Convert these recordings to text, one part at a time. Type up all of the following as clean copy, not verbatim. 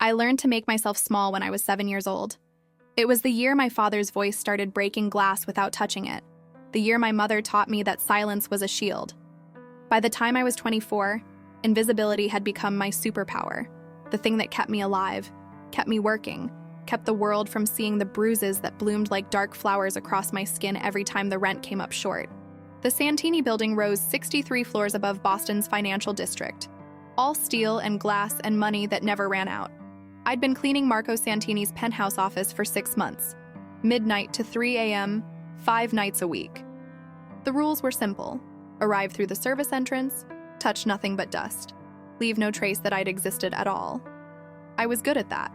I learned to make myself small when I was 7 years old. It was the year my father's voice started breaking glass without touching it. The year my mother taught me that silence was a shield. By the time I was 24, invisibility had become my superpower, the thing that kept me alive, kept me working, kept the world from seeing the bruises that bloomed like dark flowers across my skin every time the rent came up short. The Santini building rose 63 floors above Boston's financial district, all steel and glass and money that never ran out. I'd been cleaning Marco Santini's penthouse office for 6 months, midnight to 3 a.m., 5 nights a week. The rules were simple. Arrive through the service entrance, touch nothing but dust, leave no trace that I'd existed at all. I was good at that.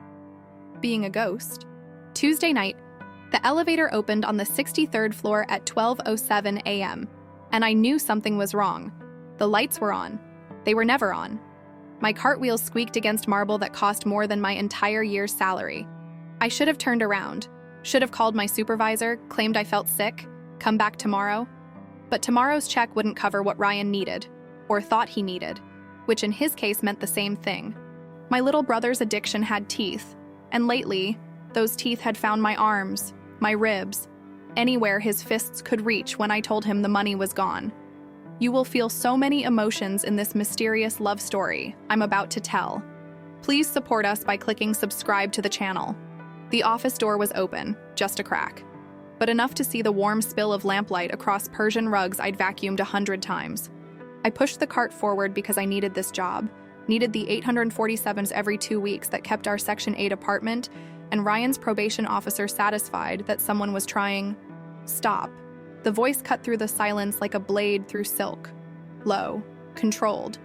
Being a ghost. Tuesday night, the elevator opened on the 63rd floor at 12:07 a.m., and I knew something was wrong. The lights were on. They were never on. My cartwheels squeaked against marble that cost more than my entire year's salary. I should have turned around, should have called my supervisor, claimed I felt sick, come back tomorrow. But tomorrow's check wouldn't cover what Ryan needed, or thought he needed, which in his case meant the same thing. My little brother's addiction had teeth, and lately, those teeth had found my arms, my ribs, anywhere his fists could reach when I told him the money was gone. You will feel so many emotions in this mysterious love story I'm about to tell. Please support us by clicking subscribe to the channel. The office door was open, just a crack, but enough to see the warm spill of lamplight across Persian rugs I'd vacuumed 100 times. I pushed the cart forward because I needed this job, needed the 847s every 2 weeks that kept our Section 8 apartment, and Ryan's probation officer satisfied that someone was trying. Stop. The voice cut through the silence like a blade through silk. Low, controlled.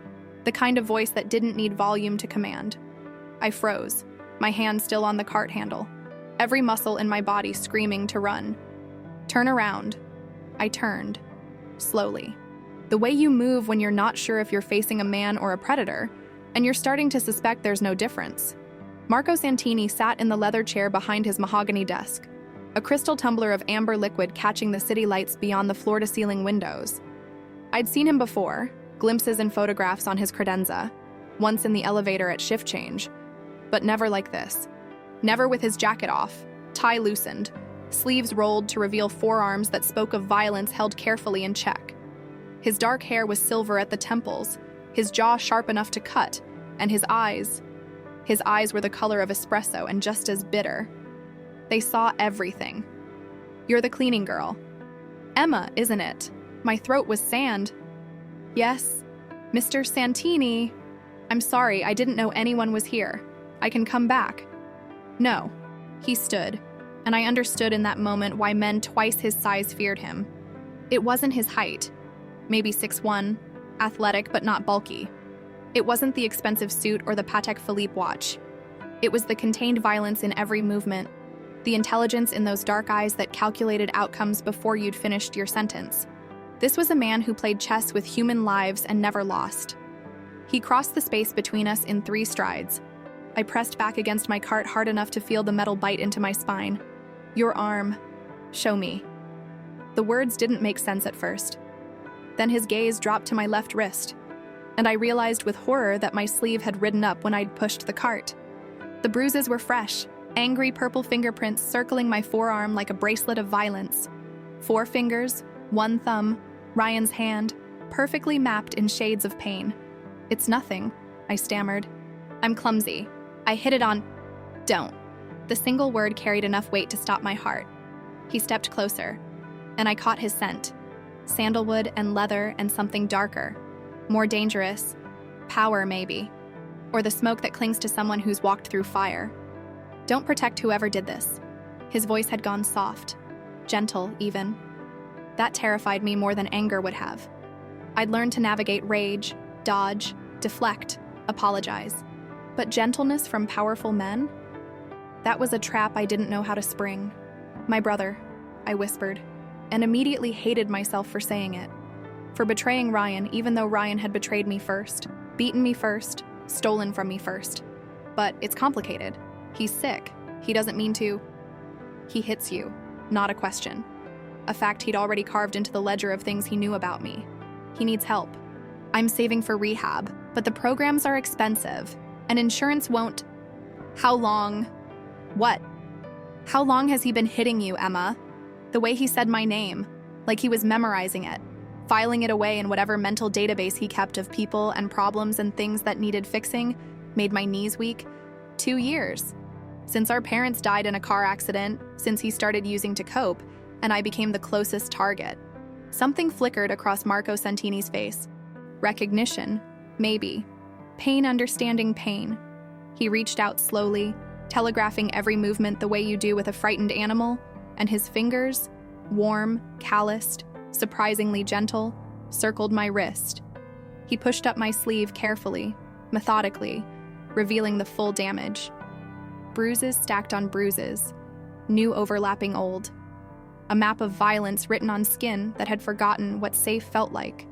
The kind of voice that didn't need volume to command. I froze, my hand still on the cart handle, every muscle in my body screaming to run. Turn around. I turned. Slowly. The way you move when you're not sure if you're facing a man or a predator, and you're starting to suspect there's no difference. Marco Santini sat in the leather chair behind his mahogany desk, a crystal tumbler of amber liquid catching the city lights beyond the floor-to-ceiling windows. I'd seen him before, glimpses and photographs on his credenza, once in the elevator at shift change, but never like this. Never with his jacket off, tie loosened, sleeves rolled to reveal forearms that spoke of violence held carefully in check. His dark hair was silver at the temples, his jaw sharp enough to cut, and his eyes were the color of espresso and just as bitter. They saw everything. You're the cleaning girl. Emma, isn't it? My throat was sand. Yes, Mr. Santini. I'm sorry, I didn't know anyone was here. I can come back. No. He stood, and I understood in that moment why men twice his size feared him. It wasn't his height. Maybe 6'1", athletic but not bulky. It wasn't the expensive suit or the Patek Philippe watch. It was the contained violence in every movement, the intelligence in those dark eyes that calculated outcomes before you'd finished your sentence. This was a man who played chess with human lives and never lost. He crossed the space between us in 3 strides. I pressed back against my cart hard enough to feel the metal bite into my spine. Your arm. Show me. The words didn't make sense at first. Then his gaze dropped to my left wrist, and I realized with horror that my sleeve had ridden up when I'd pushed the cart. The bruises were fresh, angry purple fingerprints circling my forearm like a bracelet of violence. 4 fingers, 1 thumb, Ryan's hand, perfectly mapped in shades of pain. It's nothing, I stammered. I'm clumsy. I hit it on. Don't. The single word carried enough weight to stop my heart. He stepped closer, and I caught his scent. Sandalwood and leather and something darker. More dangerous. Power, maybe. Or the smoke that clings to someone who's walked through fire. Don't protect whoever did this. His voice had gone soft. Gentle, even. That terrified me more than anger would have. I'd learned to navigate rage, dodge, deflect, apologize. But gentleness from powerful men? That was a trap I didn't know how to spring. My brother, I whispered, and immediately hated myself for saying it. For betraying Ryan, even though Ryan had betrayed me first, beaten me first, stolen from me first. But it's complicated. He's sick. He doesn't mean to. He hits you, not a question. A fact he'd already carved into the ledger of things he knew about me. He needs help. I'm saving for rehab, but the programs are expensive, and insurance won't. How long? What? How long has he been hitting you, Emma? The way he said my name, like he was memorizing it, filing it away in whatever mental database he kept of people and problems and things that needed fixing, made my knees weak. 2 years. Since our parents died in a car accident, since he started using to cope, and I became the closest target. Something flickered across Marco Santini's face. Recognition, maybe. Pain understanding pain. He reached out slowly, telegraphing every movement the way you do with a frightened animal, and his fingers, warm, calloused, surprisingly gentle, circled my wrist. He pushed up my sleeve carefully, methodically, revealing the full damage. Bruises stacked on bruises, new overlapping old. A map of violence written on skin that had forgotten what safe felt like.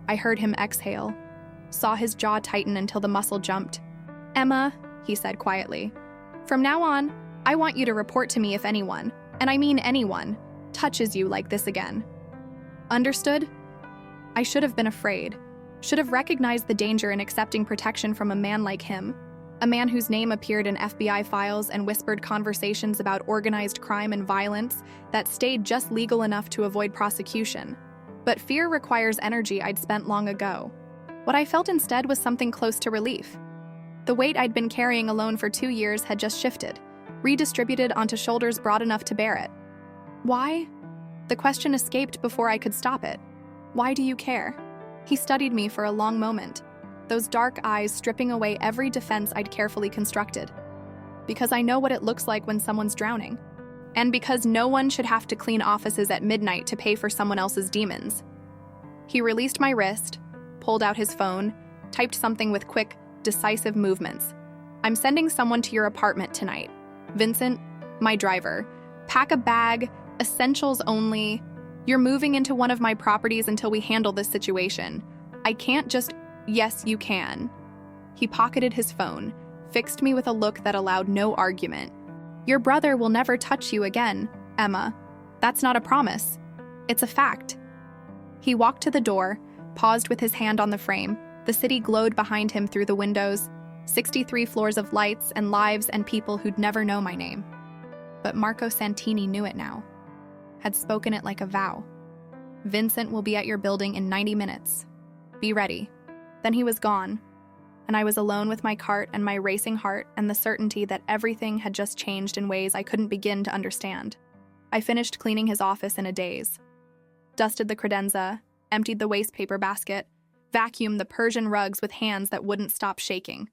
I heard him exhale, saw his jaw tighten until the muscle jumped. "Emma," he said quietly, "from now on, I want you to report to me if anyone, and I mean anyone, touches you like this again. Understood?" I should have been afraid, should have recognized the danger in accepting protection from a man like him, a man whose name appeared in FBI files and whispered conversations about organized crime and violence that stayed just legal enough to avoid prosecution. But fear requires energy I'd spent long ago. What I felt instead was something close to relief. The weight I'd been carrying alone for 2 years had just shifted, redistributed onto shoulders broad enough to bear it. Why? The question escaped before I could stop it. Why do you care? He studied me for a long moment, those dark eyes stripping away every defense I'd carefully constructed. Because I know what it looks like when someone's drowning. And because no one should have to clean offices at midnight to pay for someone else's demons. He released my wrist, pulled out his phone, typed something with quick, decisive movements. "I'm sending someone to your apartment tonight. Vincent, my driver. Pack a bag, essentials only. You're moving into one of my properties until we handle this situation. I can't just..." "Yes, you can." He pocketed his phone, fixed me with a look that allowed no argument. "Your brother will never touch you again, Emma. That's not a promise. It's a fact." He walked to the door, paused with his hand on the frame. The city glowed behind him through the windows, 63 floors of lights and lives and people who'd never know my name. But Marco Santini knew it now, had spoken it like a vow. "Vincent will be at your building in 90 minutes. Be ready." Then he was gone, and I was alone with my cart and my racing heart and the certainty that everything had just changed in ways I couldn't begin to understand. I finished cleaning his office in a daze. Dusted the credenza, emptied the waste paper basket, vacuumed the Persian rugs with hands that wouldn't stop shaking.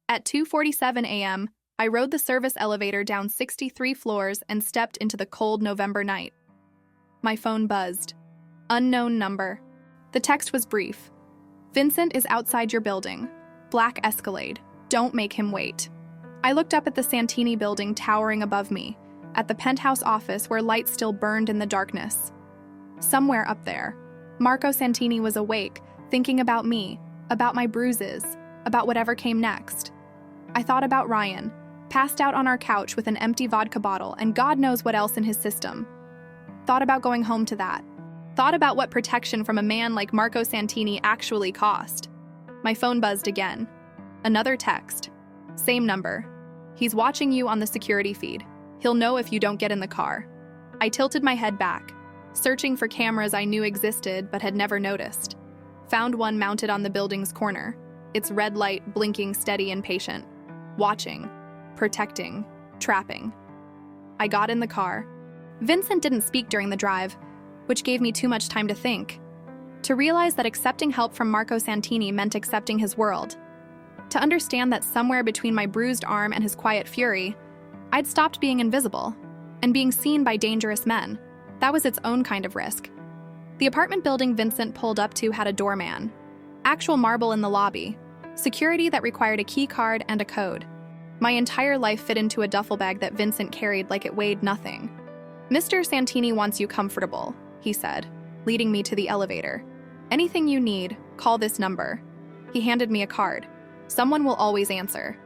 At 2:47 a.m., I rode the service elevator down 63 floors and stepped into the cold November night. My phone buzzed. Unknown number. The text was brief. "Vincent is outside your building. Black Escalade. Don't make him wait." I looked up at the Santini building towering above me, at the penthouse office where lights still burned in the darkness. Somewhere up there, Marco Santini was awake, thinking about me, about my bruises, about whatever came next. I thought about Ryan, passed out on our couch with an empty vodka bottle and God knows what else in his system. Thought about going home to that. Thought about what protection from a man like Marco Santini actually cost. My phone buzzed again. Another text. Same number. "He's watching you on the security feed. He'll know if you don't get in the car." I tilted my head back, searching for cameras I knew existed but had never noticed. Found one mounted on the building's corner, its red light blinking steady and patient. Watching, protecting, trapping. I got in the car. Vincent didn't speak during the drive, which gave me too much time to think. To realize that accepting help from Marco Santini meant accepting his world. To understand that somewhere between my bruised arm and his quiet fury, I'd stopped being invisible and being seen by dangerous men. That was its own kind of risk. The apartment building Vincent pulled up to had a doorman. Actual marble in the lobby. Security that required a key card and a code. My entire life fit into a duffel bag that Vincent carried like it weighed nothing. "Mr. Santini wants you comfortable," he said, leading me to the elevator. "Anything you need, call this number." He handed me a card. "Someone will always answer."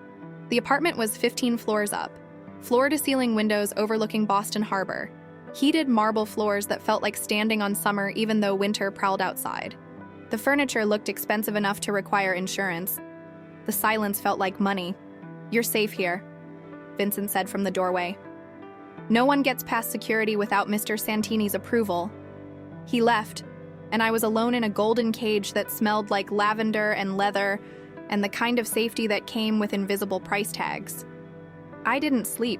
The apartment was 15 floors up, floor-to-ceiling windows overlooking Boston Harbor, heated marble floors that felt like standing on summer even though winter prowled outside. The furniture looked expensive enough to require insurance. The silence felt like money. "You're safe here. Vincent said from the doorway. No one gets past security without Mr. Santini's approval. He left, and I was alone in a golden cage that smelled like lavender and leather and the kind of safety that came with invisible price tags. I didn't sleep,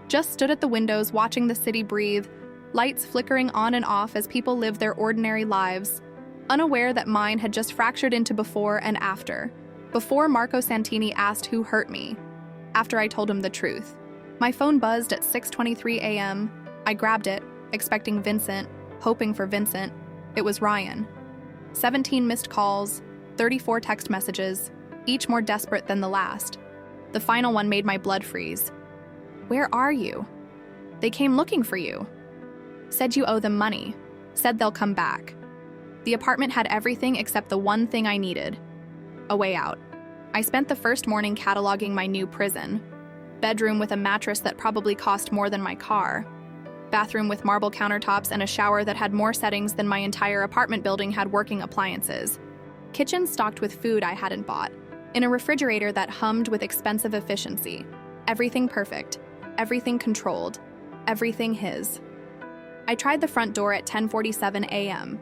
just stood at the windows watching the city breathe, lights flickering on and off as people live their ordinary lives, unaware that mine had just fractured into before and after, before Marco Santini asked who hurt me, after I told him the truth. My phone buzzed at 6:23 a.m. I grabbed it, expecting Vincent, hoping for Vincent. It was Ryan. 17 missed calls, 34 text messages, each more desperate than the last. The final one made my blood freeze. Where are you? They came looking for you. Said you owe them money. Said they'll come back. The apartment had everything except the one thing I needed. A way out. I spent the first morning cataloging my new prison. Bedroom with a mattress that probably cost more than my car. Bathroom with marble countertops and a shower that had more settings than my entire apartment building had working appliances. Kitchen stocked with food I hadn't bought. In a refrigerator that hummed with expensive efficiency. Everything perfect. Everything controlled. Everything his. I tried the front door at 10:47 a.m.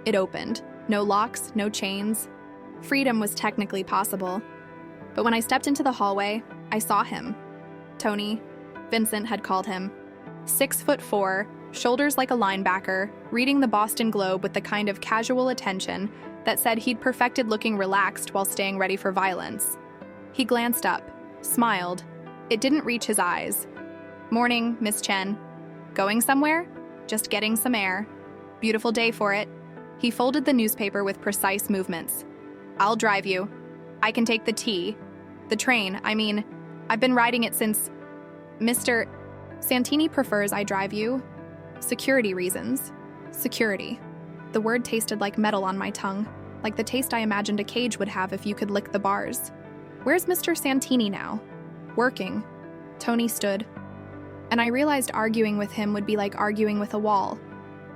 It opened. No locks, no chains. Freedom was technically possible. But when I stepped into the hallway, I saw him. Tony, Vincent had called him. 6'4", shoulders like a linebacker, reading the Boston Globe with the kind of casual attention that said he'd perfected looking relaxed while staying ready for violence. He glanced up, smiled. It didn't reach his eyes. Morning, Miss Chen. Going somewhere? Just getting some air. Beautiful day for it. He folded the newspaper with precise movements. I'll drive you. I can take the T. The train, I've been riding it since... Mr. Santini prefers I drive you. Security reasons. Security. The word tasted like metal on my tongue, like the taste I imagined a cage would have if you could lick the bars. Where's Mr. Santini now? Working. Tony stood. And I realized arguing with him would be like arguing with a wall.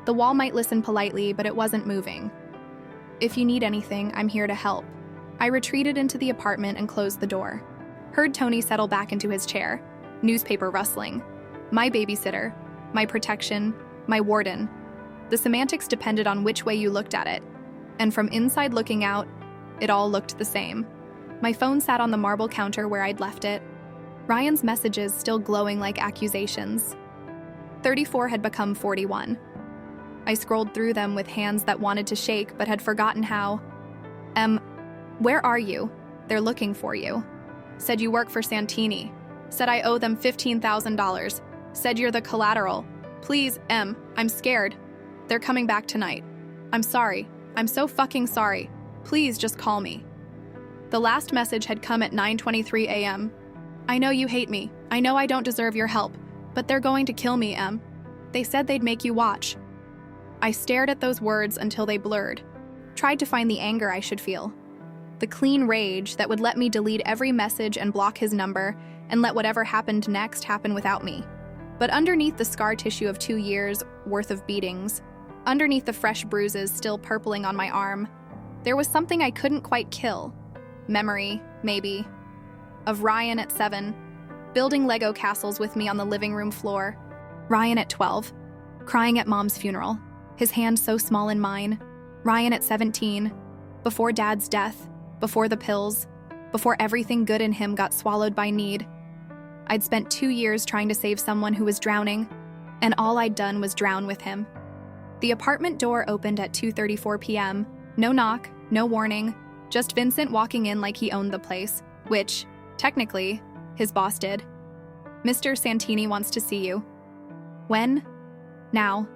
The wall might listen politely, but it wasn't moving. If you need anything, I'm here to help. I retreated into the apartment and closed the door. Heard Tony settle back into his chair, newspaper rustling. My babysitter, my protection, my warden. The semantics depended on which way you looked at it. And from inside looking out, it all looked the same. My phone sat on the marble counter where I'd left it. Ryan's messages still glowing like accusations. 34 had become 41. I scrolled through them with hands that wanted to shake but had forgotten how. Where are you? They're looking for you. Said you work for Santini. Said I owe them $15,000. Said you're the collateral. Please, I'm scared. They're coming back tonight. I'm sorry. I'm so fucking sorry. Please just call me. The last message had come at 9:23 a.m. I know you hate me. I know I don't deserve your help, but they're going to kill me, They said they'd make you watch. I stared at those words until they blurred. Tried to find the anger I should feel. The clean rage that would let me delete every message and block his number and let whatever happened next happen without me. But underneath the scar tissue of 2 years' worth of beatings, underneath the fresh bruises still purpling on my arm, there was something I couldn't quite kill. Memory, maybe. Of Ryan at 7, building Lego castles with me on the living room floor. Ryan at 12, crying at Mom's funeral, his hand so small in mine. Ryan at 17, before Dad's death, before the pills, before everything good in him got swallowed by need. I'd spent 2 years trying to save someone who was drowning, and all I'd done was drown with him. The apartment door opened at 2:34 p.m. No knock, no warning, just Vincent walking in like he owned the place, which, technically, his boss did. Mr. Santini wants to see you. When? Now.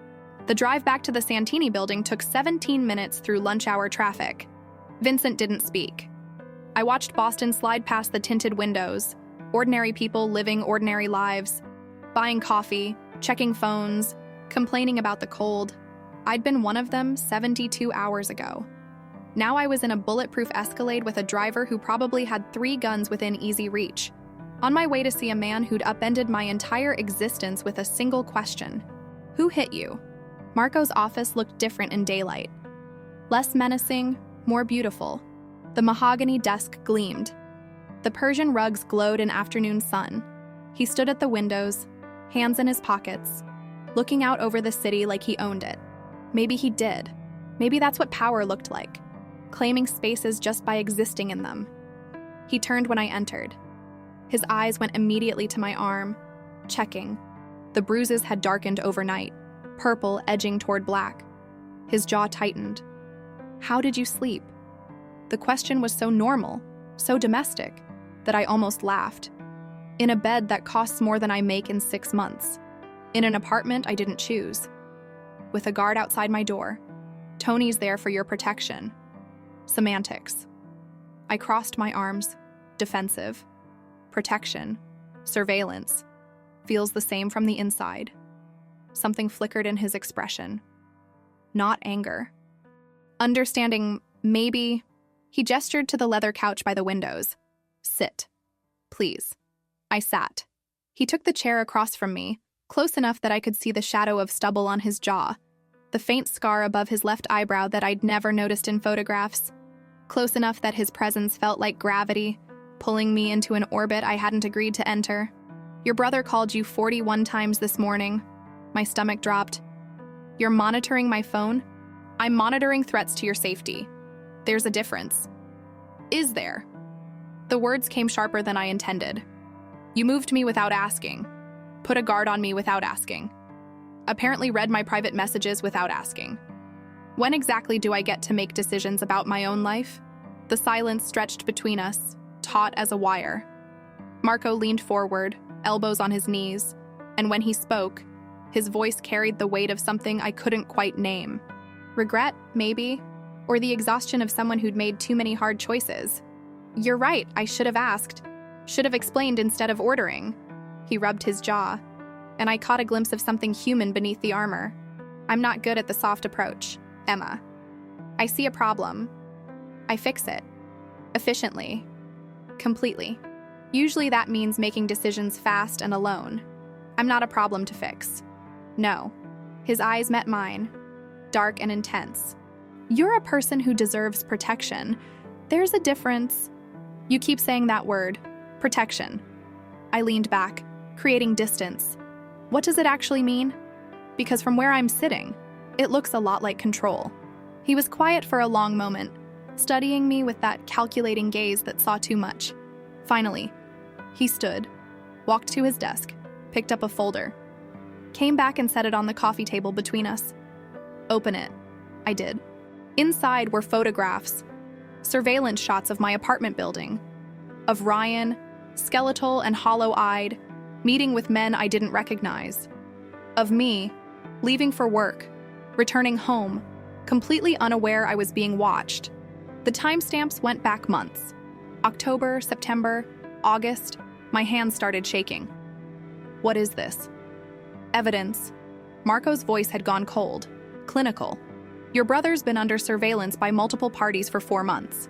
The drive back to the Santini building took 17 minutes through lunch hour traffic. Vincent didn't speak. I watched Boston slide past the tinted windows, ordinary people living ordinary lives, buying coffee, checking phones, complaining about the cold. I'd been one of them 72 hours ago. Now I was in a bulletproof Escalade with a driver who probably had 3 guns within easy reach, on my way to see a man who'd upended my entire existence with a single question. Who hit you? Marco's office looked different in daylight. Less menacing, more beautiful. The mahogany desk gleamed. The Persian rugs glowed in afternoon sun. He stood at the windows, hands in his pockets, looking out over the city like he owned it. Maybe he did. Maybe that's what power looked like, claiming spaces just by existing in them. He turned when I entered. His eyes went immediately to my arm, checking. The bruises had darkened overnight, purple edging toward black. His jaw tightened. How did you sleep? The question was so normal, so domestic, that I almost laughed. In a bed that costs more than I make in 6 months. In an apartment I didn't choose. With a guard outside my door. Tony's there for your protection. Semantics. I crossed my arms. Defensive. Protection. Surveillance. Feels the same from the inside. Something flickered in his expression. Not anger. Understanding, maybe. He gestured to the leather couch by the windows. Sit. Please. I sat. He took the chair across from me, close enough that I could see the shadow of stubble on his jaw, the faint scar above his left eyebrow that I'd never noticed in photographs, close enough that his presence felt like gravity, pulling me into an orbit I hadn't agreed to enter. Your brother called you 41 times this morning. My stomach dropped. You're monitoring my phone? I'm monitoring threats to your safety. There's a difference. Is there? The words came sharper than I intended. You moved me without asking. Put a guard on me without asking. Apparently read my private messages without asking. When exactly do I get to make decisions about my own life? The silence stretched between us, taut as a wire. Marco leaned forward, elbows on his knees, and when he spoke, his voice carried the weight of something I couldn't quite name. Regret, maybe, or the exhaustion of someone who'd made too many hard choices. You're right, I should have asked. Should have explained instead of ordering. He rubbed his jaw, and I caught a glimpse of something human beneath the armor. I'm not good at the soft approach, Emma. I see a problem. I fix it. Efficiently. Completely. Usually that means making decisions fast and alone. I'm not a problem to fix. No. His eyes met mine, dark and intense. You're a person who deserves protection. There's a difference. You keep saying that word. Protection. I leaned back, creating distance. What does it actually mean? Because from where I'm sitting, it looks a lot like control. He was quiet for a long moment, studying me with that calculating gaze that saw too much. Finally, he stood, walked to his desk, picked up a folder, came back and set it on the coffee table between us. Open it. I did. Inside were photographs, surveillance shots of my apartment building, of Ryan, skeletal and hollow-eyed, meeting with men I didn't recognize, of me, leaving for work, returning home, completely unaware I was being watched. The timestamps went back months. October, September, August, my hands started shaking. What is this? Evidence. Marco's voice had gone cold, clinical. Your brother's been under surveillance by multiple parties for 4 months.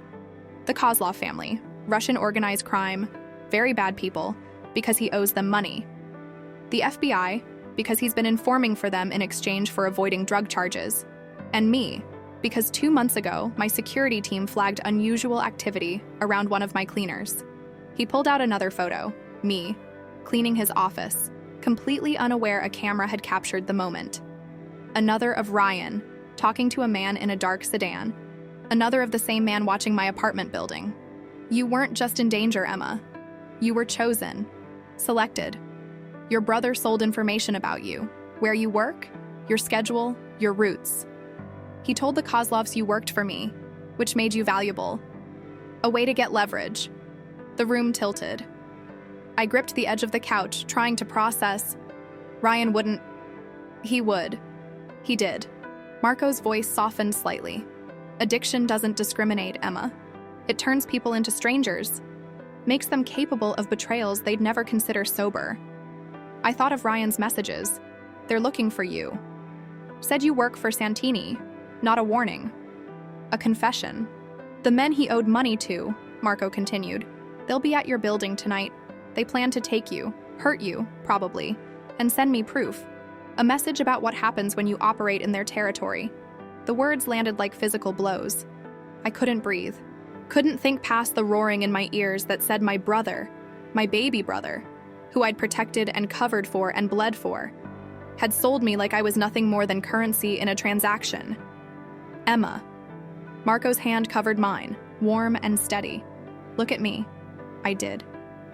The Kozlov family, Russian organized crime, very bad people, because he owes them money. The FBI, because he's been informing for them in exchange for avoiding drug charges. And me, because 2 months ago, my security team flagged unusual activity around one of my cleaners. He pulled out another photo, me, cleaning his office, completely unaware a camera had captured the moment. Another of Ryan, talking to a man in a dark sedan. Another of the same man watching my apartment building. You weren't just in danger, Emma. You were chosen, selected. Your brother sold information about you, where you work, your schedule, your routes. He told the Kozlovs you worked for me, which made you valuable. A way to get leverage. The room tilted. I gripped the edge of the couch, trying to process. Ryan wouldn't. He would. He did. Marco's voice softened slightly. Addiction doesn't discriminate, Emma. It turns people into strangers, makes them capable of betrayals they'd never consider sober. I thought of Ryan's messages. They're looking for you. Said you work for Santini, not a warning. A confession. The men he owed money to, Marco continued, they'll be at your building tonight. They plan to take you, hurt you, probably, and send me proof. A message about what happens when you operate in their territory. The words landed like physical blows. I couldn't breathe. Couldn't think past the roaring in my ears that said my brother, my baby brother, who I'd protected and covered for and bled for, had sold me like I was nothing more than currency in a transaction. Emma. Marco's hand covered mine, warm and steady. Look at me. I did.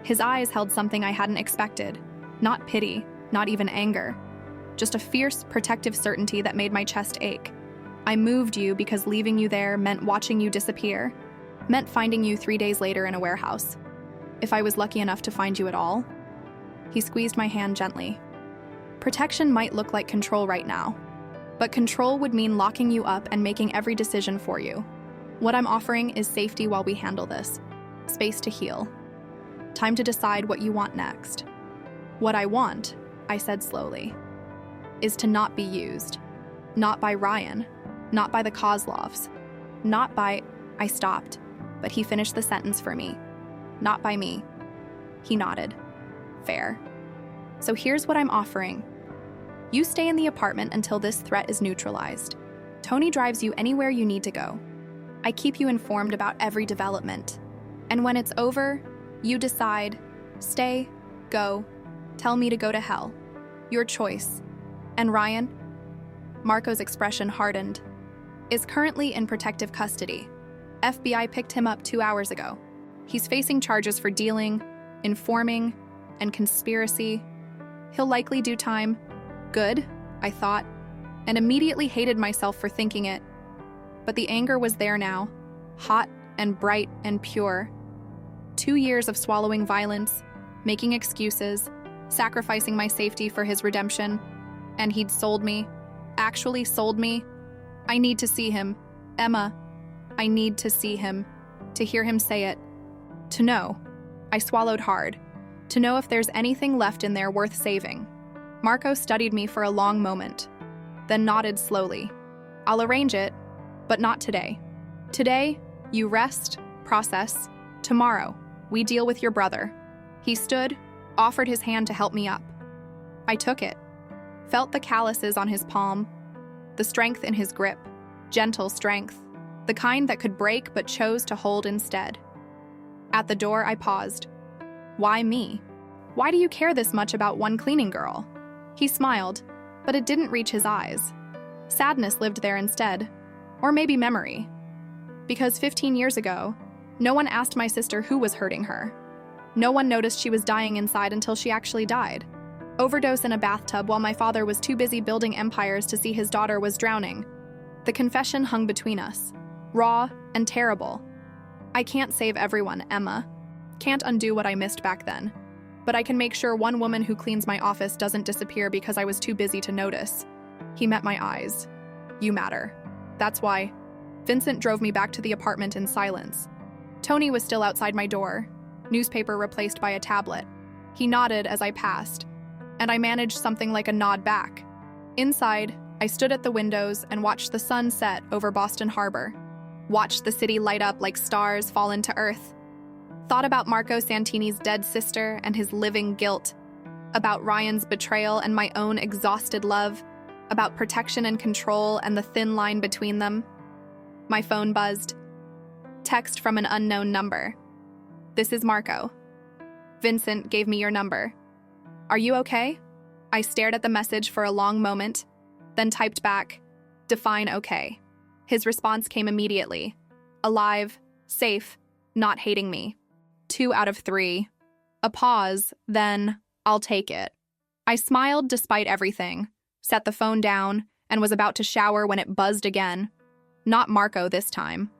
His eyes held something I hadn't expected. Not pity, not even anger. Just a fierce, protective certainty that made my chest ache. I moved you because leaving you there meant watching you disappear, meant finding you 3 days later in a warehouse. If I was lucky enough to find you at all. He squeezed my hand gently. Protection might look like control right now, but control would mean locking you up and making every decision for you. What I'm offering is safety while we handle this. Space to heal. Time to decide what you want next. What I want, I said slowly, is to not be used. Not by Ryan. Not by the Kozlovs. Not by... I stopped, but he finished the sentence for me. Not by me. He nodded. Fair. So here's what I'm offering. You stay in the apartment until this threat is neutralized. Tony drives you anywhere you need to go. I keep you informed about every development. And when it's over, you decide, stay, go, tell me to go to hell. Your choice. And Ryan? Marco's expression hardened. Is currently in protective custody. FBI picked him up 2 hours ago. He's facing charges for dealing, informing, and conspiracy. He'll likely do time. Good, I thought, and immediately hated myself for thinking it. But the anger was there now, hot and bright and pure. 2 years of swallowing violence, making excuses, sacrificing my safety for his redemption, and he'd sold me, actually sold me. I need to see him. Emma, I need to see him, to hear him say it. To know. I swallowed hard. To know if there's anything left in there worth saving. Marco studied me for a long moment, then nodded slowly. I'll arrange it, but not today. Today, you rest, process. Tomorrow, we deal with your brother. He stood, offered his hand to help me up. I took it, felt the calluses on his palm, the strength in his grip, gentle strength, the kind that could break but chose to hold instead. At the door, I paused. Why me? Why do you care this much about one cleaning girl? He smiled, but it didn't reach his eyes. Sadness lived there instead, or maybe memory. Because 15 years ago, no one asked my sister who was hurting her. No one noticed she was dying inside until she actually died. Overdose in a bathtub while my father was too busy building empires to see his daughter was drowning. The confession hung between us, raw and terrible. I can't save everyone, Emma. Can't undo what I missed back then. But I can make sure one woman who cleans my office doesn't disappear because I was too busy to notice. He met my eyes. You matter. That's why. Vincent drove me back to the apartment in silence. Tony was still outside my door, newspaper replaced by a tablet. He nodded as I passed, and I managed something like a nod back. Inside, I stood at the windows and watched the sun set over Boston Harbor. Watched the city light up like stars fall into earth. Thought about Marco Santini's dead sister and his living guilt. About Ryan's betrayal and my own exhausted love. About protection and control and the thin line between them. My phone buzzed. Text from an unknown number. This is Marco. Vincent gave me your number. Are you okay? I stared at the message for a long moment, then typed back, define okay. His response came immediately. Alive, safe, not hating me. 2 out of 3. A pause, then, I'll take it. I smiled despite everything, set the phone down, and was about to shower when it buzzed again. Not Marco this time.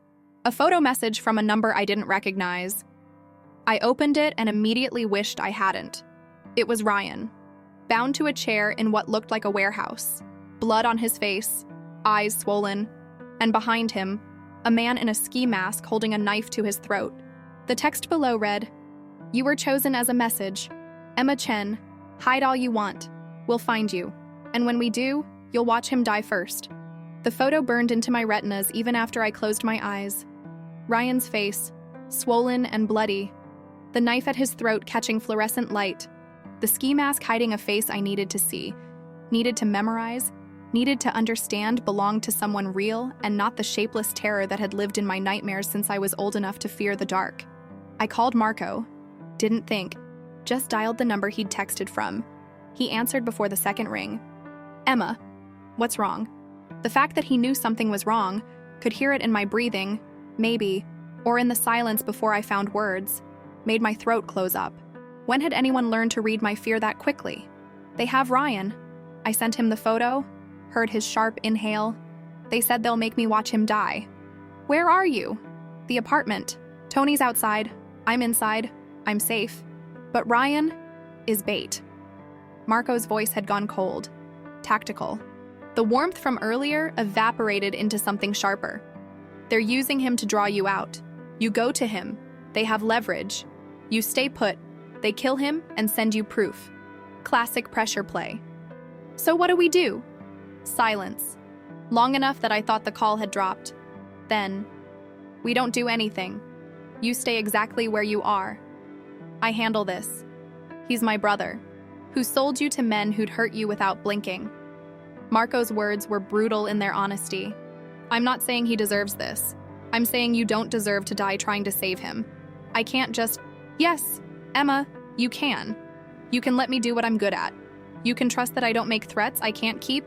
A photo message from a number I didn't recognize. I opened it and immediately wished I hadn't. It was Ryan, bound to a chair in what looked like a warehouse, blood on his face, eyes swollen, and behind him, a man in a ski mask holding a knife to his throat. The text below read, "You were chosen as a message. Emma Chen, hide all you want. We'll find you. And when we do, you'll watch him die first." The photo burned into my retinas even after I closed my eyes. Ryan's face, swollen and bloody. The knife at his throat catching fluorescent light. The ski mask hiding a face I needed to see, needed to memorize, needed to understand belonged to someone real and not the shapeless terror that had lived in my nightmares since I was old enough to fear the dark. I called Marco. Didn't think. Just dialed the number he'd texted from. He answered before the second ring. Emma, what's wrong? The fact that he knew something was wrong, could hear it in my breathing, maybe, or in the silence before I found words, made my throat close up. When had anyone learned to read my fear that quickly? They have Ryan. I sent him the photo, heard his sharp inhale. They said they'll make me watch him die. Where are you? The apartment. Tony's outside. I'm inside. I'm safe. But Ryan is bait. Marco's voice had gone cold, tactical. The warmth from earlier evaporated into something sharper. They're using him to draw you out. You go to him. They have leverage. You stay put. They kill him and send you proof. Classic pressure play. So what do? Silence. Long enough that I thought the call had dropped. Then, we don't do anything. You stay exactly where you are. I handle this. He's my brother, who sold you to men who'd hurt you without blinking. Marco's words were brutal in their honesty. I'm not saying he deserves this. I'm saying you don't deserve to die trying to save him. I can't just... Yes, Emma, you can. You can let me do what I'm good at. You can trust that I don't make threats I can't keep.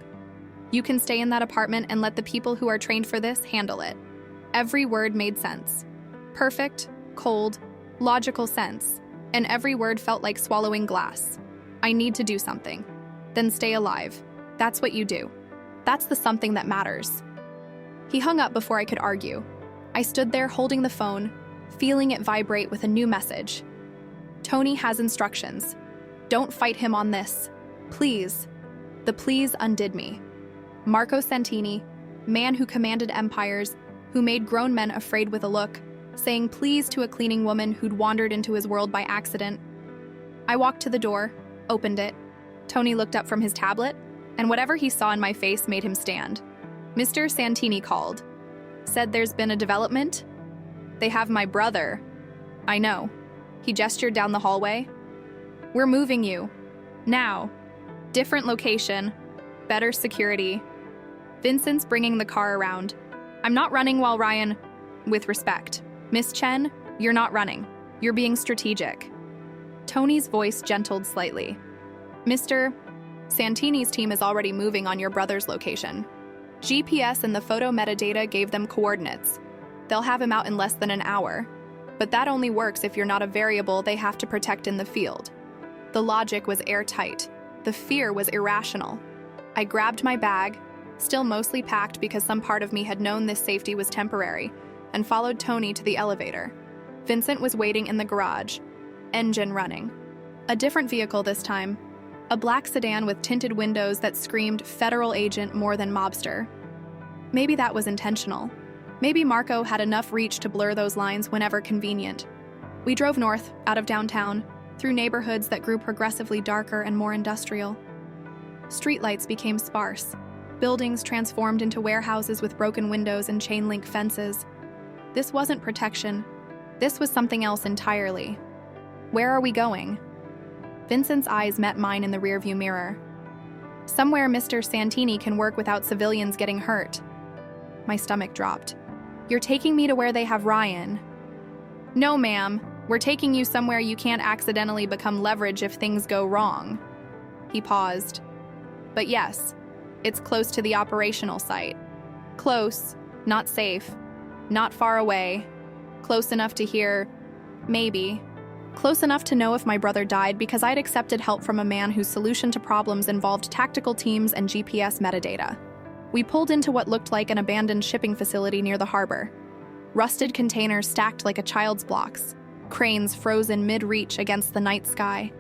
You can stay in that apartment and let the people who are trained for this handle it. Every word made sense. Perfect, cold, logical sense. And every word felt like swallowing glass. I need to do something. Then stay alive. That's what you do. That's the something that matters. He hung up before I could argue. I stood there holding the phone, feeling it vibrate with a new message. Tony has instructions. Don't fight him on this. Please. The please undid me. Marco Santini, man who commanded empires, who made grown men afraid with a look, saying please to a cleaning woman who'd wandered into his world by accident. I walked to the door, opened it. Tony looked up from his tablet, and whatever he saw in my face made him stand. Mr. Santini called. Said there's been a development? They have my brother. I know. He gestured down the hallway. We're moving you. Now. Different location. Better security. Vincent's bringing the car around. I'm not running while Ryan... With respect. Miss Chen, you're not running. You're being strategic. Tony's voice gentled slightly. Mr. Santini's team is already moving on your brother's location. GPS and the photo metadata gave them coordinates. They'll have him out in less than an hour. But that only works if you're not a variable they have to protect in the field. The logic was airtight. The fear was irrational. I grabbed my bag, still mostly packed because some part of me had known this safety was temporary, and followed Tony to the elevator. Vincent was waiting in the garage, engine running. A different vehicle this time. A black sedan with tinted windows that screamed federal agent more than mobster. Maybe that was intentional. Maybe Marco had enough reach to blur those lines whenever convenient. We drove north, out of downtown, through neighborhoods that grew progressively darker and more industrial. Streetlights became sparse. Buildings transformed into warehouses with broken windows and chain-link fences. This wasn't protection. This was something else entirely. Where are we going? Vincent's eyes met mine in the rearview mirror. Somewhere Mr. Santini can work without civilians getting hurt. My stomach dropped. You're taking me to where they have Ryan. No, ma'am. We're taking you somewhere you can't accidentally become leverage if things go wrong. He paused. But yes, it's close to the operational site. Close, not safe, not far away. Close enough to hear, maybe. Close enough to know if my brother died because I'd accepted help from a man whose solution to problems involved tactical teams and GPS metadata. We pulled into what looked like an abandoned shipping facility near the harbor. Rusted containers stacked like a child's blocks, cranes frozen mid-reach against the night sky.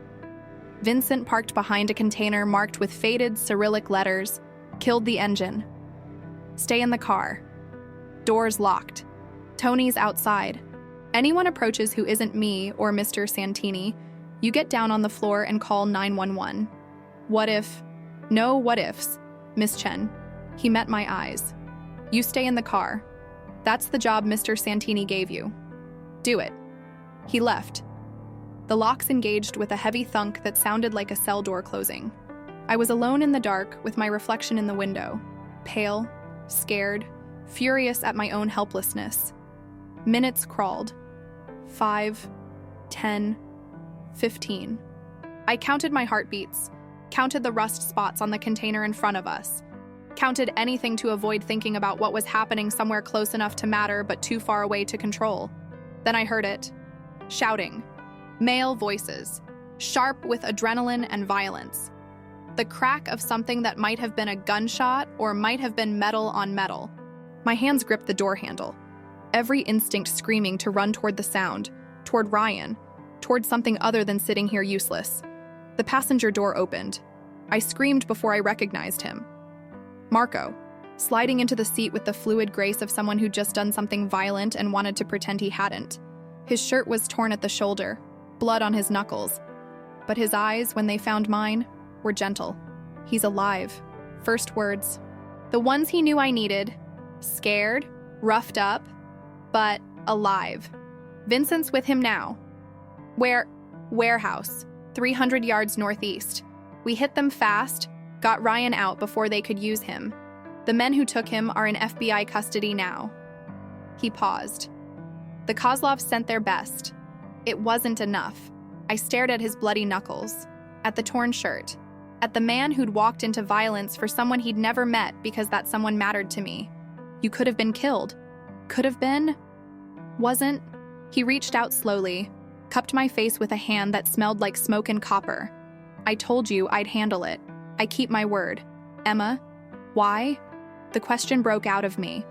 Vincent parked behind a container marked with faded Cyrillic letters, killed the engine. Stay in the car. Doors locked. Tony's outside. Anyone approaches who isn't me or Mr. Santini, you get down on the floor and call 911. What if? No what ifs, Miss Chen. He met my eyes. You stay in the car. That's the job Mr. Santini gave you. Do it. He left. The locks engaged with a heavy thunk that sounded like a cell door closing. I was alone in the dark with my reflection in the window, pale, scared, furious at my own helplessness. Minutes crawled. 5, 10, 15. I counted my heartbeats, counted the rust spots on the container in front of us, counted anything to avoid thinking about what was happening somewhere close enough to matter but too far away to control. Then I heard it. Shouting. Male voices. Sharp with adrenaline and violence. The crack of something that might have been a gunshot or might have been metal on metal. My hands gripped the door handle, every instinct screaming to run toward the sound, toward Ryan, toward something other than sitting here useless. The passenger door opened. I screamed before I recognized him. Marco, sliding into the seat with the fluid grace of someone who'd just done something violent and wanted to pretend he hadn't. His shirt was torn at the shoulder, blood on his knuckles. But his eyes, when they found mine, were gentle. He's alive. First words. The ones he knew I needed. Scared, roughed up, but alive. Vincent's with him now. Warehouse, 300 yards northeast. We hit them fast, got Ryan out before they could use him. The men who took him are in FBI custody now. He paused. The Kozlovs sent their best. It wasn't enough. I stared at his bloody knuckles, at the torn shirt, at the man who'd walked into violence for someone he'd never met because that someone mattered to me. You could have been killed. Could have been. Wasn't. He reached out slowly, cupped my face with a hand that smelled like smoke and copper. I told you I'd handle it. I keep my word. Emma, why? The question broke out of me.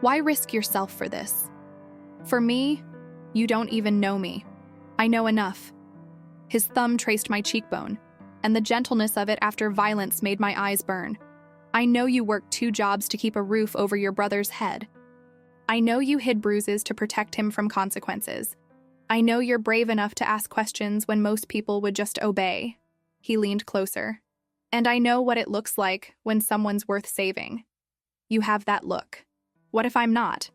Why risk yourself for this? For me, you don't even know me. I know enough. His thumb traced my cheekbone, and the gentleness of it after violence made my eyes burn. I know you worked 2 jobs to keep a roof over your brother's head. I know you hid bruises to protect him from consequences. I know you're brave enough to ask questions when most people would just obey. He leaned closer. And I know what it looks like when someone's worth saving. You have that look. What if I'm not?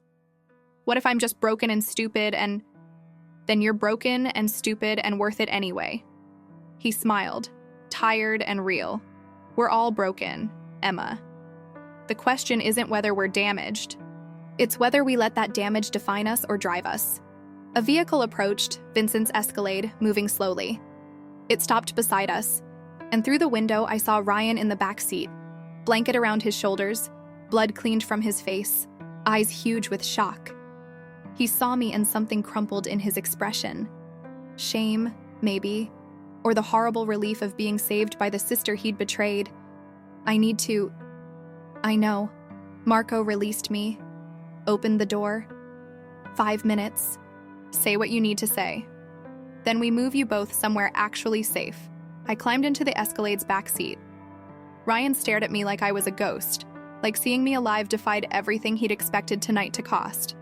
What if I'm just broken and stupid and... Then you're broken and stupid and worth it anyway. He smiled, tired and real. We're all broken, Emma. The question isn't whether we're damaged. It's whether we let that damage define us or drive us. A vehicle approached Vincent's Escalade, moving slowly. It stopped beside us, and through the window I saw Ryan in the back seat, blanket around his shoulders, blood cleaned from his face, eyes huge with shock. He saw me and something crumpled in his expression. Shame, maybe, or the horrible relief of being saved by the sister he'd betrayed. I know. Marco released me, opened the door. 5 minutes. Say what you need to say. Then we move you both somewhere actually safe. I climbed into the Escalade's back seat. Ryan stared at me like I was a ghost, like seeing me alive defied everything he'd expected tonight to cost.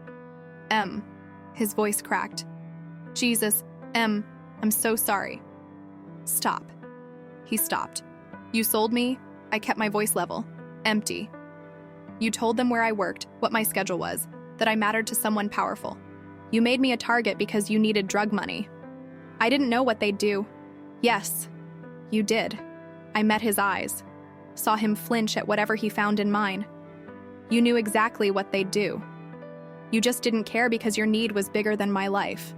His voice cracked. Jesus, I'm so sorry. Stop. He stopped. You sold me. I kept my voice level. Empty. You told them where I worked, what my schedule was, that I mattered to someone powerful. You made me a target because you needed drug money. I didn't know what they'd do. Yes, you did. I met his eyes, saw him flinch at whatever he found in mine. You knew exactly what they'd do. You just didn't care because your need was bigger than my life.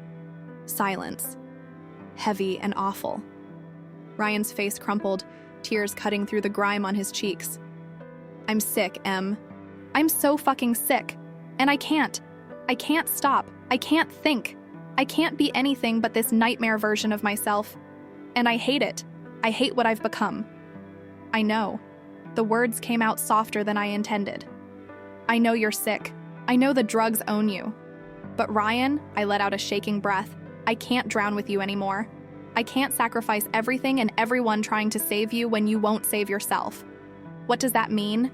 Silence. Heavy and awful. Ryan's face crumpled, tears cutting through the grime on his cheeks. I'm sick, Em. I'm so fucking sick. And I can't. I can't stop. I can't think. I can't be anything but this nightmare version of myself. And I hate it. I hate what I've become. I know. The words came out softer than I intended. I know you're sick. I know the drugs own you. But Ryan, I let out a shaking breath, I can't drown with you anymore. I can't sacrifice everything and everyone trying to save you when you won't save yourself. What does that mean?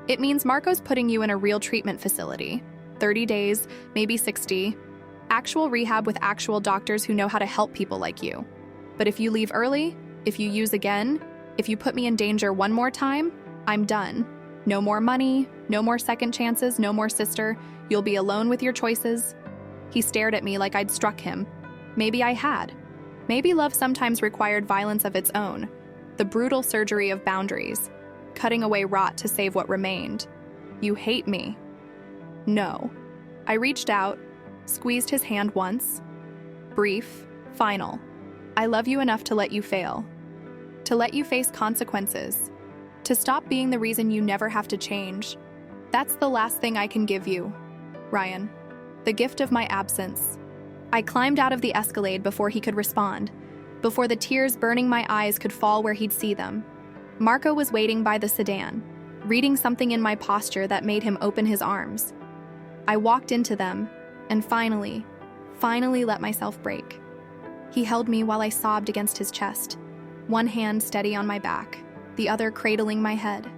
It means Marco's putting you in a real treatment facility. 30 days, maybe 60. Actual rehab with actual doctors who know how to help people like you. But if you leave early, if you use again, if you put me in danger one more time, I'm done. No more money, no more second chances, no more sister. You'll be alone with your choices. He stared at me like I'd struck him. Maybe I had. Maybe love sometimes required violence of its own. The brutal surgery of boundaries. Cutting away rot to save what remained. You hate me. No. I reached out, squeezed his hand once. Brief, final. I love you enough to let you fail, to let you face consequences, to stop being the reason you never have to change. That's the last thing I can give you, Ryan. The gift of my absence. I climbed out of the Escalade before he could respond, before the tears burning my eyes could fall where he'd see them. Marco was waiting by the sedan, reading something in my posture that made him open his arms. I walked into them, and finally let myself break. He held me while I sobbed against his chest, one hand steady on my back, the other cradling my head.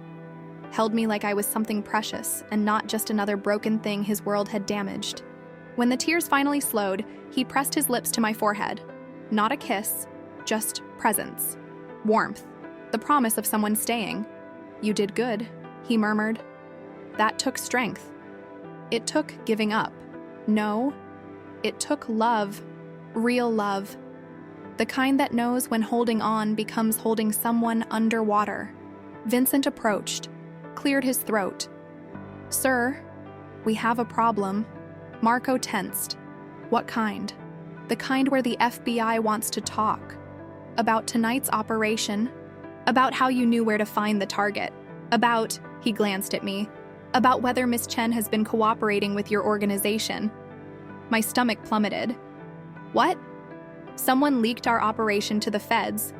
Held me like I was something precious and not just another broken thing his world had damaged. When the tears finally slowed, he pressed his lips to my forehead. Not a kiss, just presence, warmth, the promise of someone staying. You did good, he murmured. That took strength. It took giving up. No, it took love, real love. The kind that knows when holding on becomes holding someone underwater. Vincent approached, cleared his throat. Sir, we have a problem. Marco tensed. What kind? The kind where the FBI wants to talk. About tonight's operation. About how you knew where to find the target. About, he glanced at me, about whether Miss Chen has been cooperating with your organization. My stomach plummeted. What? Someone leaked our operation to the feds,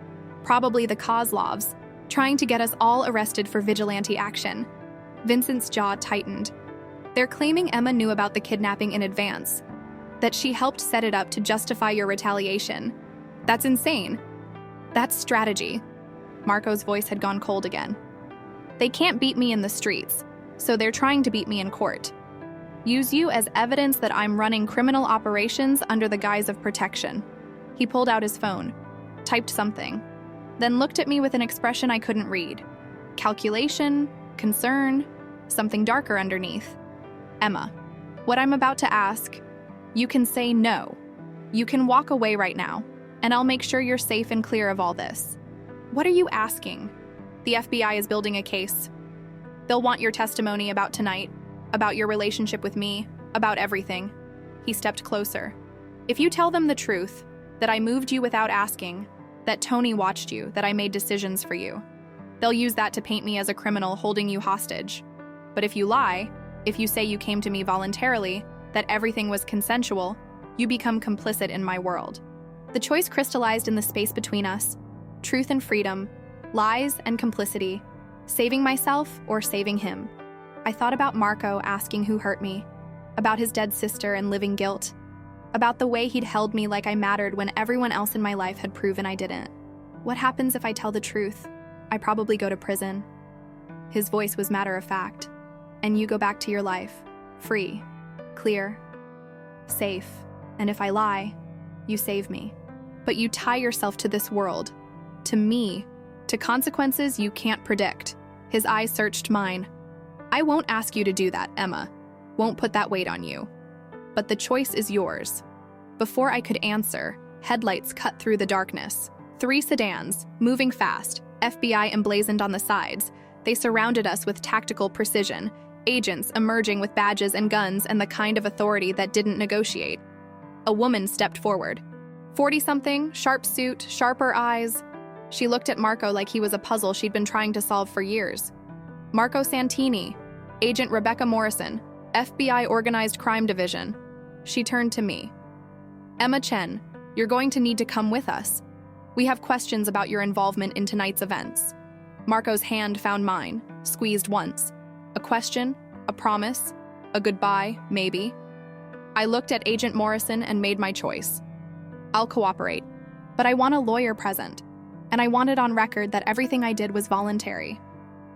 probably the Kozlovs, trying to get us all arrested for vigilante action. Vincent's jaw tightened. They're claiming Emma knew about the kidnapping in advance, that she helped set it up to justify your retaliation. That's insane. That's strategy. Marco's voice had gone cold again. They can't beat me in the streets, so they're trying to beat me in court. Use you as evidence that I'm running criminal operations under the guise of protection. He pulled out his phone, typed something, then looked at me with an expression I couldn't read. Calculation, concern, something darker underneath. Emma, what I'm about to ask, you can say no. You can walk away right now, and I'll make sure you're safe and clear of all this. What are you asking? The FBI is building a case. They'll want your testimony about tonight, about your relationship with me, about everything. He stepped closer. If you tell them the truth, that I moved you without asking, that Tony watched you, that I made decisions for you, they'll use that to paint me as a criminal holding you hostage. But if you lie, if you say you came to me voluntarily, that everything was consensual, you become complicit in my world. The choice crystallized in the space between us. Truth and freedom, lies and complicity, saving myself or saving him. I thought about Marco asking who hurt me, about his dead sister and living guilt, about the way he'd held me like I mattered when everyone else in my life had proven I didn't. What happens if I tell the truth? I probably go to prison. His voice was matter of fact. And you go back to your life, free, clear, safe. And if I lie, you save me. But you tie yourself to this world, to me, to consequences you can't predict. His eyes searched mine. I won't ask you to do that, Emma. Won't put that weight on you. But the choice is yours. Before I could answer, headlights cut through the darkness. 3 sedans, moving fast, FBI emblazoned on the sides. They surrounded us with tactical precision, agents emerging with badges and guns and the kind of authority that didn't negotiate. A woman stepped forward. 40-something, sharp suit, sharper eyes. She looked at Marco like he was a puzzle she'd been trying to solve for years. Marco Santini, Agent Rebecca Morrison, FBI Organized Crime Division. She turned to me. Emma Chen, you're going to need to come with us. We have questions about your involvement in tonight's events. Marco's hand found mine, squeezed once. A question, a promise, a goodbye, maybe. I looked at Agent Morrison and made my choice. I'll cooperate, but I want a lawyer present, and I want it on record that everything I did was voluntary.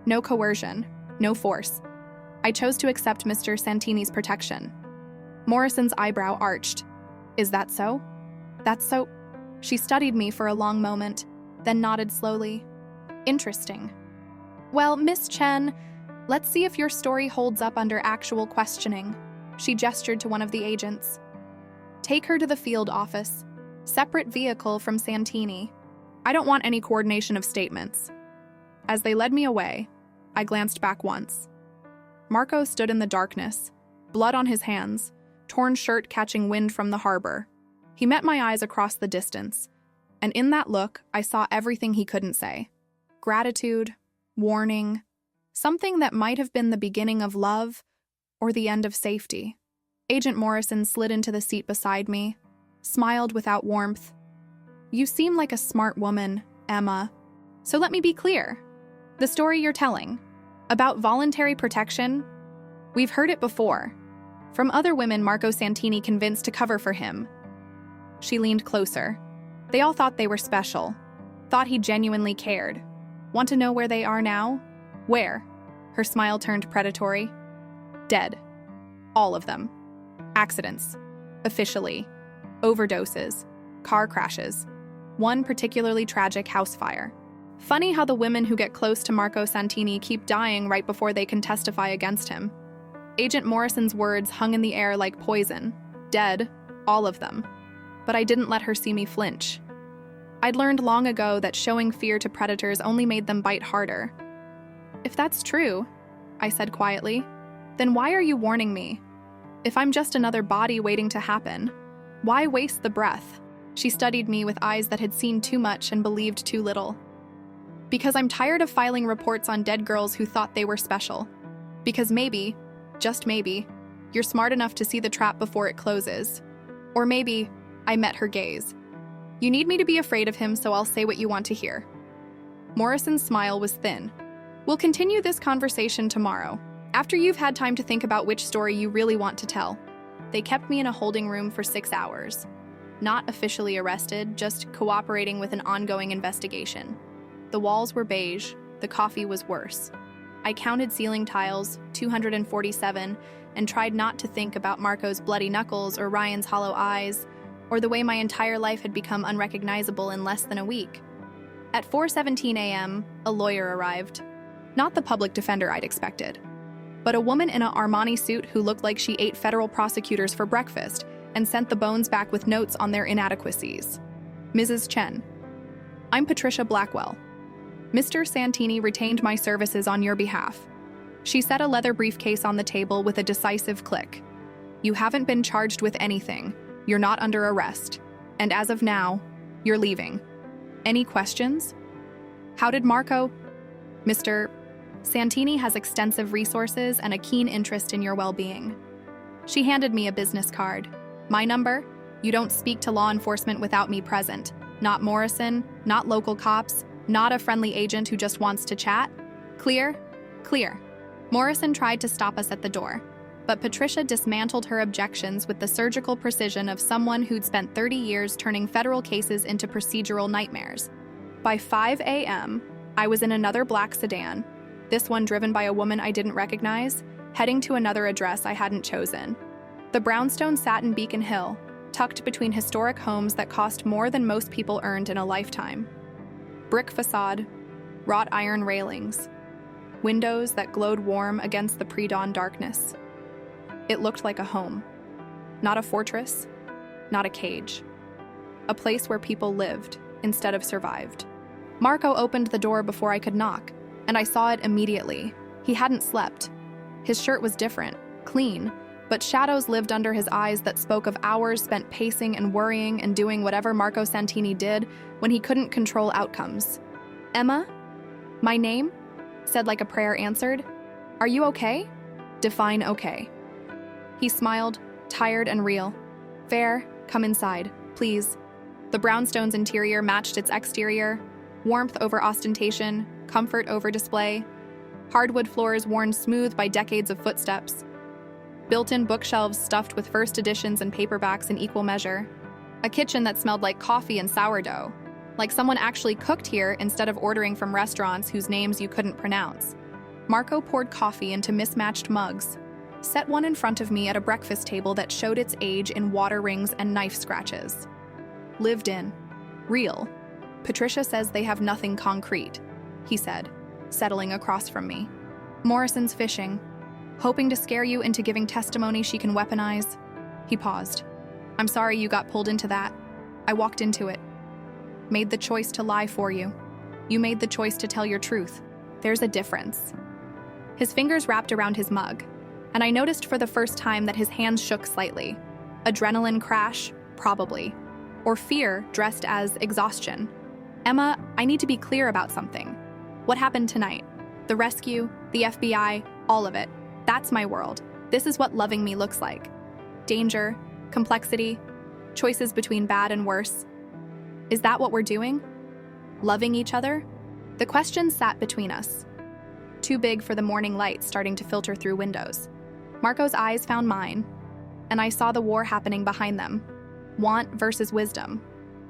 No coercion, no force. I chose to accept Mr. Santini's protection. Morrison's eyebrow arched. Is that so? That's so. She studied me for a long moment, then nodded slowly. Interesting. Well, Miss Chen, let's see if your story holds up under actual questioning. She gestured to one of the agents. Take her to the field office. Separate vehicle from Santini. I don't want any coordination of statements. As they led me away, I glanced back once. Marco stood in the darkness, blood on his hands, torn shirt catching wind from the harbor. He met my eyes across the distance. And in that look, I saw everything he couldn't say. Gratitude, warning, something that might have been the beginning of love or the end of safety. Agent Morrison slid into the seat beside me, smiled without warmth. You seem like a smart woman, Emma. So let me be clear. The story you're telling, about voluntary protection, we've heard it before. From other women Marco Santini convinced to cover for him. She leaned closer. They all thought they were special, thought he genuinely cared. Want to know where they are now? Where? Her smile turned predatory. Dead. All of them. Accidents. Officially. Overdoses. Car crashes. One particularly tragic house fire. Funny how the women who get close to Marco Santini keep dying right before they can testify against him. Agent Morrison's words hung in the air like poison. Dead. All of them. But I didn't let her see me flinch. I'd learned long ago that showing fear to predators only made them bite harder. If that's true, I said quietly, then why are you warning me? If I'm just another body waiting to happen, why waste the breath? She studied me with eyes that had seen too much and believed too little. Because I'm tired of filing reports on dead girls who thought they were special. Because maybe, just maybe, you're smart enough to see the trap before it closes. Or maybe I met her gaze. You need me to be afraid of him, so I'll say what you want to hear. Morrison's smile was thin. We'll continue this conversation tomorrow, after you've had time to think about which story you really want to tell. They kept me in a holding room for 6 hours. Not officially arrested, just cooperating with an ongoing investigation. The walls were beige, the coffee was worse. I counted ceiling tiles, 247, and tried not to think about Marco's bloody knuckles or Ryan's hollow eyes, or the way my entire life had become unrecognizable in less than a week. At 4:17 a.m., a lawyer arrived. Not the public defender I'd expected, but a woman in an Armani suit who looked like she ate federal prosecutors for breakfast and sent the bones back with notes on their inadequacies. Mrs. Chen. I'm Patricia Blackwell. Mr. Santini retained my services on your behalf. She set a leather briefcase on the table with a decisive click. You haven't been charged with anything. You're not under arrest. And as of now, you're leaving. Any questions? How did Marco? Mr. Santini has extensive resources and a keen interest in your well-being. She handed me a business card. My number? You don't speak to law enforcement without me present. Not Morrison, not local cops, not a friendly agent who just wants to chat. Clear? Clear. Morrison tried to stop us at the door, but Patricia dismantled her objections with the surgical precision of someone who'd spent 30 years turning federal cases into procedural nightmares. By 5 a.m., I was in another black sedan, this one driven by a woman I didn't recognize, heading to another address I hadn't chosen. The brownstone sat in Beacon Hill, tucked between historic homes that cost more than most people earned in a lifetime. Brick facade, wrought iron railings, windows that glowed warm against the pre-dawn darkness. It looked like a home. Not a fortress, not a cage. A place where people lived instead of survived. Marco opened the door before I could knock, and I saw it immediately. He hadn't slept. His shirt was different, clean, but shadows lived under his eyes that spoke of hours spent pacing and worrying and doing whatever Marco Santini did when he couldn't control outcomes. Emma? My name? Said like a prayer answered. Are you okay? Define okay. He smiled, tired and real. Fair, come inside, please. The brownstone's interior matched its exterior. Warmth over ostentation, comfort over display. Hardwood floors worn smooth by decades of footsteps. Built-in bookshelves stuffed with first editions and paperbacks in equal measure. A kitchen that smelled like coffee and sourdough, like someone actually cooked here instead of ordering from restaurants whose names you couldn't pronounce. Marco poured coffee into mismatched mugs, set one in front of me at a breakfast table that showed its age in water rings and knife scratches. Lived in. Real. Patricia says they have nothing concrete, he said, settling across from me. Morrison's fishing. Hoping to scare you into giving testimony she can weaponize. He paused. I'm sorry you got pulled into that. I walked into it. Made the choice to lie for you. You made the choice to tell your truth. There's a difference. His fingers wrapped around his mug, and I noticed for the first time that his hands shook slightly. Adrenaline crash? Probably. or fear dressed as exhaustion. Emma, I need to be clear about something. What happened tonight? The rescue, the FBI, all of it. That's my world. This is what loving me looks like. Danger, complexity, choices between bad and worse. Is that what we're doing? Loving each other? The question sat between us, too big for the morning light starting to filter through windows. Marco's eyes found mine, and I saw the war happening behind them. Want versus wisdom.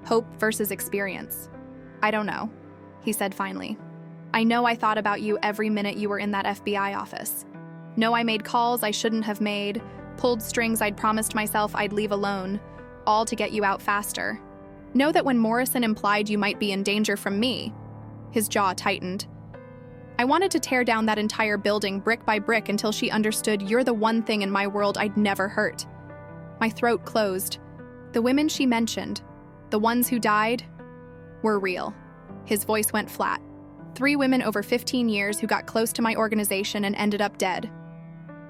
Hope versus experience. I don't know, he said finally. I know I thought about you every minute you were in that FBI office. Know I made calls I shouldn't have made, pulled strings I'd promised myself I'd leave alone, all to get you out faster. Know that when Morrison implied you might be in danger from me, his jaw tightened. I wanted to tear down that entire building brick by brick until she understood you're the one thing in my world I'd never hurt. My throat closed. The women she mentioned, the ones who died, were real. His voice went flat. 3 women over 15 years who got close to my organization and ended up dead.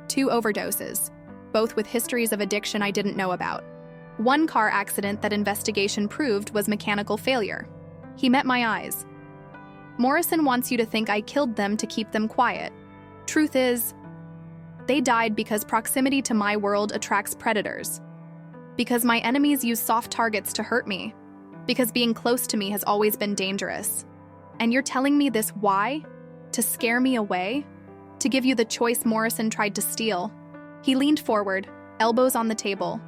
2 overdoses, both with histories of addiction I didn't know about. 1 car accident that investigation proved was mechanical failure. He met my eyes. Morrison wants you to think I killed them to keep them quiet. Truth is, they died because proximity to my world attracts predators. Because my enemies use soft targets to hurt me. Because being close to me has always been dangerous. And you're telling me this why? To scare me away? To give you the choice Morrison tried to steal? He leaned forward, elbows on the table.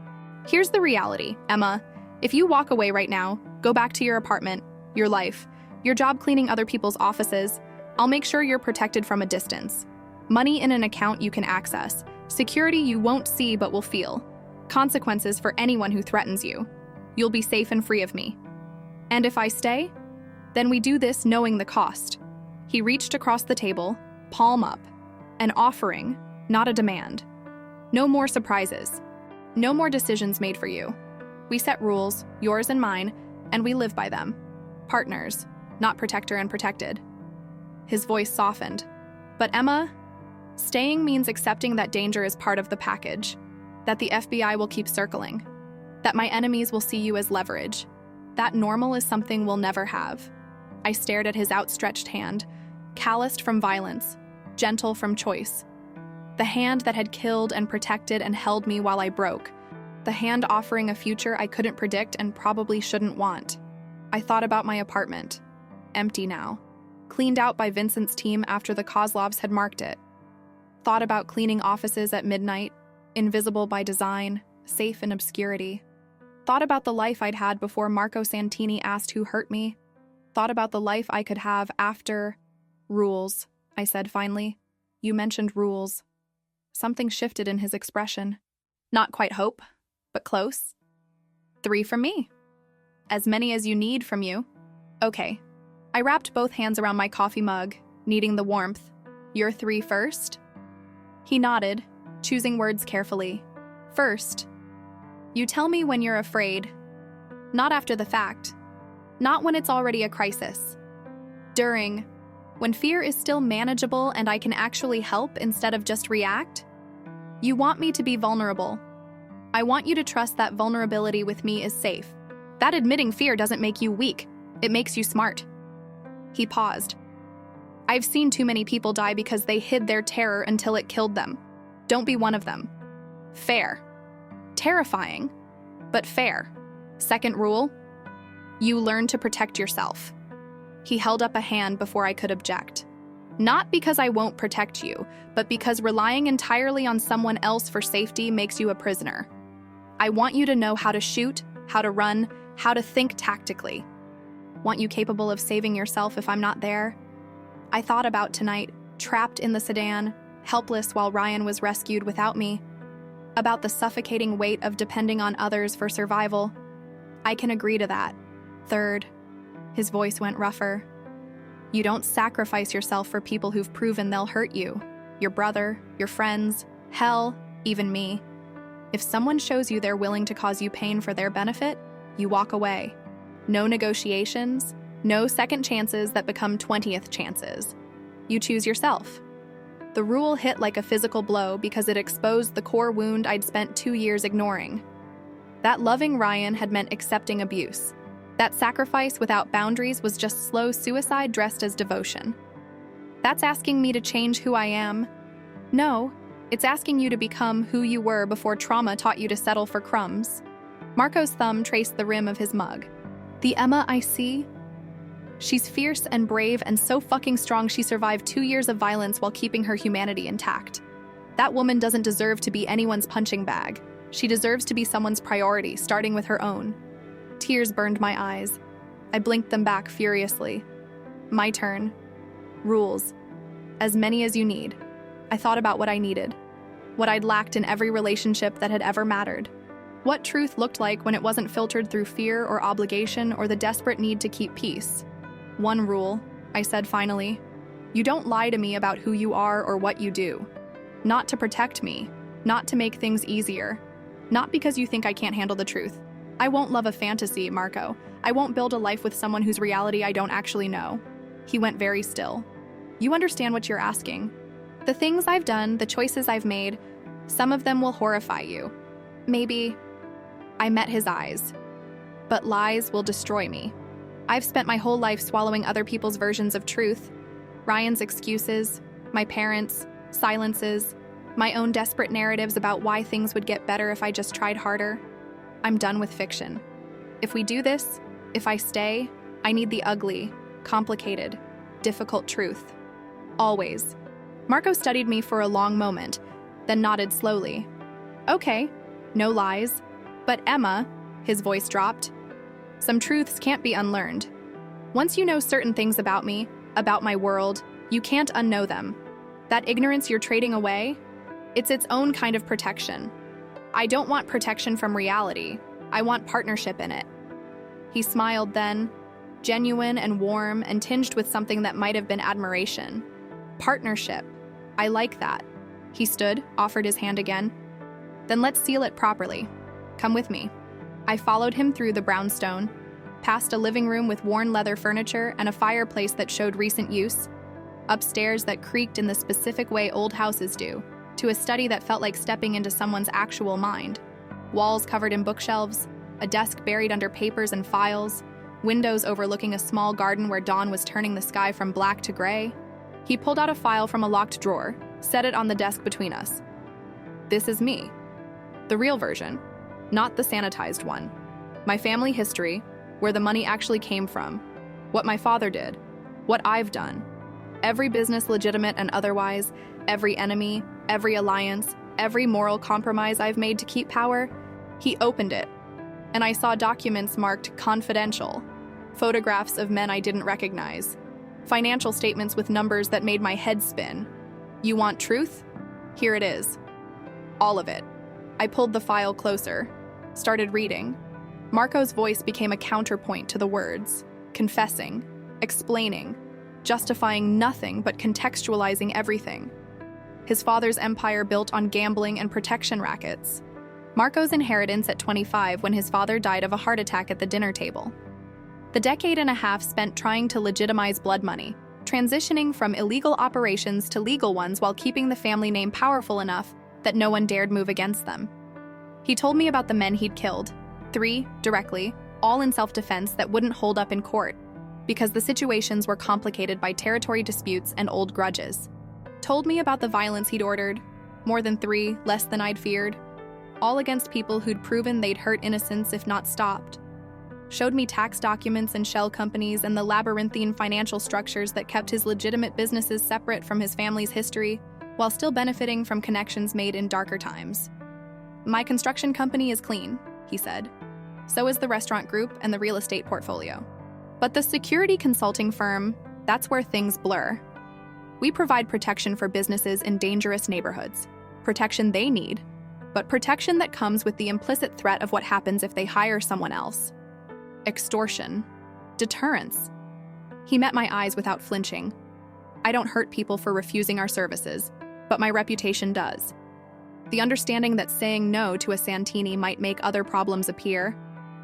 Here's the reality, Emma. If you walk away right now, go back to your apartment, your life, your job cleaning other people's offices, I'll make sure you're protected from a distance. Money in an account you can access. Security you won't see but will feel. Consequences for anyone who threatens you. You'll be safe and free of me. And if I stay, then we do this knowing the cost. He reached across the table, palm up. An offering, not a demand. No more surprises. No more decisions made for you. We set rules, yours and mine, and we live by them. Partners, not protector and protected. His voice softened. But Emma, staying means accepting that danger is part of the package. That the FBI will keep circling. That my enemies will see you as leverage. That normal is something we'll never have. I stared at his outstretched hand, calloused from violence, gentle from choice. The hand that had killed and protected and held me while I broke. The hand offering a future I couldn't predict and probably shouldn't want. I thought about my apartment. Empty now. Cleaned out by Vincent's team after the Kozlovs had marked it. Thought about cleaning offices at midnight, invisible by design, safe in obscurity. Thought about the life I'd had before Marco Santini asked who hurt me. Thought about the life I could have after... Rules, I said finally. You mentioned rules. Something shifted in his expression. Not quite hope, but close. 3 from me. As many as you need from you. Okay. I wrapped both hands around my coffee mug, needing the warmth. Your 3 first? He nodded, choosing words carefully. First, you tell me when you're afraid. Not after the fact. Not when it's already a crisis. During, when fear is still manageable and I can actually help instead of just react. You want me to be vulnerable. I want you to trust that vulnerability with me is safe. That admitting fear doesn't make you weak. It makes you smart. He paused. I've seen too many people die because they hid their terror until it killed them. Don't be one of them. Fair. Terrifying, but fair. Second rule, you learn to protect yourself. He held up a hand before I could object. Not because I won't protect you, but because relying entirely on someone else for safety makes you a prisoner. I want you to know how to shoot, how to run, how to think tactically. Want you capable of saving yourself if I'm not there? I thought about tonight, trapped in the sedan, helpless while Ryan was rescued without me. About the suffocating weight of depending on others for survival. I can agree to that. Third, his voice went rougher. You don't sacrifice yourself for people who've proven they'll hurt you. Your brother, your friends, hell, even me. If someone shows you they're willing to cause you pain for their benefit, you walk away. No negotiations, no second chances that become 20th chances. You choose yourself. The rule hit like a physical blow because it exposed the core wound I'd spent 2 years ignoring. That loving Ryan had meant accepting abuse. That sacrifice without boundaries was just slow suicide dressed as devotion. That's asking me to change who I am. No, it's asking you to become who you were before trauma taught you to settle for crumbs. Marco's thumb traced the rim of his mug. The Emma I see? She's fierce and brave and so fucking strong she survived 2 years of violence while keeping her humanity intact. That woman doesn't deserve to be anyone's punching bag. She deserves to be someone's priority, starting with her own. Tears burned my eyes. I blinked them back furiously. My turn. Rules. As many as you need. I thought about what I needed. What I'd lacked in every relationship that had ever mattered. What truth looked like when it wasn't filtered through fear or obligation or the desperate need to keep peace. One rule, I said finally. You don't lie to me about who you are or what you do. Not to protect me. Not to make things easier. Not because you think I can't handle the truth. I won't love a fantasy, Marco. I won't build a life with someone whose reality I don't actually know. He went very still. You understand what you're asking. The things I've done, the choices I've made, some of them will horrify you. Maybe. I met his eyes. But lies will destroy me. I've spent my whole life swallowing other people's versions of truth. Ryan's excuses, my parents' silences, my own desperate narratives about why things would get better if I just tried harder. I'm done with fiction. If we do this, if I stay, I need the ugly, complicated, difficult truth. Always. Marco studied me for a long moment, then nodded slowly. Okay, no lies. But Emma, his voice dropped, some truths can't be unlearned. Once you know certain things about me, about my world, you can't unknow them. That ignorance you're trading away, it's its own kind of protection. I don't want protection from reality. I want partnership in it. He smiled then, genuine and warm and tinged with something that might have been admiration. Partnership. I like that. He stood, offered his hand again. Then let's seal it properly. Come with me. I followed him through the brownstone, past a living room with worn leather furniture and a fireplace that showed recent use, upstairs that creaked in the specific way old houses do, to a study that felt like stepping into someone's actual mind. Walls covered in bookshelves, a desk buried under papers and files, windows overlooking a small garden where dawn was turning the sky from black to gray. He pulled out a file from a locked drawer, set it on the desk between us. This is me. The real version, not the sanitized one. My family history, where the money actually came from, what my father did, what I've done. Every business, legitimate and otherwise, every enemy, every alliance, every moral compromise I've made to keep power. He opened it, and I saw documents marked confidential, photographs of men I didn't recognize, financial statements with numbers that made my head spin. You want truth? Here it is. All of it. I pulled the file closer, started reading. Marco's voice became a counterpoint to the words, confessing, explaining, justifying nothing but contextualizing everything. His father's empire built on gambling and protection rackets. Marco's inheritance at 25 when his father died of a heart attack at the dinner table. The decade and a half spent trying to legitimize blood money, transitioning from illegal operations to legal ones while keeping the family name powerful enough that no one dared move against them. He told me about the men he'd killed, 3 directly, all in self-defense that wouldn't hold up in court, because the situations were complicated by territory disputes and old grudges. Told me about the violence he'd ordered, more than 3, less than I'd feared, all against people who'd proven they'd hurt innocents if not stopped. Showed me tax documents and shell companies and the labyrinthine financial structures that kept his legitimate businesses separate from his family's history, while still benefiting from connections made in darker times. My construction company is clean, he said. So is the restaurant group and the real estate portfolio. But the security consulting firm, that's where things blur. We provide protection for businesses in dangerous neighborhoods. Protection they need, but protection that comes with the implicit threat of what happens if they hire someone else. Extortion. Deterrence. He met my eyes without flinching. I don't hurt people for refusing our services, but my reputation does. The understanding that saying no to a Santini might make other problems appear.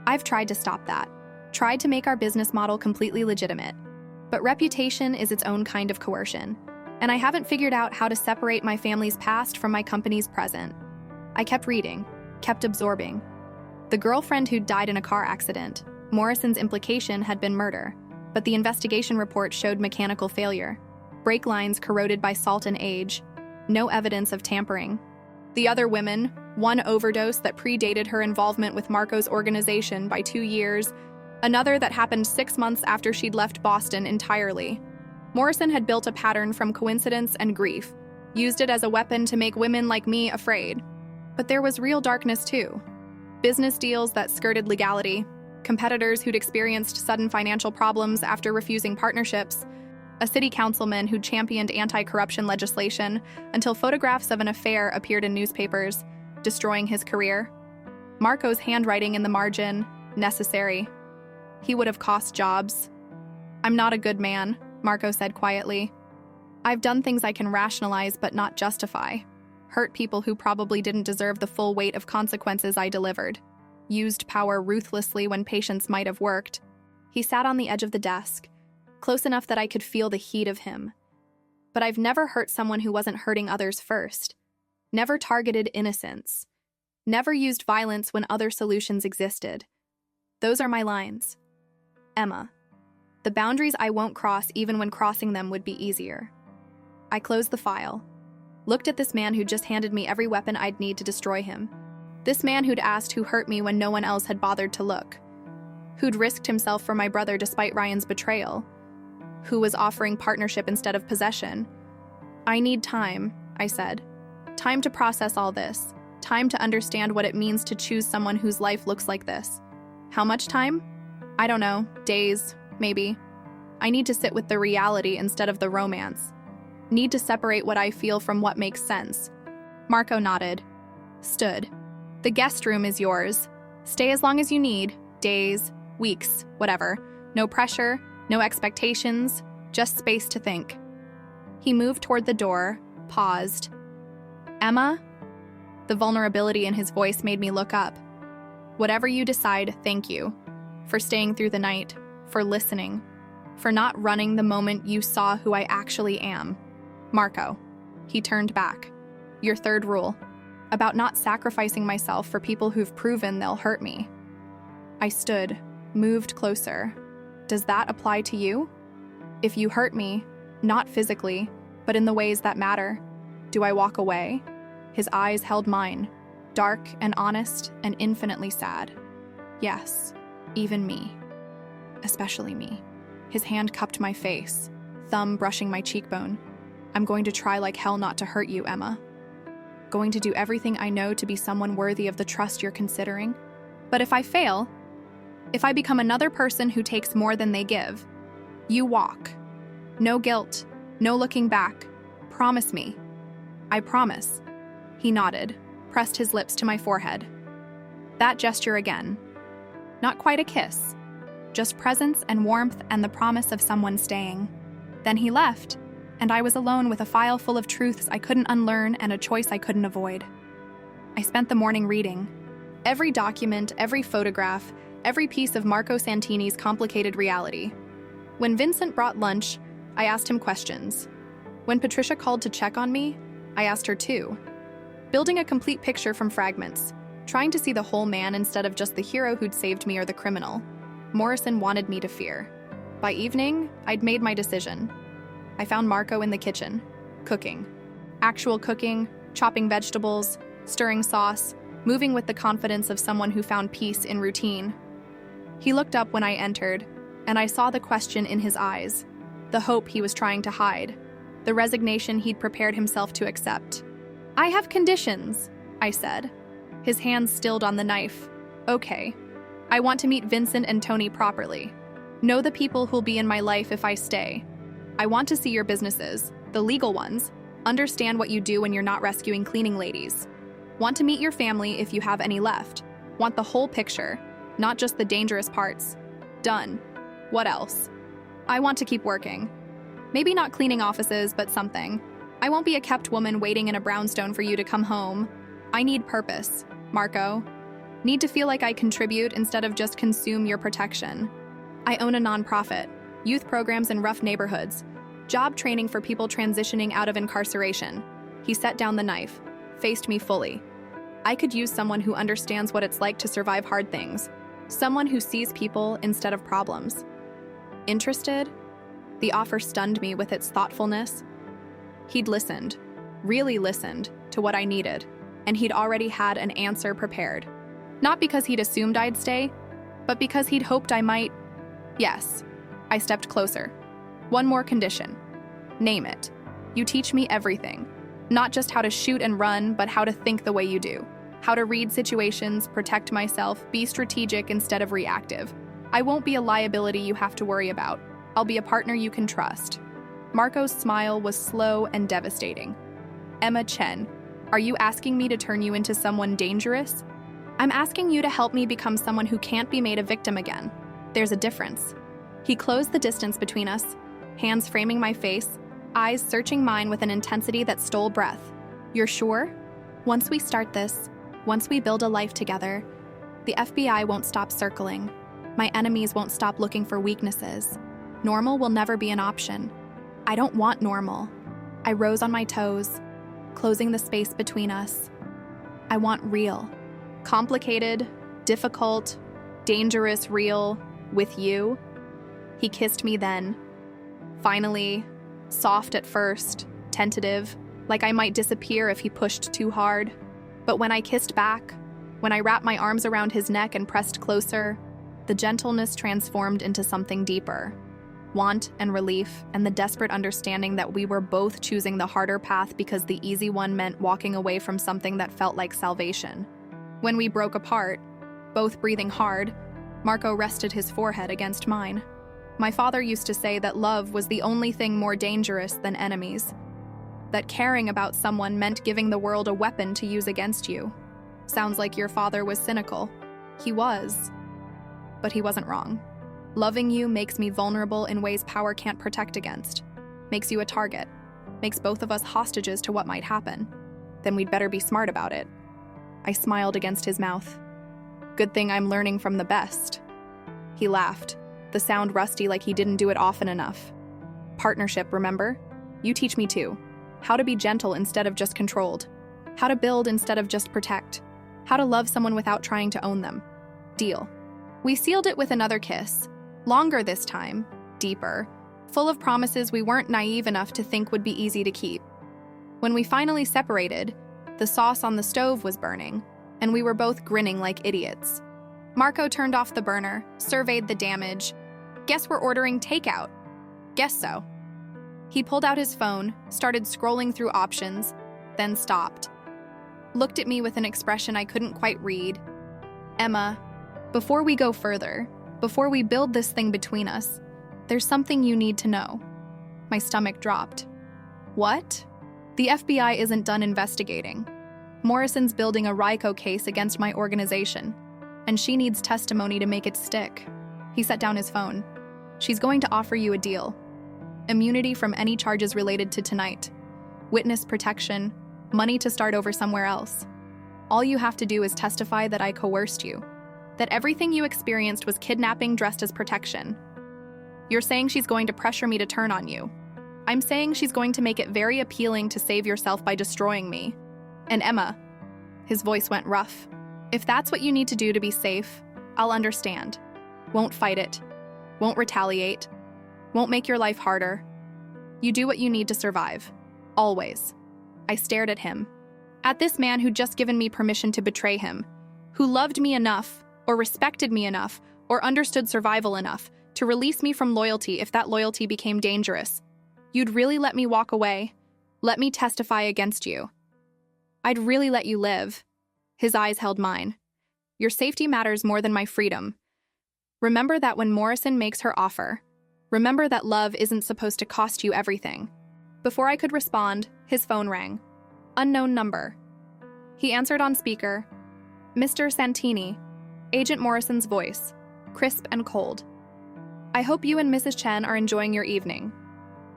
I've tried to stop that. Tried to make our business model completely legitimate. But reputation is its own kind of coercion, and I haven't figured out how to separate my family's past from my company's present. I kept reading, kept absorbing. The girlfriend who'd died in a car accident. Morrison's implication had been murder, but the investigation report showed mechanical failure. Brake lines corroded by salt and age. No evidence of tampering. The other women, one overdose that predated her involvement with Marco's organization by 2 years, another that happened 6 months after she'd left Boston entirely. Morrison had built a pattern from coincidence and grief, used it as a weapon to make women like me afraid. But there was real darkness too. Business deals that skirted legality, competitors who'd experienced sudden financial problems after refusing partnerships, a city councilman who'd championed anti-corruption legislation until photographs of an affair appeared in newspapers, destroying his career. Marco's handwriting in the margin, necessary. He would have cost jobs. "I'm not a good man," Marco said quietly. "I've done things I can rationalize but not justify. Hurt people who probably didn't deserve the full weight of consequences I delivered. Used power ruthlessly when patience might have worked." He sat on the edge of the desk, close enough that I could feel the heat of him. "But I've never hurt someone who wasn't hurting others first. Never targeted innocents. Never used violence when other solutions existed. Those are my lines. Emma. The boundaries I won't cross even when crossing them would be easier." I closed the file. Looked at this man who'd just handed me every weapon I'd need to destroy him. This man who'd asked who hurt me when no one else had bothered to look. Who'd risked himself for my brother despite Ryan's betrayal. Who was offering partnership instead of possession. "I need time," I said. "Time to process all this. Time to understand what it means to choose someone whose life looks like this. How much time? I don't know. Days, maybe. I need to sit with the reality instead of the romance. Need to separate what I feel from what makes sense." Marco nodded. Stood. "The guest room is yours. Stay as long as you need. Days, weeks, whatever. No pressure, no expectations, just space to think." He moved toward the door, paused. "Emma?" The vulnerability in his voice made me look up. "Whatever you decide, thank you. For staying through the night, for listening, for not running the moment you saw who I actually am. Marco." He turned back. "Your third rule. About not sacrificing myself for people who've proven they'll hurt me." I stood, moved closer. "Does that apply to you? If you hurt me, not physically, but in the ways that matter, do I walk away?" His eyes held mine, dark and honest and infinitely sad. "Yes, even me. Especially me." His hand cupped my face, thumb brushing my cheekbone. "I'm going to try like hell not to hurt you, Emma. Going to do everything I know to be someone worthy of the trust you're considering. But if I fail, if I become another person who takes more than they give, you walk. No guilt, no looking back. Promise me." "I promise." He nodded, pressed his lips to my forehead. That gesture again. Not quite a kiss, just presence and warmth and the promise of someone staying. Then he left, and I was alone with a file full of truths I couldn't unlearn and a choice I couldn't avoid. I spent the morning reading. Every document, every photograph, every piece of Marco Santini's complicated reality. When Vincent brought lunch, I asked him questions. When Patricia called to check on me, I asked her too. Building a complete picture from fragments, trying to see the whole man instead of just the hero who'd saved me or the criminal. Morrison wanted me to fear. By evening, I'd made my decision. I found Marco in the kitchen, cooking. Actual cooking, chopping vegetables, stirring sauce, moving with the confidence of someone who found peace in routine. He looked up when I entered, and I saw the question in his eyes, the hope he was trying to hide, the resignation he'd prepared himself to accept. "I have conditions," I said. His hands stilled on the knife. "Okay. I want to meet Vincent and Tony properly. Know the people who'll be in my life if I stay. I want to see your businesses, the legal ones, understand what you do when you're not rescuing cleaning ladies. Want to meet your family if you have any left. Want the whole picture, not just the dangerous parts. Done. What else? I want to keep working. Maybe not cleaning offices, but something. I won't be a kept woman waiting in a brownstone for you to come home. I need purpose, Marco. Need to feel like I contribute instead of just consume your protection. I own a nonprofit, youth programs in rough neighborhoods, job training for people transitioning out of incarceration." He set down the knife, faced me fully. I could use someone who understands what it's like to survive hard things. Someone who sees people instead of problems. Interested? The offer stunned me with its thoughtfulness. He'd listened, really listened, to what I needed, and he'd already had an answer prepared. Not because he'd assumed I'd stay, but because he'd hoped I might. Yes, I stepped closer. One more condition. Name it. You teach me everything. Not just how to shoot and run, but how to think the way you do. How to read situations, protect myself, be strategic instead of reactive. I won't be a liability you have to worry about. I'll be a partner you can trust. Marco's smile was slow and devastating. Emma Chen, are you asking me to turn you into someone dangerous? I'm asking you to help me become someone who can't be made a victim again. There's a difference. He closed the distance between us, hands framing my face, eyes searching mine with an intensity that stole breath. You're sure? Once we start this, once we build a life together, the FBI won't stop circling. My enemies won't stop looking for weaknesses. Normal will never be an option. I don't want normal. I rose on my toes, closing the space between us. I want real. Complicated, difficult, dangerous, real, with you. He kissed me then. Finally, soft at first, tentative, like I might disappear if he pushed too hard. But when I kissed back, when I wrapped my arms around his neck and pressed closer, the gentleness transformed into something deeper. Want and relief, and the desperate understanding that we were both choosing the harder path because the easy one meant walking away from something that felt like salvation. When we broke apart, both breathing hard, Marco rested his forehead against mine. My father used to say that love was the only thing more dangerous than enemies. That caring about someone meant giving the world a weapon to use against you. Sounds like your father was cynical. He was. But he wasn't wrong. Loving you makes me vulnerable in ways power can't protect against. Makes you a target. Makes both of us hostages to what might happen. Then we'd better be smart about it. I smiled against his mouth. Good thing I'm learning from the best. He laughed, the sound rusty like he didn't do it often enough. Partnership, remember? You teach me too. How to be gentle instead of just controlled. How to build instead of just protect. How to love someone without trying to own them. Deal. We sealed it with another kiss. Longer this time, deeper, full of promises we weren't naive enough to think would be easy to keep. When we finally separated, the sauce on the stove was burning, and we were both grinning like idiots. Marco turned off the burner, surveyed the damage. Guess we're ordering takeout. Guess so. He pulled out his phone, started scrolling through options, then stopped. Looked at me with an expression I couldn't quite read. Emma, before we go further, before we build this thing between us, there's something you need to know. My stomach dropped. What? The FBI isn't done investigating. Morrison's building a RICO case against my organization, and she needs testimony to make it stick. He set down his phone. She's going to offer you a deal. Immunity from any charges related to tonight. Witness protection, money to start over somewhere else. All you have to do is testify that I coerced you. That everything you experienced was kidnapping dressed as protection. You're saying she's going to pressure me to turn on you. I'm saying she's going to make it very appealing to save yourself by destroying me. And Emma, his voice went rough. If that's what you need to do to be safe, I'll understand. Won't fight it. Won't retaliate. Won't make your life harder. You do what you need to survive. Always. I stared at him. At this man who'd just given me permission to betray him. Who loved me enough, or respected me enough, or understood survival enough to release me from loyalty if that loyalty became dangerous. You'd really let me walk away? Let me testify against you? I'd really let you live. His eyes held mine. Your safety matters more than my freedom. Remember that when Morrison makes her offer. Remember that love isn't supposed to cost you everything. Before I could respond, his phone rang. Unknown number. He answered on speaker. Mr. Santini. Agent Morrison's voice, crisp and cold. I hope you and Mrs. Chen are enjoying your evening.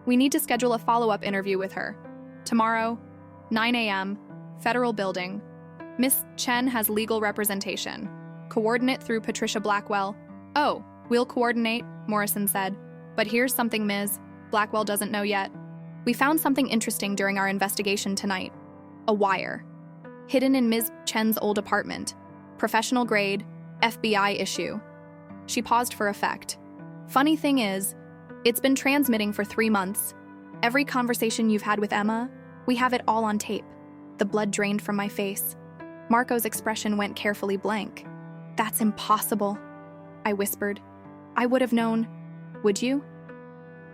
We need to schedule a follow-up interview with her. Tomorrow, 9 a.m., Federal Building. Miss Chen has legal representation. Coordinate through Patricia Blackwell. Oh, we'll coordinate, Morrison said. But here's something Ms. Blackwell doesn't know yet. We found something interesting during our investigation tonight. A wire. hidden in Ms. Chen's old apartment. Professional grade, FBI issue. She paused for effect. Funny thing is, it's been transmitting for 3 months. Every conversation you've had with Emma, we have it all on tape. The blood drained from my face. Marco's expression went carefully blank. That's impossible, I whispered. I would have known. Would you?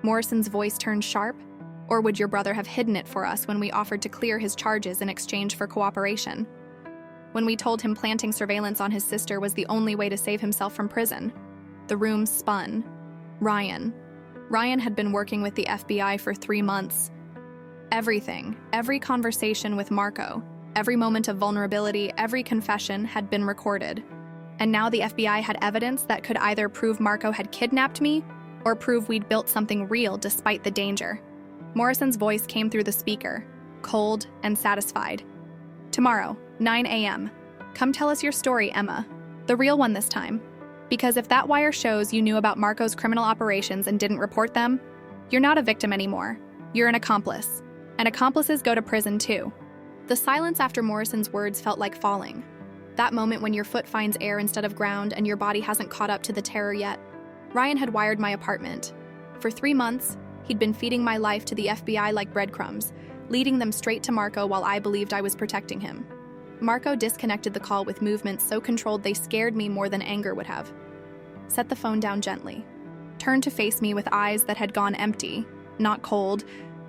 Morrison's voice turned sharp. Or would your brother have hidden it for us when we offered to clear his charges in exchange for cooperation? When we told him planting surveillance on his sister was the only way to save himself from prison? The room spun. Ryan. Ryan had been working with the FBI for 3 months. Everything, every conversation with Marco, every moment of vulnerability, every confession had been recorded. And now the FBI had evidence that could either prove Marco had kidnapped me or prove we'd built something real despite the danger. Morrison's voice came through the speaker, cold and satisfied. Tomorrow, 9 a.m. Come tell us your story, Emma. The real one this time. Because if that wire shows you knew about Marco's criminal operations and didn't report them, you're not a victim anymore. You're an accomplice. And accomplices go to prison too. The silence after Morrison's words felt like falling. That moment when your foot finds air instead of ground and your body hasn't caught up to the terror yet. Ryan had wired my apartment. For 3 months, he'd been feeding my life to the FBI like breadcrumbs, leading them straight to Marco while I believed I was protecting him. Marco disconnected the call with movements so controlled they scared me more than anger would have. Set the phone down gently. Turned to face me with eyes that had gone empty, not cold,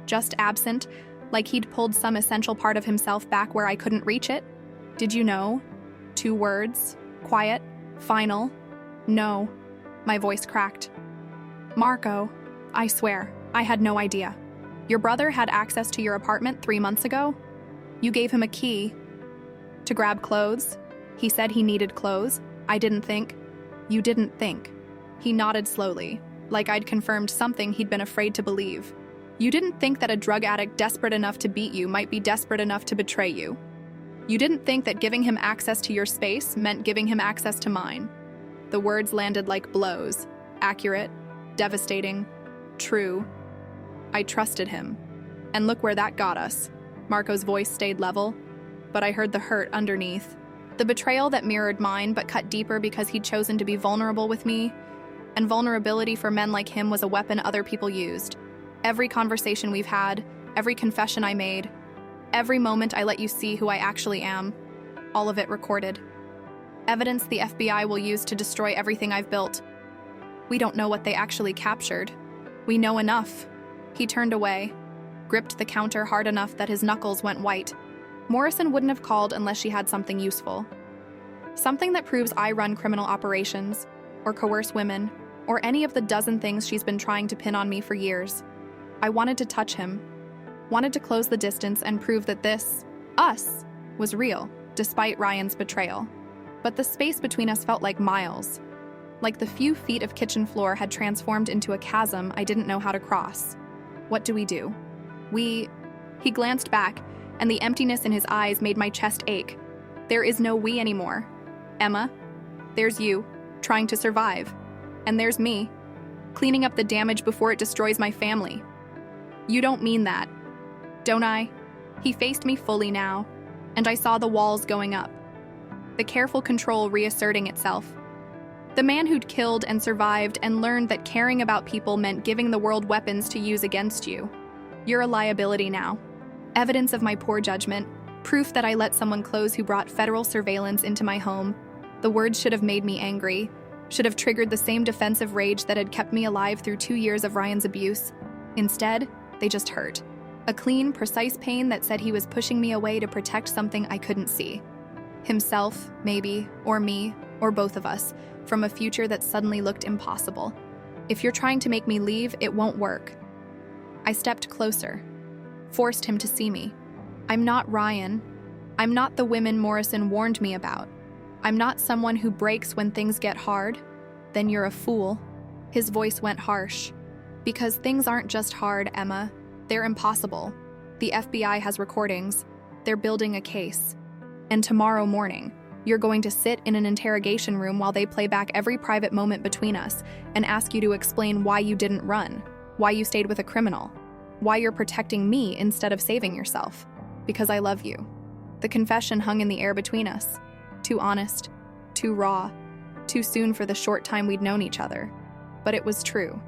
just absent, like he'd pulled some essential part of himself back where I couldn't reach it. Did you know? 2 words. Quiet. Final. No. My voice cracked. Marco, I swear, I had no idea. Your brother had access to your apartment 3 months ago? You gave him a key to grab clothes? He said he needed clothes. I didn't think. You didn't think. He nodded slowly, like I'd confirmed something he'd been afraid to believe. You didn't think that a drug addict desperate enough to beat you might be desperate enough to betray you. You didn't think that giving him access to your space meant giving him access to mine. The words landed like blows. Accurate, devastating, true. I trusted him. And look where that got us. Marco's voice stayed level, but I heard the hurt underneath. The betrayal that mirrored mine but cut deeper because he'd chosen to be vulnerable with me. And vulnerability for men like him was a weapon other people used. Every conversation we've had, every confession I made, every moment I let you see who I actually am, all of it recorded. Evidence the FBI will use to destroy everything I've built. We don't know what they actually captured. We know enough. He turned away, gripped the counter hard enough that his knuckles went white. Morrison wouldn't have called unless she had something useful. Something that proves I run criminal operations, or coerce women, or any of the dozen things she's been trying to pin on me for years. I wanted to touch him, wanted to close the distance and prove that this, us, was real, despite Ryan's betrayal. But the space between us felt like miles. Like the few feet of kitchen floor had transformed into a chasm I didn't know how to cross. What do? He glanced back, and the emptiness in his eyes made my chest ache. There is no we anymore. Emma, there's you, trying to survive. And there's me, cleaning up the damage before it destroys my family. You don't mean that, don't I? He faced me fully now, and I saw the walls going up. The careful control reasserting itself. The man who'd killed and survived and learned that caring about people meant giving the world weapons to use against you. You're a liability now. Evidence of my poor judgment, proof that I let someone close who brought federal surveillance into my home. The words should have made me angry, should have triggered the same defensive rage that had kept me alive through 2 years of Ryan's abuse. Instead, they just hurt. A clean, precise pain that said he was pushing me away to protect something I couldn't see. Himself, maybe, or me, or both of us, from a future that suddenly looked impossible. If you're trying to make me leave, it won't work. I stepped closer, forced him to see me. I'm not Ryan. I'm not the women Morrison warned me about. I'm not someone who breaks when things get hard. Then you're a fool. His voice went harsh. Because things aren't just hard, Emma. They're impossible. The FBI has recordings. They're building a case. And tomorrow morning, you're going to sit in an interrogation room while they play back every private moment between us and ask you to explain why you didn't run, why you stayed with a criminal, why you're protecting me instead of saving yourself. Because I love you. The confession hung in the air between us. Too honest, too raw, too soon for the short time we'd known each other. But it was true.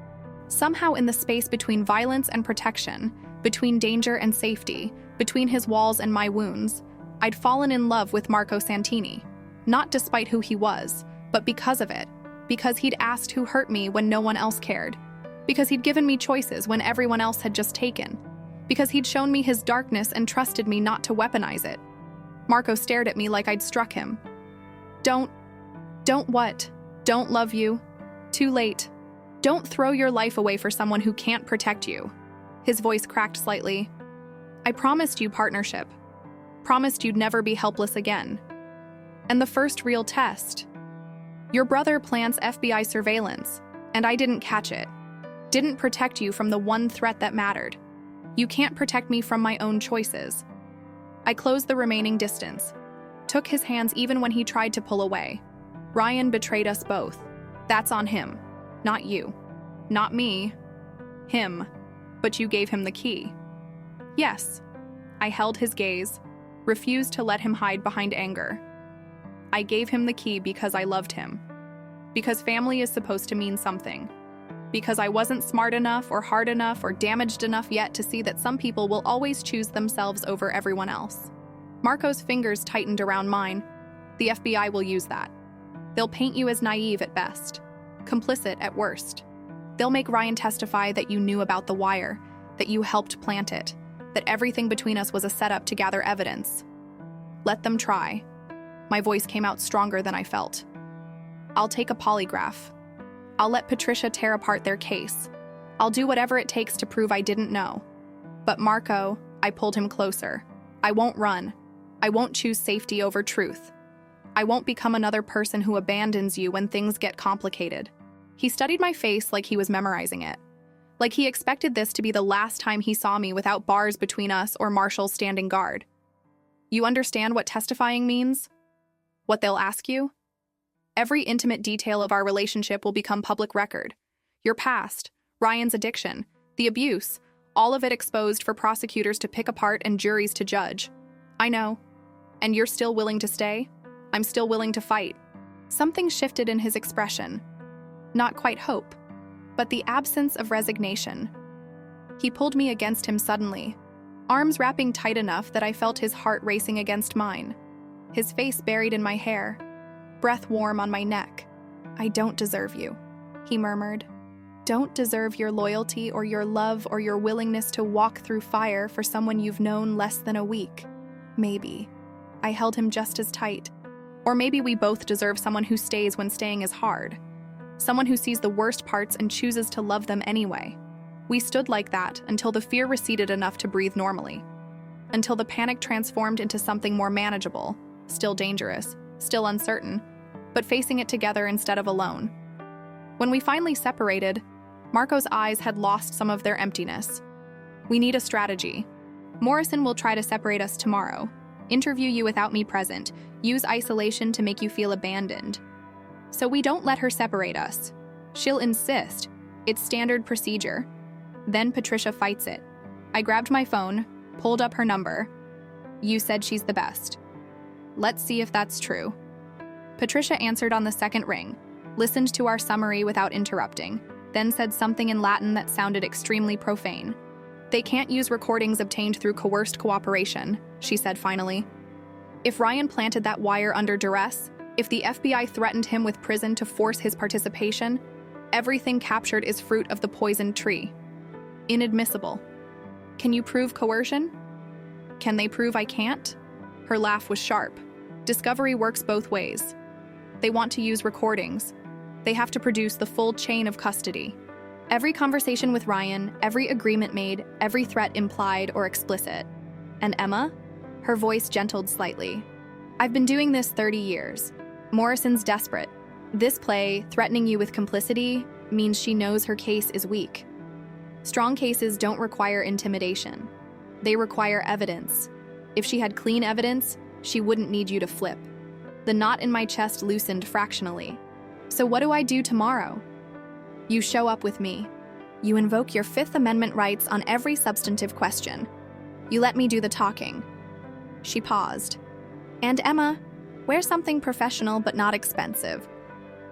Somehow in the space between violence and protection, between danger and safety, between his walls and my wounds, I'd fallen in love with Marco Santini. Not despite who he was, but because of it. Because he'd asked who hurt me when no one else cared. Because he'd given me choices when everyone else had just taken. Because he'd shown me his darkness and trusted me not to weaponize it. Marco stared at me like I'd struck him. Don't what? Don't love you? Too late. Don't throw your life away for someone who can't protect you. His voice cracked slightly. I promised you partnership. Promised you'd never be helpless again. And the first real test. Your brother plants FBI surveillance, and I didn't catch it. Didn't protect you from the one threat that mattered. You can't protect me from my own choices. I closed the remaining distance. Took his hands even when he tried to pull away. Ryan betrayed us both. That's on him. Not you. Not me. Him. But you gave him the key. Yes. I held his gaze, refused to let him hide behind anger. I gave him the key because I loved him. Because family is supposed to mean something. Because I wasn't smart enough or hard enough or damaged enough yet to see that some people will always choose themselves over everyone else. Marco's fingers tightened around mine. The FBI will use that. They'll paint you as naive at best. Complicit at worst. They'll make Ryan testify that you knew about the wire, that you helped plant it, that everything between us was a setup to gather evidence. Let them try. My voice came out stronger than I felt. I'll take a polygraph. I'll let Patricia tear apart their case. I'll do whatever it takes to prove I didn't know. But Marco, I pulled him closer. I won't run. I won't choose safety over truth. I won't become another person who abandons you when things get complicated. He studied my face like he was memorizing it. Like he expected this to be the last time he saw me without bars between us or marshals standing guard. You understand what testifying means? What they'll ask you? Every intimate detail of our relationship will become public record. Your past, Ryan's addiction, the abuse, all of it exposed for prosecutors to pick apart and juries to judge. I know. And you're still willing to stay? I'm still willing to fight. Something shifted in his expression. Not quite hope, but the absence of resignation. He pulled me against him suddenly, arms wrapping tight enough that I felt his heart racing against mine. His face buried in my hair, breath warm on my neck. I don't deserve you, he murmured. Don't deserve your loyalty or your love or your willingness to walk through fire for someone you've known less than a week. Maybe. I held him just as tight. Or maybe we both deserve someone who stays when staying is hard. Someone who sees the worst parts and chooses to love them anyway. We stood like that until the fear receded enough to breathe normally. Until the panic transformed into something more manageable, still dangerous, still uncertain, but facing it together instead of alone. When we finally separated, Marco's eyes had lost some of their emptiness. We need a strategy. Morrison will try to separate us tomorrow. Interview you without me present. Use isolation to make you feel abandoned. So we don't let her separate us. She'll insist. It's standard procedure. Then Patricia fights it. I grabbed my phone, pulled up her number. You said she's the best. Let's see if that's true. Patricia answered on the second ring, listened to our summary without interrupting, then said something in Latin that sounded extremely profane. They can't use recordings obtained through coerced cooperation, she said finally. If Ryan planted that wire under duress, if the FBI threatened him with prison to force his participation, everything captured is fruit of the poisoned tree. Inadmissible. Can you prove coercion? Can they prove I can't? Her laugh was sharp. Discovery works both ways. They want to use recordings. They have to produce the full chain of custody. Every conversation with Ryan, every agreement made, every threat implied or explicit. And Emma? Her voice gentled slightly. I've been doing this 30 years. Morrison's desperate. This play, threatening you with complicity, means she knows her case is weak. Strong cases don't require intimidation. They require evidence. If she had clean evidence, she wouldn't need you to flip. The knot in my chest loosened fractionally. So what do I do tomorrow? You show up with me. You invoke your Fifth Amendment rights on every substantive question. You let me do the talking. She paused. And Emma, wear something professional but not expensive.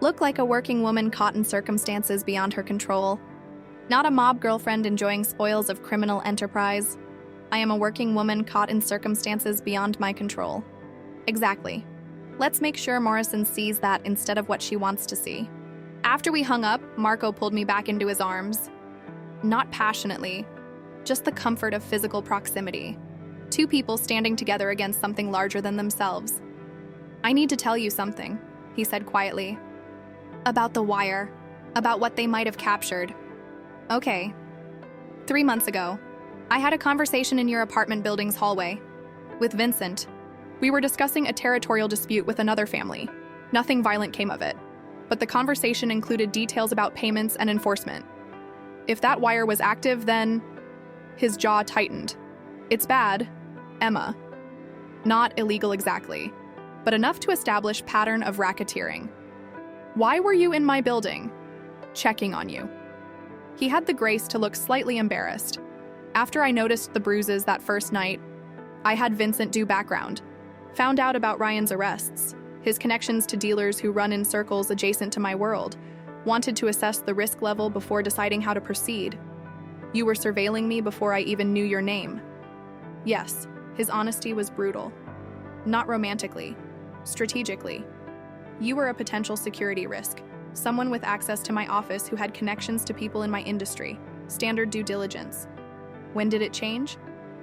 Look like a working woman caught in circumstances beyond her control. Not a mob girlfriend enjoying spoils of criminal enterprise. I am a working woman caught in circumstances beyond my control. Exactly. Let's make sure Morrison sees that instead of what she wants to see. After we hung up, Marco pulled me back into his arms. Not passionately, just the comfort of physical proximity. Two people standing together against something larger than themselves. I need to tell you something, he said quietly. About the wire, about what they might have captured. Okay. 3 months ago, I had a conversation in your apartment building's hallway with Vincent. We were discussing a territorial dispute with another family. Nothing violent came of it, but the conversation included details about payments and enforcement. If that wire was active, then... His jaw tightened. It's bad, Emma. Not illegal exactly, but enough to establish pattern of racketeering. Why were you in my building? Checking on you. He had the grace to look slightly embarrassed. After I noticed the bruises that first night, I had Vincent do background. Found out about Ryan's arrests, his connections to dealers who run in circles adjacent to my world, wanted to assess the risk level before deciding how to proceed. You were surveilling me before I even knew your name. Yes, his honesty was brutal. Not romantically, strategically. You were a potential security risk, someone with access to my office who had connections to people in my industry, standard due diligence. When did it change?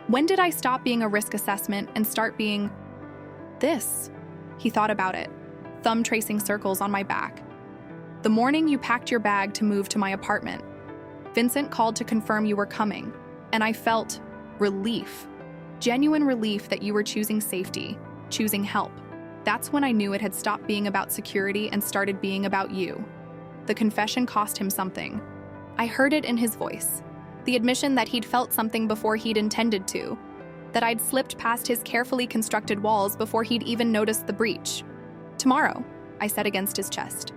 When did I stop being a risk assessment and start being this? He thought about it, thumb tracing circles on my back. The morning you packed your bag to move to my apartment, Vincent called to confirm you were coming, and I felt relief. Genuine relief that you were choosing safety, choosing help. That's when I knew it had stopped being about security and started being about you. The confession cost him something. I heard it in his voice. The admission that he'd felt something before he'd intended to. That I'd slipped past his carefully constructed walls before he'd even noticed the breach. Tomorrow, I said against his chest.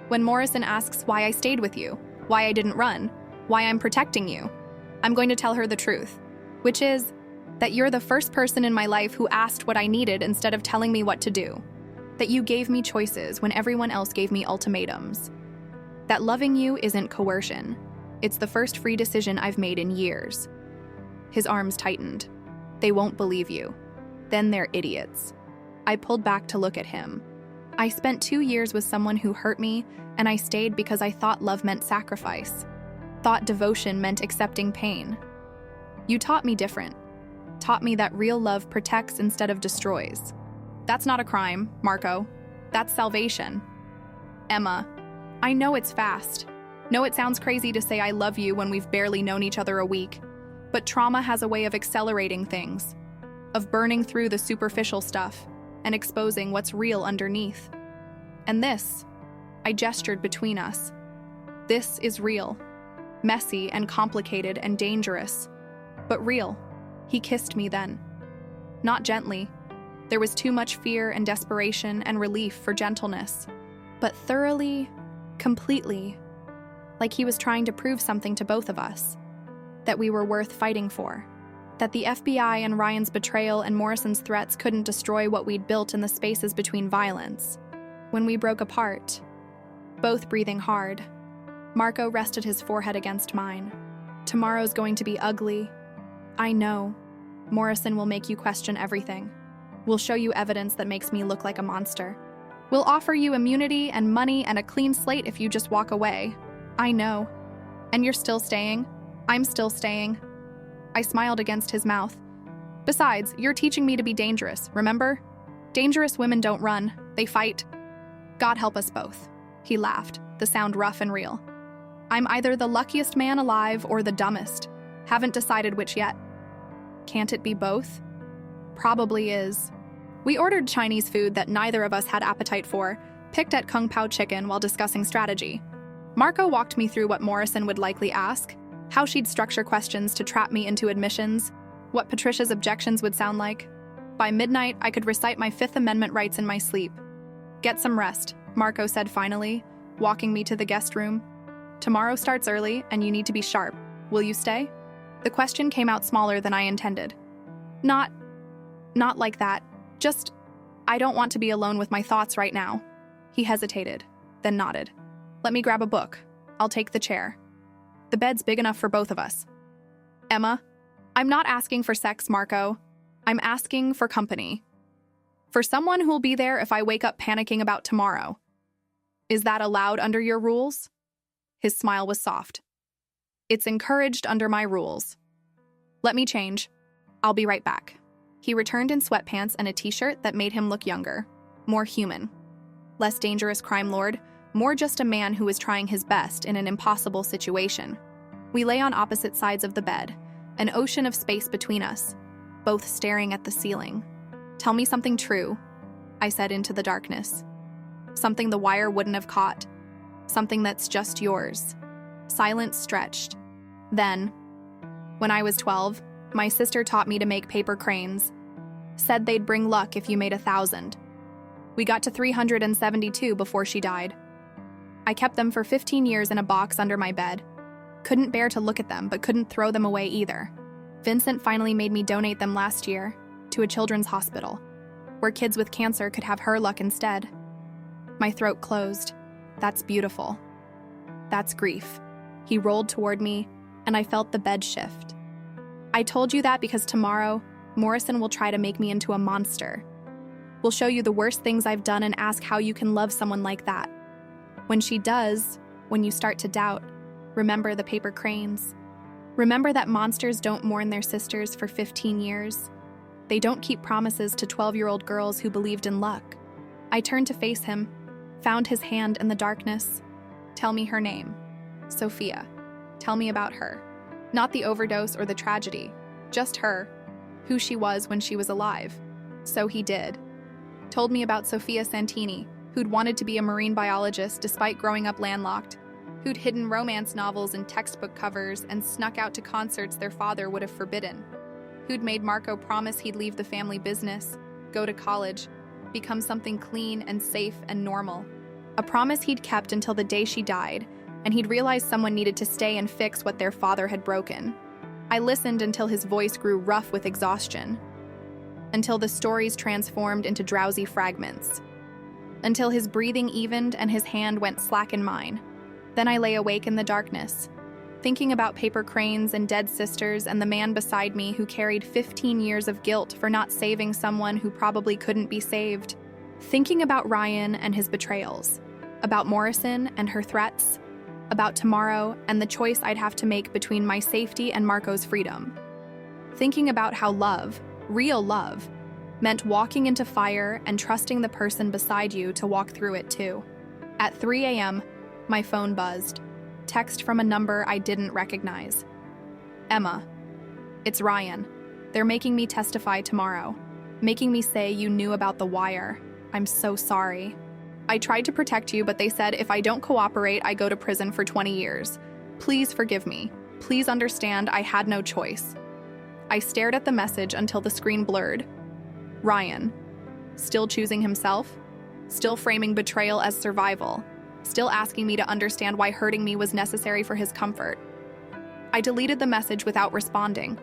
When Morrison asks why I stayed with you, why I didn't run, why I'm protecting you, I'm going to tell her the truth, which is that you're the first person in my life who asked what I needed instead of telling me what to do. That you gave me choices when everyone else gave me ultimatums. That loving you isn't coercion. It's the first free decision I've made in years. His arms tightened. They won't believe you. Then they're idiots. I pulled back to look at him. I spent 2 years with someone who hurt me, and I stayed because I thought love meant sacrifice. Thought devotion meant accepting pain. You taught me different. Taught me that real love protects instead of destroys. That's not a crime, Marco. That's salvation. Emma, I know it's fast. Know it sounds crazy to say I love you when we've barely known each other a week, but trauma has a way of accelerating things, of burning through the superficial stuff and exposing what's real underneath. And this, I gestured between us. This is real. Messy and complicated and dangerous, but real. He kissed me then. Not gently. There was too much fear and desperation and relief for gentleness, but thoroughly, completely, like he was trying to prove something to both of us, that we were worth fighting for, that the FBI and Ryan's betrayal and Morrison's threats couldn't destroy what we'd built in the spaces between violence. When we broke apart, both breathing hard, Marco rested his forehead against mine. Tomorrow's going to be ugly. I know. Morrison will make you question everything. We'll show you evidence that makes me look like a monster. We'll offer you immunity and money and a clean slate if you just walk away. I know. And you're still staying? I'm still staying. I smiled against his mouth. Besides, you're teaching me to be dangerous, remember? Dangerous women don't run, they fight. God help us both. He laughed, the sound rough and real. I'm either the luckiest man alive or the dumbest. Haven't decided which yet. Can't it be both? Probably is. We ordered Chinese food that neither of us had appetite for, picked at Kung Pao Chicken while discussing strategy. Marco walked me through what Morrison would likely ask, how she'd structure questions to trap me into admissions, what Patricia's objections would sound like. By midnight, I could recite my Fifth Amendment rights in my sleep. Get some rest, Marco said finally, walking me to the guest room. Tomorrow starts early, and you need to be sharp. Will you stay? The question came out smaller than I intended. Not Not like that. Just, I don't want to be alone with my thoughts right now. He hesitated, then nodded. Let me grab a book. I'll take the chair. The bed's big enough for both of us. Emma, I'm not asking for sex, Marco. I'm asking for company. For someone who'll be there if I wake up panicking about tomorrow. Is that allowed under your rules? His smile was soft. It's encouraged under my rules. Let me change. I'll be right back. He returned in sweatpants and a t-shirt that made him look younger, more human. Less dangerous crime lord, more just a man who was trying his best in an impossible situation. We lay on opposite sides of the bed, an ocean of space between us, both staring at the ceiling. Tell me something true, I said into the darkness. Something the wire wouldn't have caught. Something that's just yours. Silence stretched. Then, when I was 12, my sister taught me to make paper cranes. Said they'd bring luck if you made 1,000. We got to 372 before she died. I kept them for 15 years in a box under my bed. Couldn't bear to look at them, but couldn't throw them away either. Vincent finally made me donate them last year to a children's hospital, where kids with cancer could have her luck instead. My throat closed. That's beautiful. That's grief. He rolled toward me, and I felt the bed shift. I told you that because tomorrow, Morrison will try to make me into a monster. We'll show you the worst things I've done and ask how you can love someone like that. When she does, when you start to doubt, remember the paper cranes. Remember that monsters don't mourn their sisters for 15 years. They don't keep promises to 12-year-old girls who believed in luck. I turned to face him, found his hand in the darkness. Tell me her name. Sophia. Tell me about her. Not the overdose or the tragedy, just her, who she was when she was alive. So he did. Told me about Sophia Santini, who'd wanted to be a marine biologist despite growing up landlocked, who'd hidden romance novels in textbook covers and snuck out to concerts their father would have forbidden, who'd made Marco promise he'd leave the family business, go to college, become something clean and safe and normal. A promise he'd kept until the day she died, and he'd realized someone needed to stay and fix what their father had broken. I listened until his voice grew rough with exhaustion, until the stories transformed into drowsy fragments, until his breathing evened and his hand went slack in mine. Then I lay awake in the darkness, thinking about paper cranes and dead sisters and the man beside me who carried 15 years of guilt for not saving someone who probably couldn't be saved. Thinking about Ryan and his betrayals, about Morrison and her threats, about tomorrow and the choice I'd have to make between my safety and Marco's freedom. Thinking about how love, real love, meant walking into fire and trusting the person beside you to walk through it too. At 3 a.m., my phone buzzed. Text from a number I didn't recognize. Emma, it's Ryan. They're making me testify tomorrow, making me say you knew about the wire. I'm so sorry. I tried to protect you, but they said if I don't cooperate, I go to prison for 20 years. Please forgive me. Please understand I had no choice. I stared at the message until the screen blurred. Ryan, still choosing himself, still framing betrayal as survival, still asking me to understand why hurting me was necessary for his comfort. I deleted the message without responding.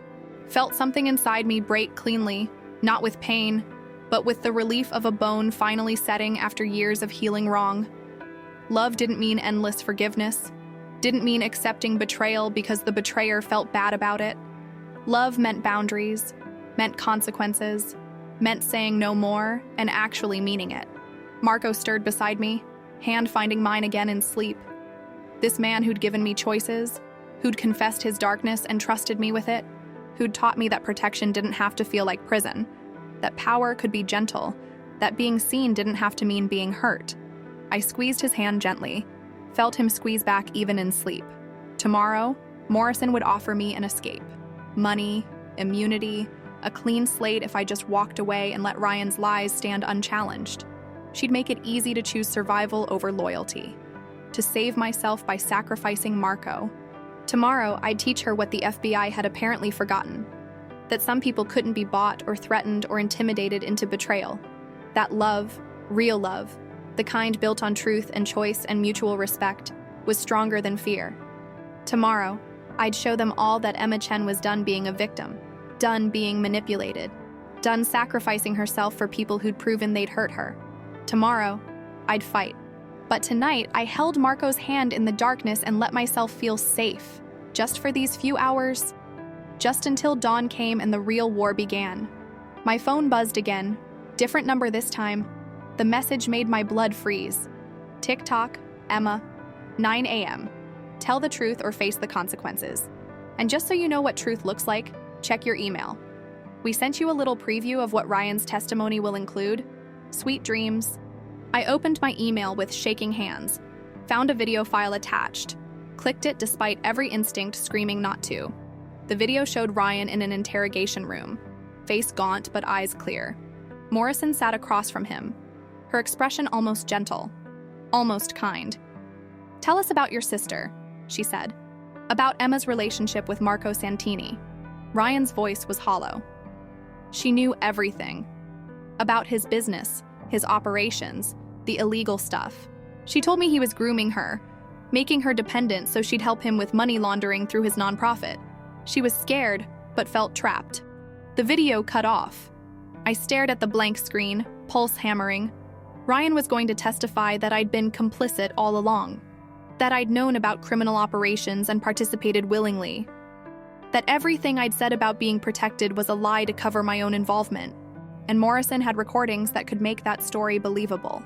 Felt something inside me break cleanly, not with pain, but with the relief of a bone finally setting after years of healing wrong. Love didn't mean endless forgiveness, didn't mean accepting betrayal because the betrayer felt bad about it. Love meant boundaries, meant consequences, meant saying no more and actually meaning it. Marco stirred beside me, hand finding mine again in sleep. This man who'd given me choices, who'd confessed his darkness and trusted me with it, who'd taught me that protection didn't have to feel like prison, that power could be gentle, that being seen didn't have to mean being hurt. I squeezed his hand gently, felt him squeeze back even in sleep. Tomorrow, Morrison would offer me an escape. Money, immunity, a clean slate if I just walked away and let Ryan's lies stand unchallenged. She'd make it easy to choose survival over loyalty, to save myself by sacrificing Marco. Tomorrow, I'd teach her what the FBI had apparently forgotten, that some people couldn't be bought or threatened or intimidated into betrayal, that love, real love, the kind built on truth and choice and mutual respect, was stronger than fear. Tomorrow, I'd show them all that Emma Chen was done being a victim, done being manipulated, done sacrificing herself for people who'd proven they'd hurt her. Tomorrow, I'd fight. But tonight, I held Marco's hand in the darkness and let myself feel safe, just for these few hours, just until dawn came and the real war began. My phone buzzed again, different number this time. The message made my blood freeze. TikTok, Emma, 9 a.m. Tell the truth or face the consequences. And just so you know what truth looks like, check your email. We sent you a little preview of what Ryan's testimony will include. Sweet dreams. I opened my email with shaking hands, found a video file attached, clicked it despite every instinct screaming not to. The video showed Ryan in an interrogation room, face gaunt but eyes clear. Morrison sat across from him, her expression almost gentle, almost kind. "Tell us about your sister," she said. "About Emma's relationship with Marco Santini." Ryan's voice was hollow. She knew everything. About his business, his operations, the illegal stuff. She told me he was grooming her, making her dependent so she'd help him with money laundering through his nonprofit. She was scared, but felt trapped. The video cut off. I stared at the blank screen, pulse hammering. Ryan was going to testify that I'd been complicit all along, that I'd known about criminal operations and participated willingly, that everything I'd said about being protected was a lie to cover my own involvement, and Morrison had recordings that could make that story believable.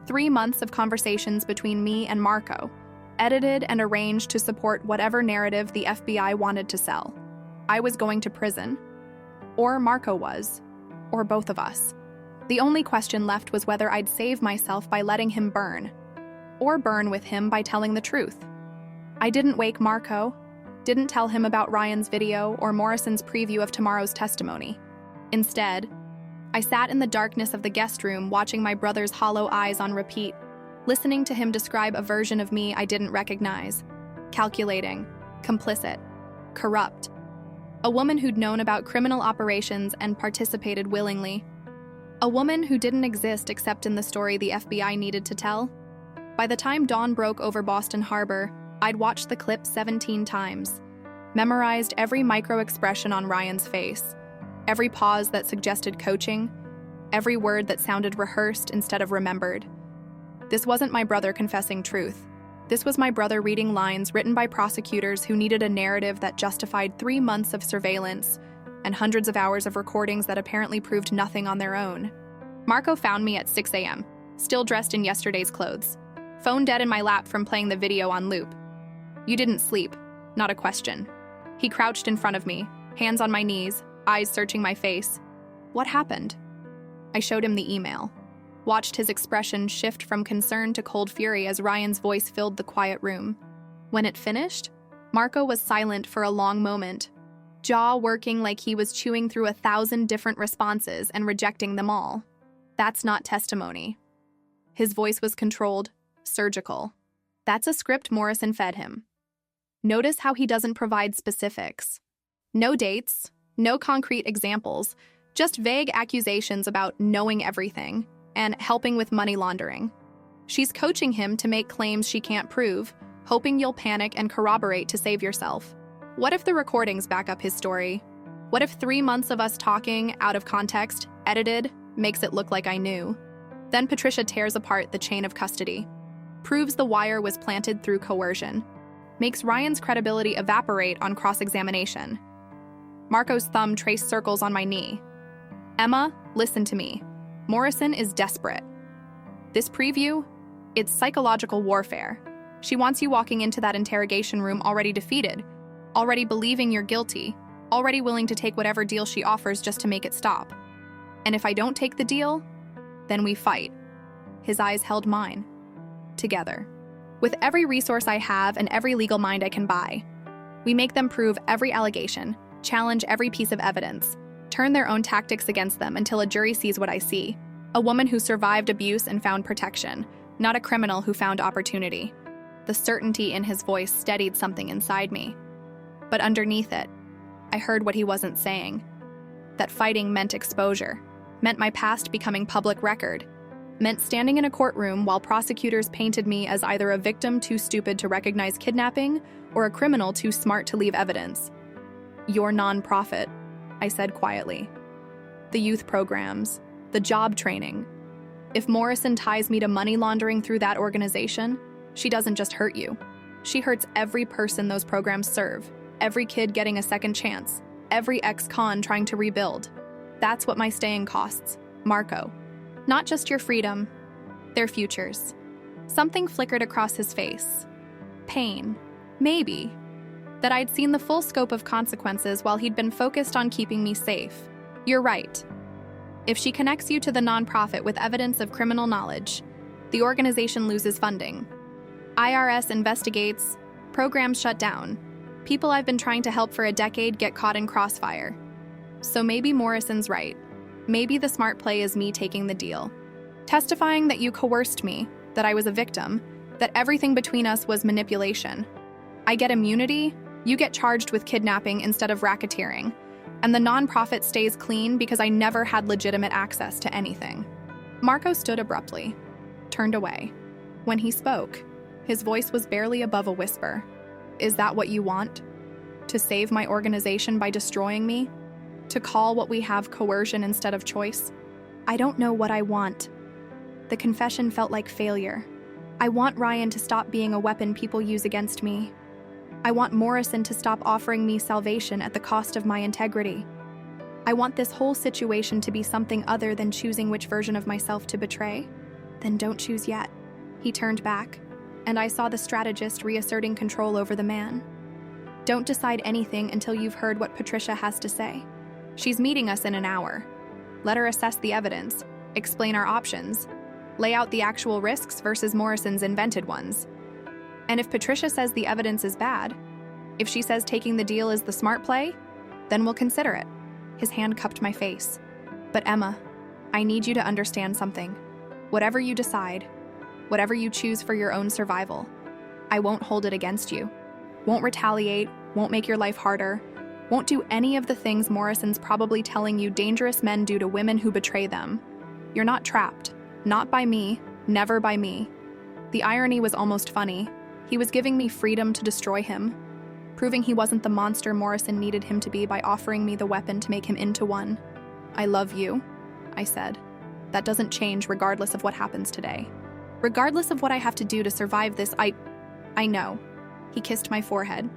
3 months of conversations between me and Marco, edited and arranged to support whatever narrative the FBI wanted to sell. I was going to prison, or Marco was, or both of us. The only question left was whether I'd save myself by letting him burn, or burn with him by telling the truth. I didn't wake Marco, didn't tell him about Ryan's video or Morrison's preview of tomorrow's testimony. Instead, I sat in the darkness of the guest room watching my brother's hollow eyes on repeat, listening to him describe a version of me I didn't recognize. Calculating, complicit, corrupt. A woman who'd known about criminal operations and participated willingly. A woman who didn't exist except in the story the FBI needed to tell. By the time dawn broke over Boston Harbor, I'd watched the clip 17 times, memorized every micro-expression on Ryan's face, every pause that suggested coaching, every word that sounded rehearsed instead of remembered. This wasn't my brother confessing truth. This was my brother reading lines written by prosecutors who needed a narrative that justified 3 months of surveillance and hundreds of hours of recordings that apparently proved nothing on their own. Marco found me at 6 a.m., still dressed in yesterday's clothes, phone dead in my lap from playing the video on loop. "You didn't sleep," not a question. He crouched in front of me, hands on my knees, eyes searching my face. "What happened?" I showed him the email, watched his expression shift from concern to cold fury as Ryan's voice filled the quiet room. When it finished, Marco was silent for a long moment, jaw working like he was chewing through 1,000 different responses and rejecting them all. That's not testimony. His voice was controlled, surgical. That's a script Morrison fed him. Notice how he doesn't provide specifics. No dates, no concrete examples, just vague accusations about knowing everything and helping with money laundering. She's coaching him to make claims she can't prove, hoping you'll panic and corroborate to save yourself. What if the recordings back up his story? What if 3 months of us talking, out of context, edited, makes it look like I knew? Then Patricia tears apart the chain of custody, proves the wire was planted through coercion, makes Ryan's credibility evaporate on cross-examination. Marco's thumb traced circles on my knee. "Emma, listen to me. Morrison is desperate. This preview, it's psychological warfare. She wants you walking into that interrogation room already defeated, already believing you're guilty, already willing to take whatever deal she offers just to make it stop. And if I don't take the deal, then we fight." His eyes held mine. Together. With every resource I have and every legal mind I can buy. We make them prove every allegation, challenge every piece of evidence, turn their own tactics against them until a jury sees what I see. A woman who survived abuse and found protection, not a criminal who found opportunity. The certainty in his voice steadied something inside me. But underneath it, I heard what he wasn't saying. That fighting meant exposure, meant my past becoming public record, meant standing in a courtroom while prosecutors painted me as either a victim too stupid to recognize kidnapping or a criminal too smart to leave evidence. "Your nonprofit," I said quietly. The youth programs, the job training. If Morrison ties me to money laundering through that organization, she doesn't just hurt you. She hurts every person those programs serve, every kid getting a second chance, every ex-con trying to rebuild. That's what my staying costs, Marco. Not just your freedom, their futures. Something flickered across his face. Pain. Maybe. That I'd seen the full scope of consequences while he'd been focused on keeping me safe. You're right. If she connects you to the nonprofit with evidence of criminal knowledge, the organization loses funding. IRS investigates, programs shut down. People I've been trying to help for a decade get caught in crossfire. So maybe Morrison's right. Maybe the smart play is me taking the deal. Testifying that you coerced me, that I was a victim, that everything between us was manipulation. I get immunity, you get charged with kidnapping instead of racketeering, and the nonprofit stays clean because I never had legitimate access to anything. Marco stood abruptly, turned away. When he spoke, his voice was barely above a whisper. Is that what you want? To save my organization by destroying me? To call what we have coercion instead of choice? I don't know what I want. The confession felt like failure. I want Ryan to stop being a weapon people use against me. I want Morrison to stop offering me salvation at the cost of my integrity. I want this whole situation to be something other than choosing which version of myself to betray. Then don't choose yet. He turned back, and I saw the strategist reasserting control over the man. Don't decide anything until you've heard what Patricia has to say. She's meeting us in an hour. Let her assess the evidence, explain our options, lay out the actual risks versus Morrison's invented ones. And if Patricia says the evidence is bad, if she says taking the deal is the smart play, then we'll consider it. His hand cupped my face. But Emma, I need you to understand something. Whatever you decide, whatever you choose for your own survival, I won't hold it against you. Won't retaliate, won't make your life harder, won't do any of the things Morrison's probably telling you dangerous men do to women who betray them. You're not trapped. Not by me, never by me. The irony was almost funny. He was giving me freedom to destroy him, proving he wasn't the monster Morrison needed him to be by offering me the weapon to make him into one. I love you, I said. That doesn't change regardless of what happens today. Regardless of what I have to do to survive this, I know. He kissed my forehead.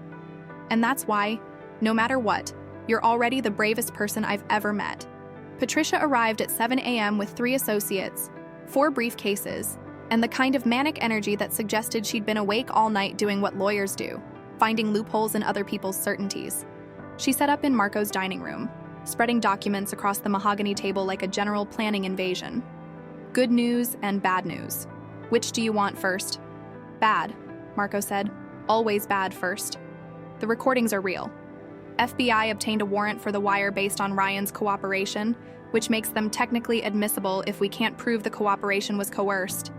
And that's why, no matter what, you're already the bravest person I've ever met. Patricia arrived at 7 a.m. with 3 associates, 4 briefcases, and the kind of manic energy that suggested she'd been awake all night doing what lawyers do, finding loopholes in other people's certainties. She set up in Marco's dining room, spreading documents across the mahogany table like a general planning invasion. Good news and bad news. Which do you want first? Bad, Marco said. Always bad first. The recordings are real. FBI obtained a warrant for the wire based on Ryan's cooperation, which makes them technically admissible if we can't prove the cooperation was coerced.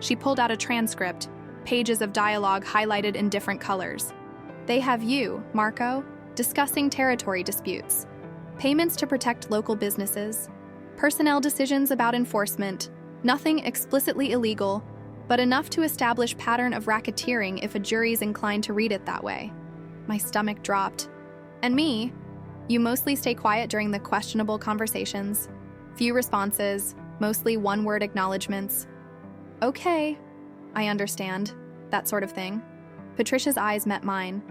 She pulled out a transcript, pages of dialogue highlighted in different colors. They have you, Marco, discussing territory disputes, payments to protect local businesses, personnel decisions about enforcement, nothing explicitly illegal, but enough to establish pattern of racketeering if a jury's inclined to read it that way. My stomach dropped. And me, you mostly stay quiet during the questionable conversations. Few responses, mostly one-word acknowledgements. Okay, I understand, that sort of thing. Patricia's eyes met mine.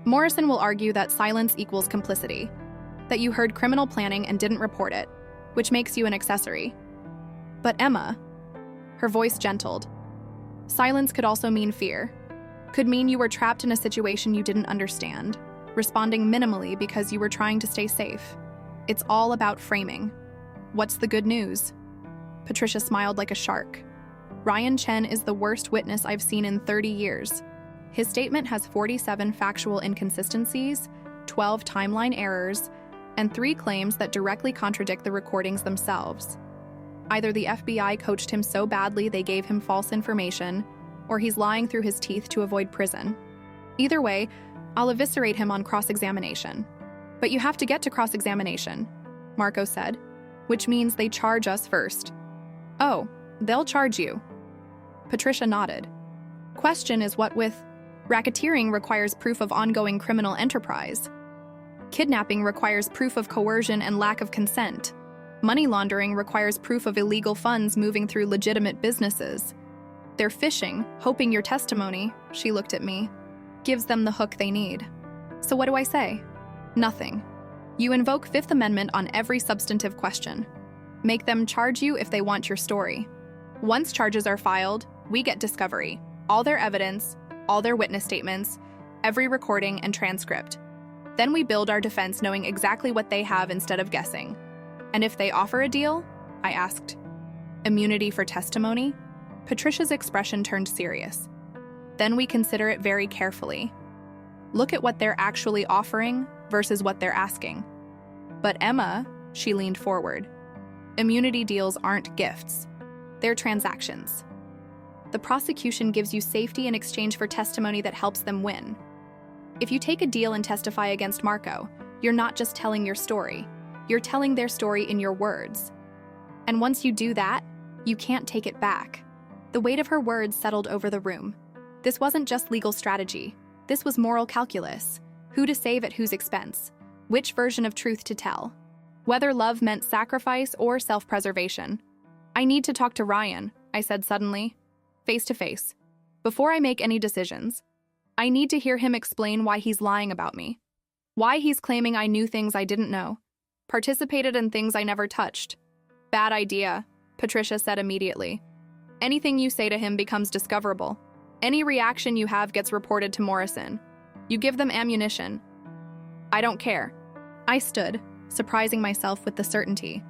Morrison will argue that silence equals complicity, that you heard criminal planning and didn't report it, which makes you an accessory. But Emma, her voice gentled. Silence could also mean fear. Could mean you were trapped in a situation you didn't understand, responding minimally because you were trying to stay safe. It's all about framing. What's the good news? Patricia smiled like a shark. Ryan Chen is the worst witness I've seen in 30 years. His statement has 47 factual inconsistencies, 12 timeline errors, and 3 claims that directly contradict the recordings themselves. Either the FBI coached him so badly they gave him false information, or he's lying through his teeth to avoid prison. Either way, I'll eviscerate him on cross-examination. But you have to get to cross-examination, Marco said, which means they charge us first. Oh, they'll charge you. Patricia nodded. Question is what with racketeering requires proof of ongoing criminal enterprise. Kidnapping requires proof of coercion and lack of consent. Money laundering requires proof of illegal funds moving through legitimate businesses. They're fishing, hoping your testimony, she looked at me, gives them the hook they need. So what do I say? Nothing. You invoke Fifth Amendment on every substantive question. Make them charge you if they want your story. Once charges are filed, we get discovery, all their evidence, all their witness statements, every recording and transcript. Then we build our defense knowing exactly what they have instead of guessing. And if they offer a deal? I asked. Immunity for testimony? Patricia's expression turned serious. Then we consider it very carefully. Look at what they're actually offering versus what they're asking. But Emma, she leaned forward. Immunity deals aren't gifts. They're transactions. The prosecution gives you safety in exchange for testimony that helps them win. If you take a deal and testify against Marco, you're not just telling your story. You're telling their story in your words. And once you do that, you can't take it back. The weight of her words settled over the room. This wasn't just legal strategy. This was moral calculus. Who to save at whose expense? Which version of truth to tell? Whether love meant sacrifice or self-preservation. I need to talk to Ryan, I said suddenly, face to face. Before I make any decisions, I need to hear him explain why he's lying about me. Why he's claiming I knew things I didn't know. Participated in things I never touched. Bad idea, Patricia said immediately. Anything you say to him becomes discoverable. Any reaction you have gets reported to Morrison. You give them ammunition. I don't care. I stood, surprising myself with the certainty.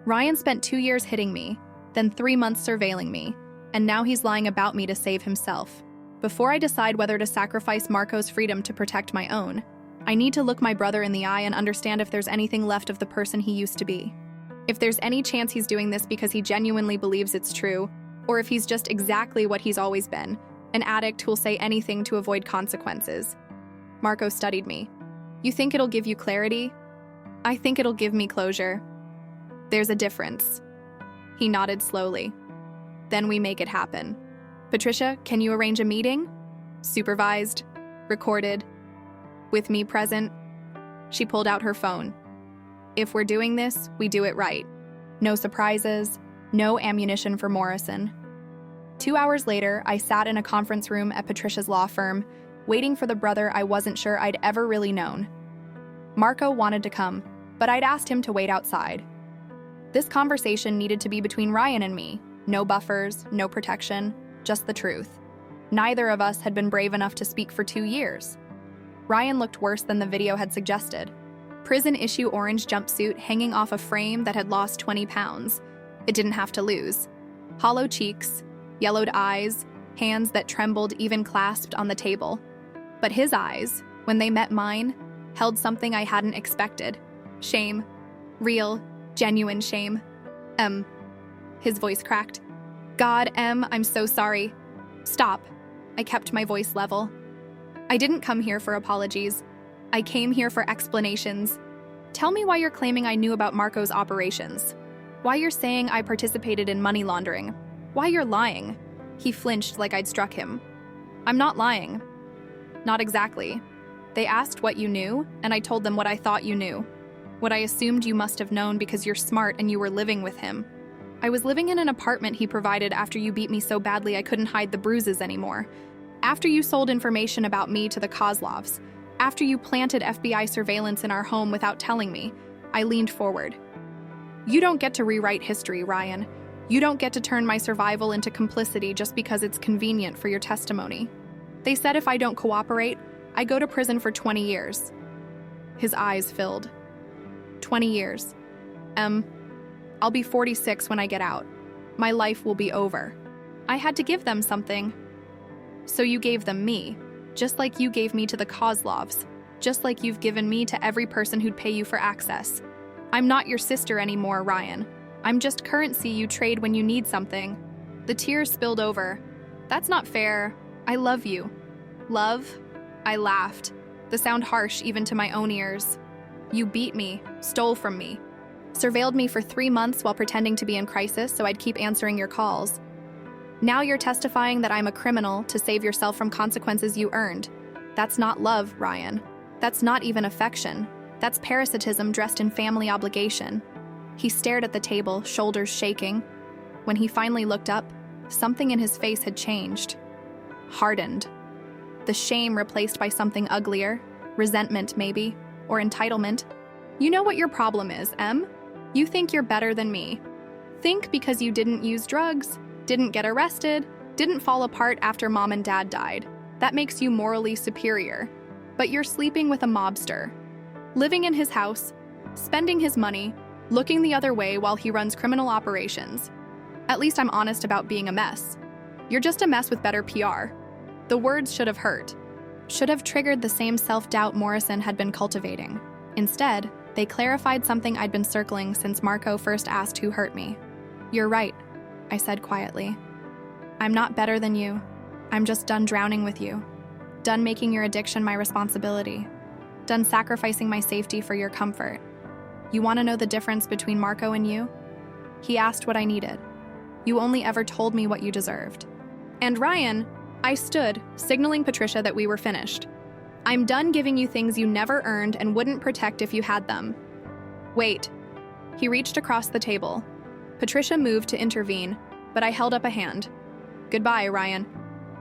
Ryan spent 2 years hitting me, then 3 months surveilling me, and now he's lying about me to save himself. Before I decide whether to sacrifice Marco's freedom to protect my own, I need to look my brother in the eye and understand if there's anything left of the person he used to be. If there's any chance he's doing this because he genuinely believes it's true, or if he's just exactly what he's always been, an addict who'll say anything to avoid consequences. Marco studied me. You think it'll give you clarity? I think it'll give me closure. There's a difference. He nodded slowly. Then we make it happen. Patricia, can you arrange a meeting? Supervised, recorded, with me present. She pulled out her phone. If we're doing this, we do it right. No surprises, no ammunition for Morrison. 2 hours later, I sat in a conference room at Patricia's law firm, waiting for the brother I wasn't sure I'd ever really known. Marco wanted to come, but I'd asked him to wait outside. This conversation needed to be between Ryan and me. No buffers, no protection, just the truth. Neither of us had been brave enough to speak for 2 years. Ryan looked worse than the video had suggested. Prison-issue orange jumpsuit hanging off a frame that had lost 20 pounds. It didn't have to lose. Hollow cheeks, yellowed eyes, hands that trembled even clasped on the table. But his eyes, when they met mine, held something I hadn't expected. Shame. Real, genuine shame. His voice cracked. God, I'm so sorry. Stop. I kept my voice level. I didn't come here for apologies. I came here for explanations. Tell me why you're claiming I knew about Marco's operations. Why you're saying I participated in money laundering. Why you're lying. He flinched like I'd struck him. I'm not lying. Not exactly. They asked what you knew, and I told them what I thought you knew. What I assumed you must have known because you're smart and you were living with him. I was living in an apartment he provided after you beat me so badly I couldn't hide the bruises anymore. After you sold information about me to the Kozlovs. After you planted FBI surveillance in our home without telling me. I leaned forward. You don't get to rewrite history, Ryan. You don't get to turn my survival into complicity just because it's convenient for your testimony. They said if I don't cooperate, I go to prison for 20 years. His eyes filled. 20 years. I'll be 46 when I get out. My life will be over. I had to give them something. So you gave them me, just like you gave me to the Kozlovs, just like you've given me to every person who'd pay you for access. I'm not your sister anymore, Ryan. I'm just currency you trade when you need something. The tears spilled over. That's not fair. I love you. Love? I laughed, the sound harsh even to my own ears. You beat me, stole from me, surveilled me for 3 months while pretending to be in crisis so I'd keep answering your calls. Now you're testifying that I'm a criminal to save yourself from consequences you earned. That's not love, Ryan. That's not even affection. That's parasitism dressed in family obligation. He stared at the table, shoulders shaking. When he finally looked up, something in his face had changed. Hardened. The shame replaced by something uglier, resentment maybe, or entitlement. You know what your problem is, Em? You think you're better than me. Think because you didn't use drugs, didn't get arrested, didn't fall apart after mom and dad died. That makes you morally superior. But you're sleeping with a mobster, living in his house, spending his money, looking the other way while he runs criminal operations. At least I'm honest about being a mess. You're just a mess with better PR. The words should have hurt. Should have triggered the same self-doubt Morrison had been cultivating. Instead, they clarified something I'd been circling since Marco first asked who hurt me. You're right, I said quietly. I'm not better than you. I'm just done drowning with you. Done making your addiction my responsibility. Done sacrificing my safety for your comfort. You want to know the difference between Marco and you? He asked what I needed. You only ever told me what you deserved. And Ryan, I stood, signaling Patricia that we were finished. I'm done giving you things you never earned and wouldn't protect if you had them. Wait. He reached across the table. Patricia moved to intervene, but I held up a hand. Goodbye, Ryan.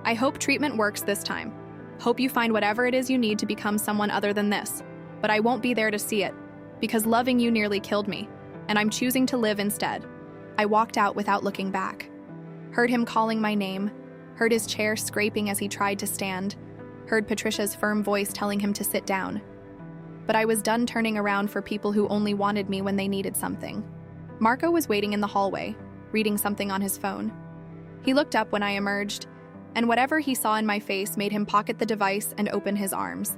I hope treatment works this time. Hope you find whatever it is you need to become someone other than this. But I won't be there to see it, because loving you nearly killed me, and I'm choosing to live instead. I walked out without looking back. Heard him calling my name, heard his chair scraping as he tried to stand, heard Patricia's firm voice telling him to sit down. But I was done turning around for people who only wanted me when they needed something. Marco was waiting in the hallway, reading something on his phone. He looked up when I emerged, and whatever he saw in my face made him pocket the device and open his arms.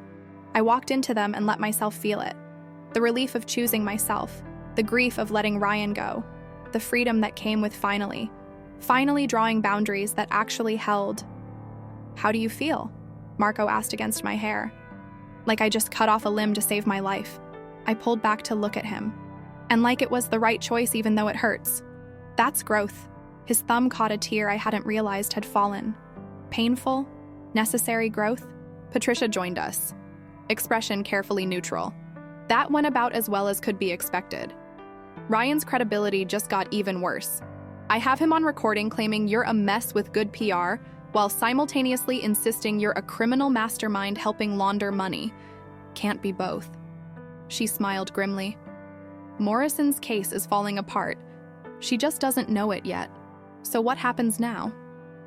I walked into them and let myself feel it. The relief of choosing myself, the grief of letting Ryan go, the freedom that came with finally drawing boundaries that actually held. How do you feel? Marco asked against my hair. Like I just cut off a limb to save my life. I pulled back to look at him. And like it was the right choice even though it hurts. That's growth. His thumb caught a tear I hadn't realized had fallen. Painful, necessary growth. Patricia joined us. Expression carefully neutral. That went about as well as could be expected. Ryan's credibility just got even worse. I have him on recording claiming you're a mess with good PR, while simultaneously insisting you're a criminal mastermind helping launder money. Can't be both. She smiled grimly. Morrison's case is falling apart. She just doesn't know it yet. So what happens now?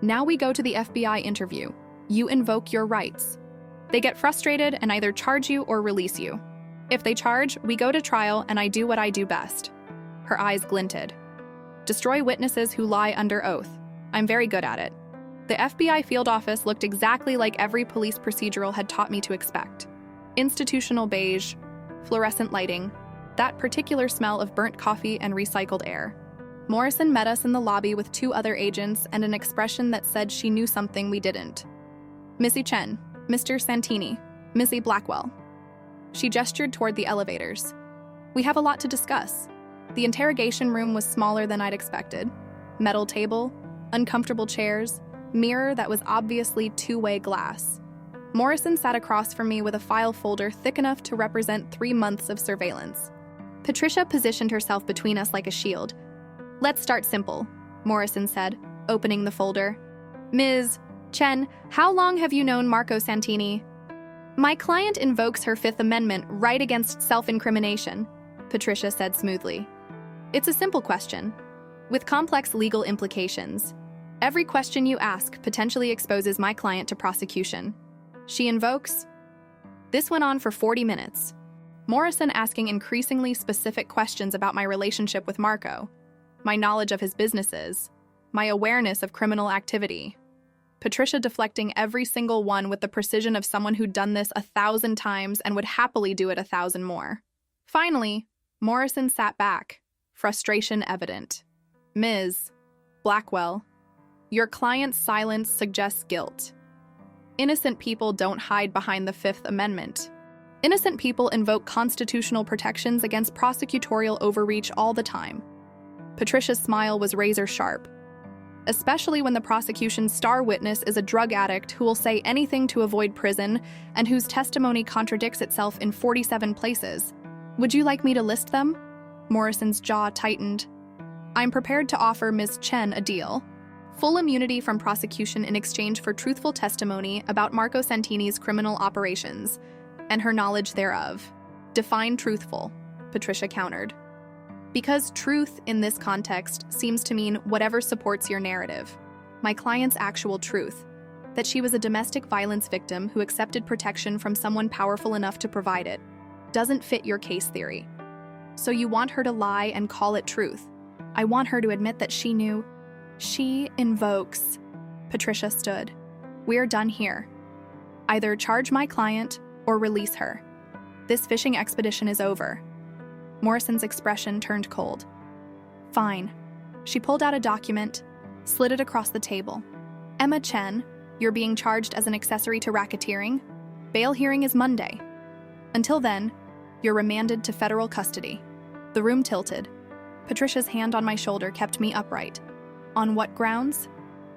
Now we go to the FBI interview. You invoke your rights. They get frustrated and either charge you or release you. If they charge, we go to trial and I do what I do best. Her eyes glinted. Destroy witnesses who lie under oath. I'm very good at it. The FBI field office looked exactly like every police procedural had taught me to expect. Institutional beige, fluorescent lighting, that particular smell of burnt coffee and recycled air. Morrison met us in the lobby with 2 other agents and an expression that said she knew something we didn't. Missy Chen, Mr. Santini, Missy Blackwell. She gestured toward the elevators. We have a lot to discuss. The interrogation room was smaller than I'd expected. Metal table, uncomfortable chairs, mirror that was obviously two-way glass. Morrison sat across from me with a file folder thick enough to represent 3 months of surveillance. Patricia positioned herself between us like a shield. Let's start simple, Morrison said, opening the folder. Ms. Chen, how long have you known Marco Santini? My client invokes her Fifth Amendment right against self-incrimination, Patricia said smoothly. It's a simple question, with complex legal implications. Every question you ask potentially exposes my client to prosecution. She invokes. This went on for 40 minutes. Morrison asking increasingly specific questions about my relationship with Marco, my knowledge of his businesses, my awareness of criminal activity. Patricia deflecting every single one with the precision of someone who'd done this 1,000 times and would happily do it 1,000 more. Finally, Morrison sat back, frustration evident. Ms. Blackwell, your client's silence suggests guilt. Innocent people don't hide behind the Fifth Amendment. Innocent people invoke constitutional protections against prosecutorial overreach all the time. Patricia's smile was razor sharp, especially when the prosecution's star witness is a drug addict who will say anything to avoid prison and whose testimony contradicts itself in 47 places. Would you like me to list them? Morrison's jaw tightened. I'm prepared to offer Ms. Chen a deal. Full immunity from prosecution in exchange for truthful testimony about Marco Santini's criminal operations and her knowledge thereof. Define truthful, Patricia countered. Because truth in this context seems to mean whatever supports your narrative. My client's actual truth, that she was a domestic violence victim who accepted protection from someone powerful enough to provide it, doesn't fit your case theory. So you want her to lie and call it truth. I want her to admit that she knew. She invokes. Patricia stood. We're done here. Either charge my client or release her. This fishing expedition is over. Morrison's expression turned cold. Fine. She pulled out a document, slid it across the table. Emma Chen, you're being charged as an accessory to racketeering. Bail hearing is Monday. Until then, you're remanded to federal custody. The room tilted. Patricia's hand on my shoulder kept me upright. On what grounds?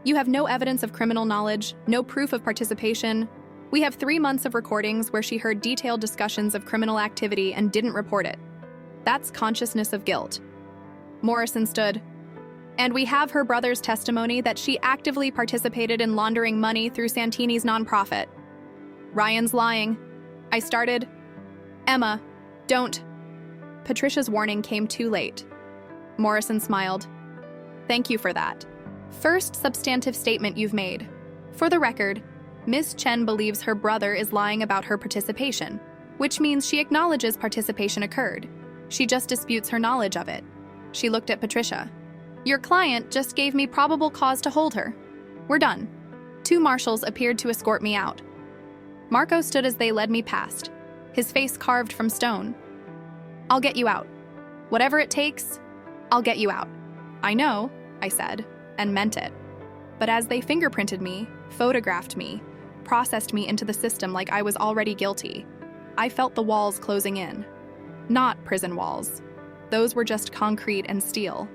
You have no evidence of criminal knowledge, no proof of participation. We have 3 months of recordings where she heard detailed discussions of criminal activity and didn't report it. That's consciousness of guilt. Morrison stood. And we have her brother's testimony that she actively participated in laundering money through Santini's nonprofit. Ryan's lying. I started. Emma, don't. Patricia's warning came too late. Morrison smiled. Thank you for that. First substantive statement you've made. For the record, Ms. Chen believes her brother is lying about her participation, which means she acknowledges participation occurred. She just disputes her knowledge of it. She looked at Patricia. Your client just gave me probable cause to hold her. We're done. 2 marshals appeared to escort me out. Marco stood as they led me past, his face carved from stone. I'll get you out. Whatever it takes, I'll get you out. I know, I said, and meant it. But as they fingerprinted me, photographed me, processed me into the system like I was already guilty, I felt the walls closing in. Not prison walls. Those were just concrete and steel.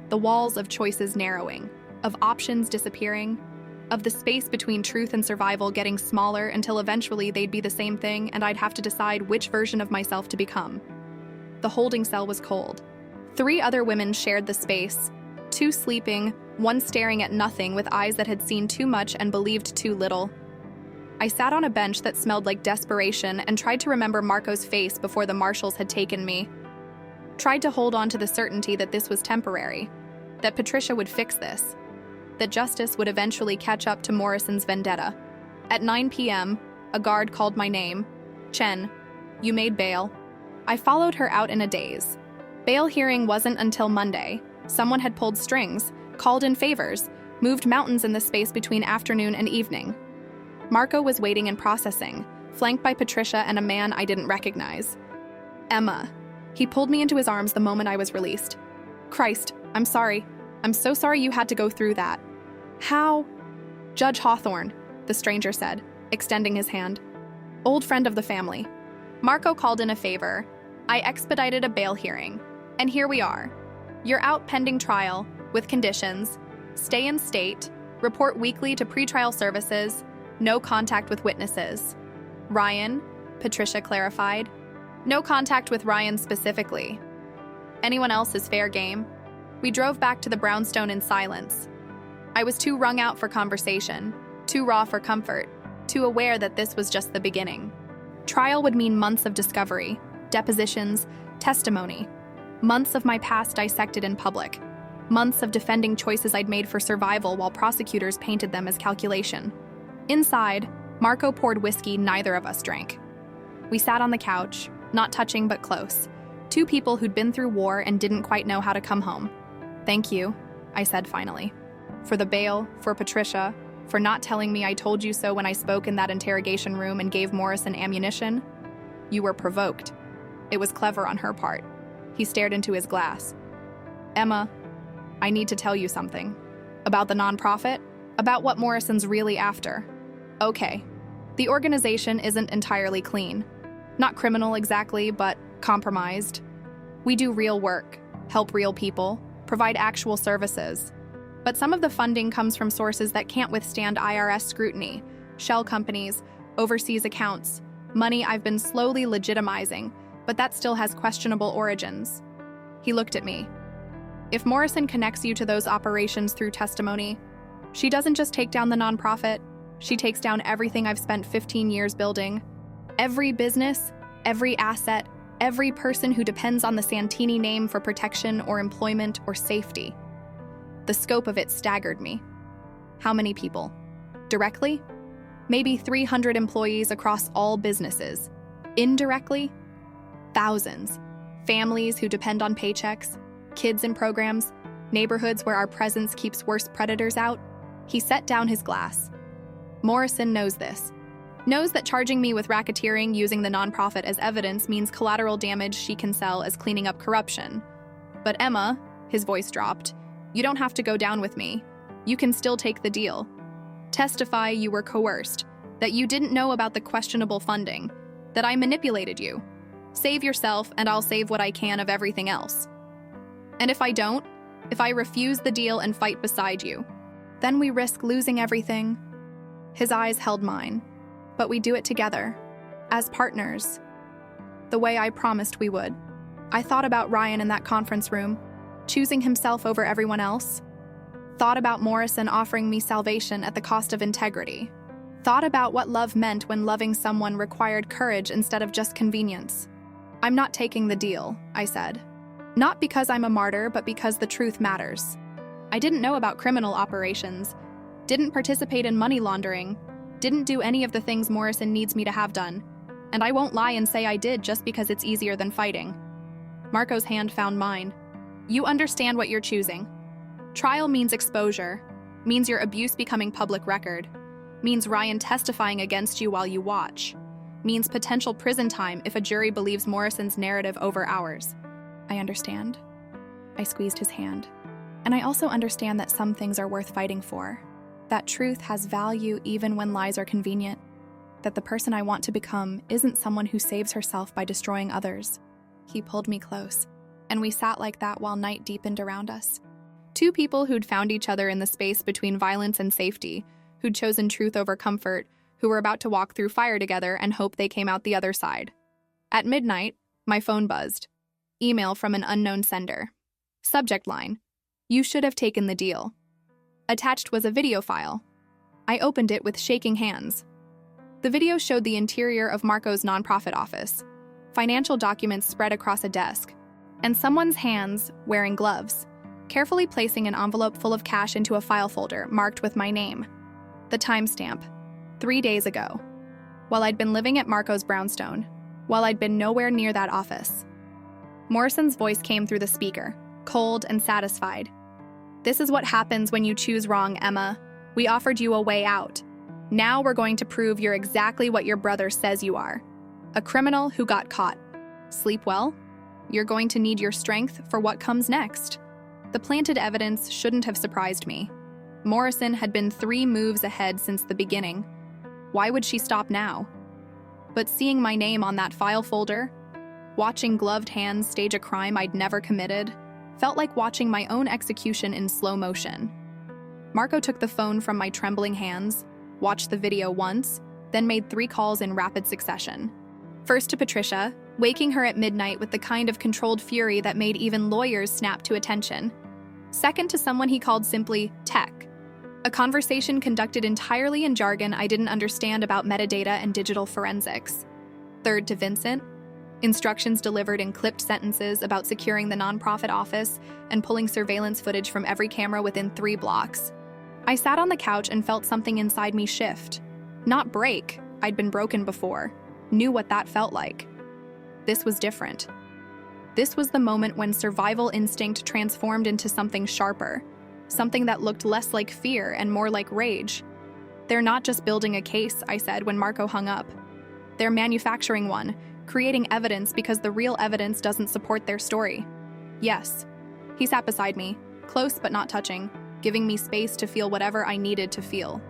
The walls of choices narrowing, of options disappearing, of the space between truth and survival getting smaller until eventually they'd be the same thing and I'd have to decide which version of myself to become. The holding cell was cold. 3 other women shared the space, 2 sleeping, 1 staring at nothing with eyes that had seen too much and believed too little. I sat on a bench that smelled like desperation and tried to remember Marco's face before the marshals had taken me. Tried to hold on to the certainty that this was temporary, that Patricia would fix this, that justice would eventually catch up to Morrison's vendetta. At 9 p.m., a guard called my name. Chen, you made bail. I followed her out in a daze. Bail hearing wasn't until Monday. Someone had pulled strings, called in favors, moved mountains in the space between afternoon and evening. Marco was waiting and processing, flanked by Patricia and a man I didn't recognize. Emma. He pulled me into his arms the moment I was released. Christ, I'm sorry. I'm so sorry you had to go through that. How? Judge Hawthorne, the stranger said, extending his hand. Old friend of the family. Marco called in a favor. I expedited a bail hearing. And here we are. You're out pending trial, with conditions. Stay in state, report weekly to pretrial services, no contact with witnesses. Ryan, Patricia clarified. No contact with Ryan specifically. Anyone else is fair game. We drove back to the brownstone in silence. I was too wrung out for conversation, too raw for comfort, too aware that this was just the beginning. Trial would mean months of discovery, depositions, testimony, months of my past dissected in public, months of defending choices I'd made for survival while prosecutors painted them as calculation. Inside, Marco poured whiskey neither of us drank. We sat on the couch, not touching but close, 2 people who'd been through war and didn't quite know how to come home. Thank you, I said finally. For the bail, for Patricia, for not telling me I told you so when I spoke in that interrogation room and gave Morrison ammunition. You were provoked. It was clever on her part. He stared into his glass. Emma, I need to tell you something. About the nonprofit? About what Morrison's really after. Okay. The organization isn't entirely clean. Not criminal exactly, but compromised. We do real work, help real people, provide actual services. But some of the funding comes from sources that can't withstand IRS scrutiny, shell companies, overseas accounts, money I've been slowly legitimizing, but that still has questionable origins. He looked at me. If Morrison connects you to those operations through testimony, she doesn't just take down the nonprofit, she takes down everything I've spent 15 years building. Every business, every asset, every person who depends on the Santini name for protection or employment or safety. The scope of it staggered me. How many people? Directly? Maybe 300 employees across all businesses. Indirectly? Thousands. Families who depend on paychecks, kids in programs, neighborhoods where our presence keeps worse predators out. He set down his glass. Morrison knows this. Knows that charging me with racketeering using the nonprofit as evidence means collateral damage she can sell as cleaning up corruption. But Emma, his voice dropped, you don't have to go down with me. You can still take the deal. Testify you were coerced, that you didn't know about the questionable funding, that I manipulated you. Save yourself and I'll save what I can of everything else. And if I don't, if I refuse the deal and fight beside you, then we risk losing everything. His eyes held mine, but we do it together, as partners, the way I promised we would. I thought about Ryan in that conference room, choosing himself over everyone else. Thought about Morrison offering me salvation at the cost of integrity. Thought about what love meant when loving someone required courage instead of just convenience. I'm not taking the deal, I said. Not because I'm a martyr, but because the truth matters. I didn't know about criminal operations, didn't participate in money laundering, didn't do any of the things Morrison needs me to have done, and I won't lie and say I did just because it's easier than fighting. Marco's hand found mine. You understand what you're choosing. Trial means exposure, means your abuse becoming public record, means Ryan testifying against you while you watch, means potential prison time if a jury believes Morrison's narrative over ours. I understand. I squeezed his hand. And I also understand that some things are worth fighting for, that truth has value even when lies are convenient, that the person I want to become isn't someone who saves herself by destroying others. He pulled me close, and we sat like that while night deepened around us. Two people who'd found each other in the space between violence and safety, who'd chosen truth over comfort, who were about to walk through fire together and hope they came out the other side. At midnight, my phone buzzed. Email from an unknown sender. Subject line: You should have taken the deal. Attached was a video file. I opened it with shaking hands. The video showed the interior of Marco's nonprofit office, financial documents spread across a desk, and someone's hands, wearing gloves, carefully placing an envelope full of cash into a file folder marked with my name. The timestamp: 3 days ago. While I'd been living at Marco's brownstone, while I'd been nowhere near that office. Morrison's voice came through the speaker, cold and satisfied. This is what happens when you choose wrong, Emma. We offered you a way out. Now we're going to prove you're exactly what your brother says you are. A criminal who got caught. Sleep well? You're going to need your strength for what comes next. The planted evidence shouldn't have surprised me. Morrison had been 3 moves ahead since the beginning. Why would she stop now? But seeing my name on that file folder, watching gloved hands stage a crime I'd never committed, felt like watching my own execution in slow motion. Marco took the phone from my trembling hands, watched the video once, then made 3 calls in rapid succession. First to Patricia, waking her at midnight with the kind of controlled fury that made even lawyers snap to attention. Second to someone he called simply Tech, a conversation conducted entirely in jargon I didn't understand about metadata and digital forensics. Third to Vincent, instructions delivered in clipped sentences about securing the nonprofit office and pulling surveillance footage from every camera within 3 blocks. I sat on the couch and felt something inside me shift. Not break, I'd been broken before, knew what that felt like. This was different. This was the moment when survival instinct transformed into something sharper, something that looked less like fear and more like rage. They're not just building a case, I said when Marco hung up. They're manufacturing one, creating evidence because the real evidence doesn't support their story. Yes. He sat beside me, close but not touching, giving me space to feel whatever I needed to feel.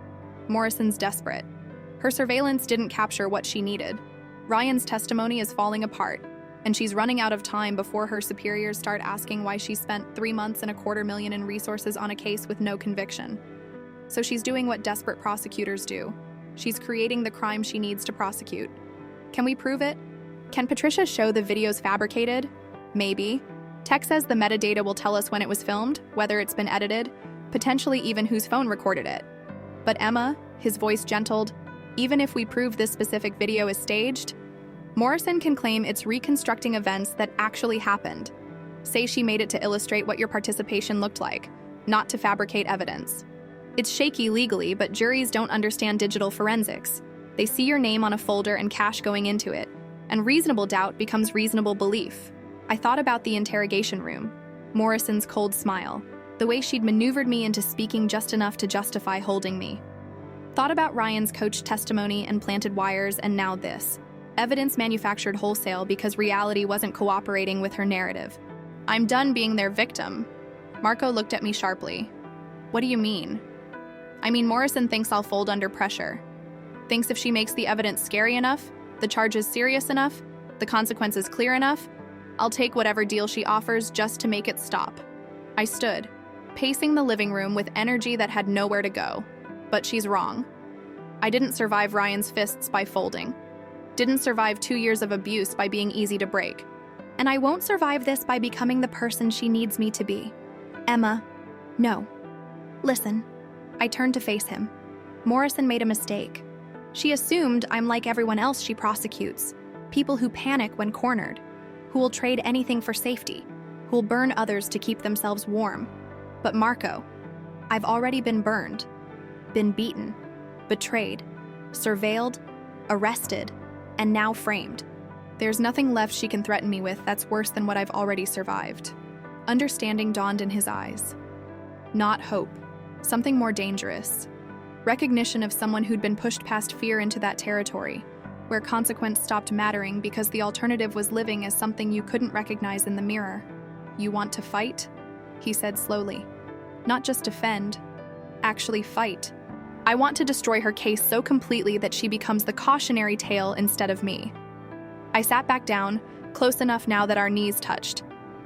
Morrison's desperate. Her surveillance didn't capture what she needed. Ryan's testimony is falling apart, and she's running out of time before her superiors start asking why she spent 3 months and $250,000 in resources on a case with no conviction. So she's doing what desperate prosecutors do. She's creating the crime she needs to prosecute. Can we prove it? Can Patricia show the video's fabricated? Maybe. Tech says the metadata will tell us when it was filmed, whether it's been edited, potentially even whose phone recorded it. But Emma, his voice gentled, even if we prove this specific video is staged, Morrison can claim it's reconstructing events that actually happened. Say she made it to illustrate what your participation looked like, not to fabricate evidence. It's shaky legally, but juries don't understand digital forensics. They see your name on a folder and cash going into it, and reasonable doubt becomes reasonable belief. I thought about the interrogation room, Morrison's cold smile, the way she'd maneuvered me into speaking just enough to justify holding me. Thought about Ryan's coach testimony and planted wires, and now this. Evidence manufactured wholesale because reality wasn't cooperating with her narrative. I'm done being their victim. Marco looked at me sharply. What do you mean? I mean, Morrison thinks I'll fold under pressure. Thinks if she makes the evidence scary enough, the charges serious enough, the consequences clear enough, I'll take whatever deal she offers just to make it stop. I stood, pacing the living room with energy that had nowhere to go. But she's wrong. I didn't survive Ryan's fists by folding. Didn't survive 2 years of abuse by being easy to break. And I won't survive this by becoming the person she needs me to be. Emma, no. Listen. I turned to face him. Morrison made a mistake. She assumed I'm like everyone else she prosecutes. People who panic when cornered, who will trade anything for safety, who will burn others to keep themselves warm. But Marco, I've already been burned, been beaten, betrayed, surveilled, arrested, and now framed. There's nothing left she can threaten me with that's worse than what I've already survived. Understanding dawned in his eyes. Not hope, something more dangerous. Recognition of someone who'd been pushed past fear into that territory, where consequence stopped mattering because the alternative was living as something you couldn't recognize in the mirror. You want to fight? He said slowly. Not just defend, actually fight. I want to destroy her case so completely that she becomes the cautionary tale instead of me. I sat back down, close enough now that our knees touched.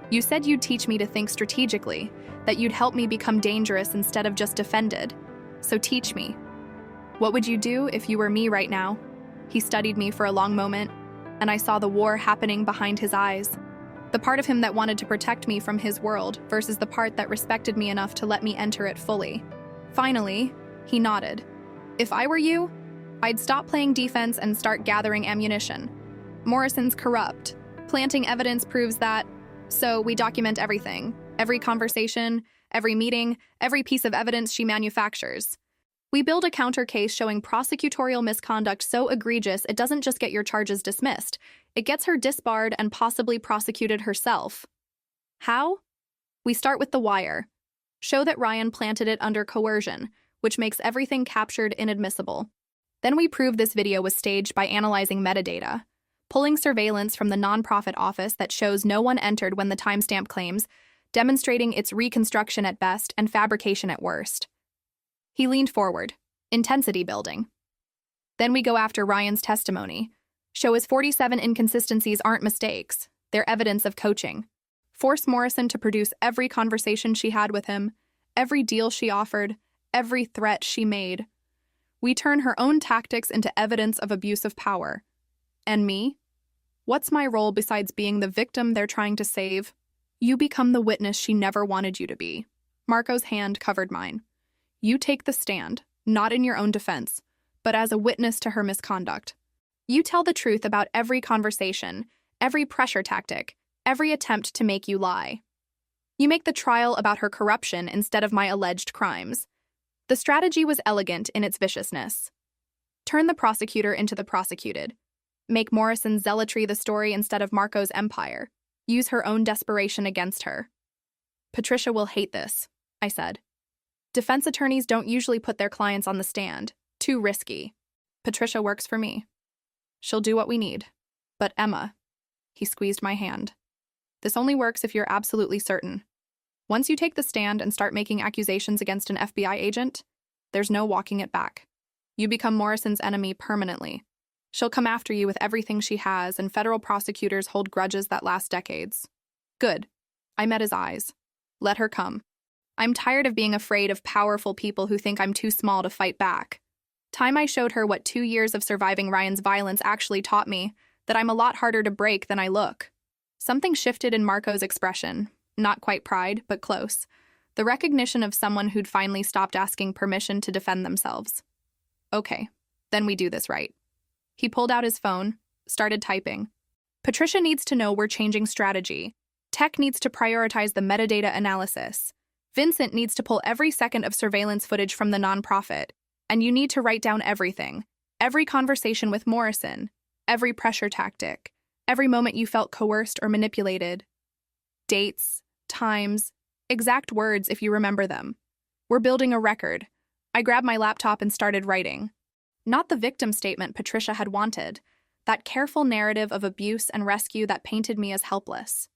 You said you'd teach me to think strategically, that you'd help me become dangerous instead of just defended. So teach me. What would you do if you were me right now? He studied me for a long moment, and I saw the war happening behind his eyes. The part of him that wanted to protect me from his world versus the part that respected me enough to let me enter it fully. Finally, he nodded. If I were you, I'd stop playing defense and start gathering ammunition. Morrison's corrupt. Planting evidence proves that. So we document everything. Every conversation, every meeting, every piece of evidence she manufactures. We build a counter case showing prosecutorial misconduct so egregious it doesn't just get your charges dismissed. It gets her disbarred and possibly prosecuted herself. How? We start with the wire. Show that Ryan planted it under coercion, which makes everything captured inadmissible. Then we prove this video was staged by analyzing metadata, pulling surveillance from the nonprofit office that shows no one entered when the timestamp claims, demonstrating its reconstruction at best and fabrication at worst. He leaned forward, intensity building. Then we go after Ryan's testimony, show his 47 inconsistencies aren't mistakes, they're evidence of coaching. Force Morrison to produce every conversation she had with him, every deal she offered, every threat she made. We turn her own tactics into evidence of abuse of power. And me? What's my role besides being the victim they're trying to save? You become the witness she never wanted you to be. Marco's hand covered mine. You take the stand, not in your own defense, but as a witness to her misconduct. You tell the truth about every conversation, every pressure tactic, every attempt to make you lie. You make the trial about her corruption instead of my alleged crimes. The strategy was elegant in its viciousness. Turn the prosecutor into the prosecuted. Make Morrison's zealotry the story instead of Marco's empire. Use her own desperation against her. Patricia will hate this, I said. Defense attorneys don't usually put their clients on the stand. Too risky. Patricia works for me. She'll do what we need. But Emma, he squeezed my hand. This only works if you're absolutely certain. Once you take the stand and start making accusations against an FBI agent, there's no walking it back. You become Morrison's enemy permanently. She'll come after you with everything she has, and federal prosecutors hold grudges that last decades. Good. I met his eyes. Let her come. I'm tired of being afraid of powerful people who think I'm too small to fight back. Time I showed her what 2 years of surviving Ryan's violence actually taught me, that I'm a lot harder to break than I look. Something shifted in Marco's expression. Not quite pride, but close. The recognition of someone who'd finally stopped asking permission to defend themselves. Okay, then we do this right. He pulled out his phone, started typing. Patricia needs to know we're changing strategy. Tech needs to prioritize the metadata analysis. Vincent needs to pull every second of surveillance footage from the nonprofit. And you need to write down everything. Every conversation with Morrison. Every pressure tactic. Every moment you felt coerced or manipulated. Dates, times, exact words if you remember them. We're building a record. I grabbed my laptop and started writing. Not the victim statement Patricia had wanted. That careful narrative of abuse and rescue that painted me as helpless.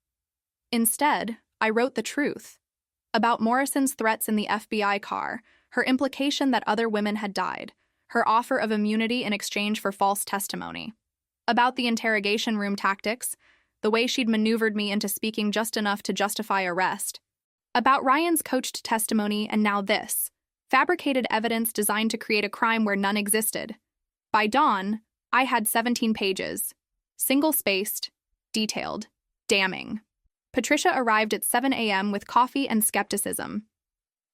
Instead, I wrote the truth. About Morrison's threats in the FBI car, her implication that other women had died, her offer of immunity in exchange for false testimony. About the interrogation room tactics, the way she'd maneuvered me into speaking just enough to justify arrest. About Ryan's coached testimony and now this, fabricated evidence designed to create a crime where none existed. By dawn, I had 17 pages. Single-spaced, detailed, damning. Patricia arrived at 7 a.m. with coffee and skepticism.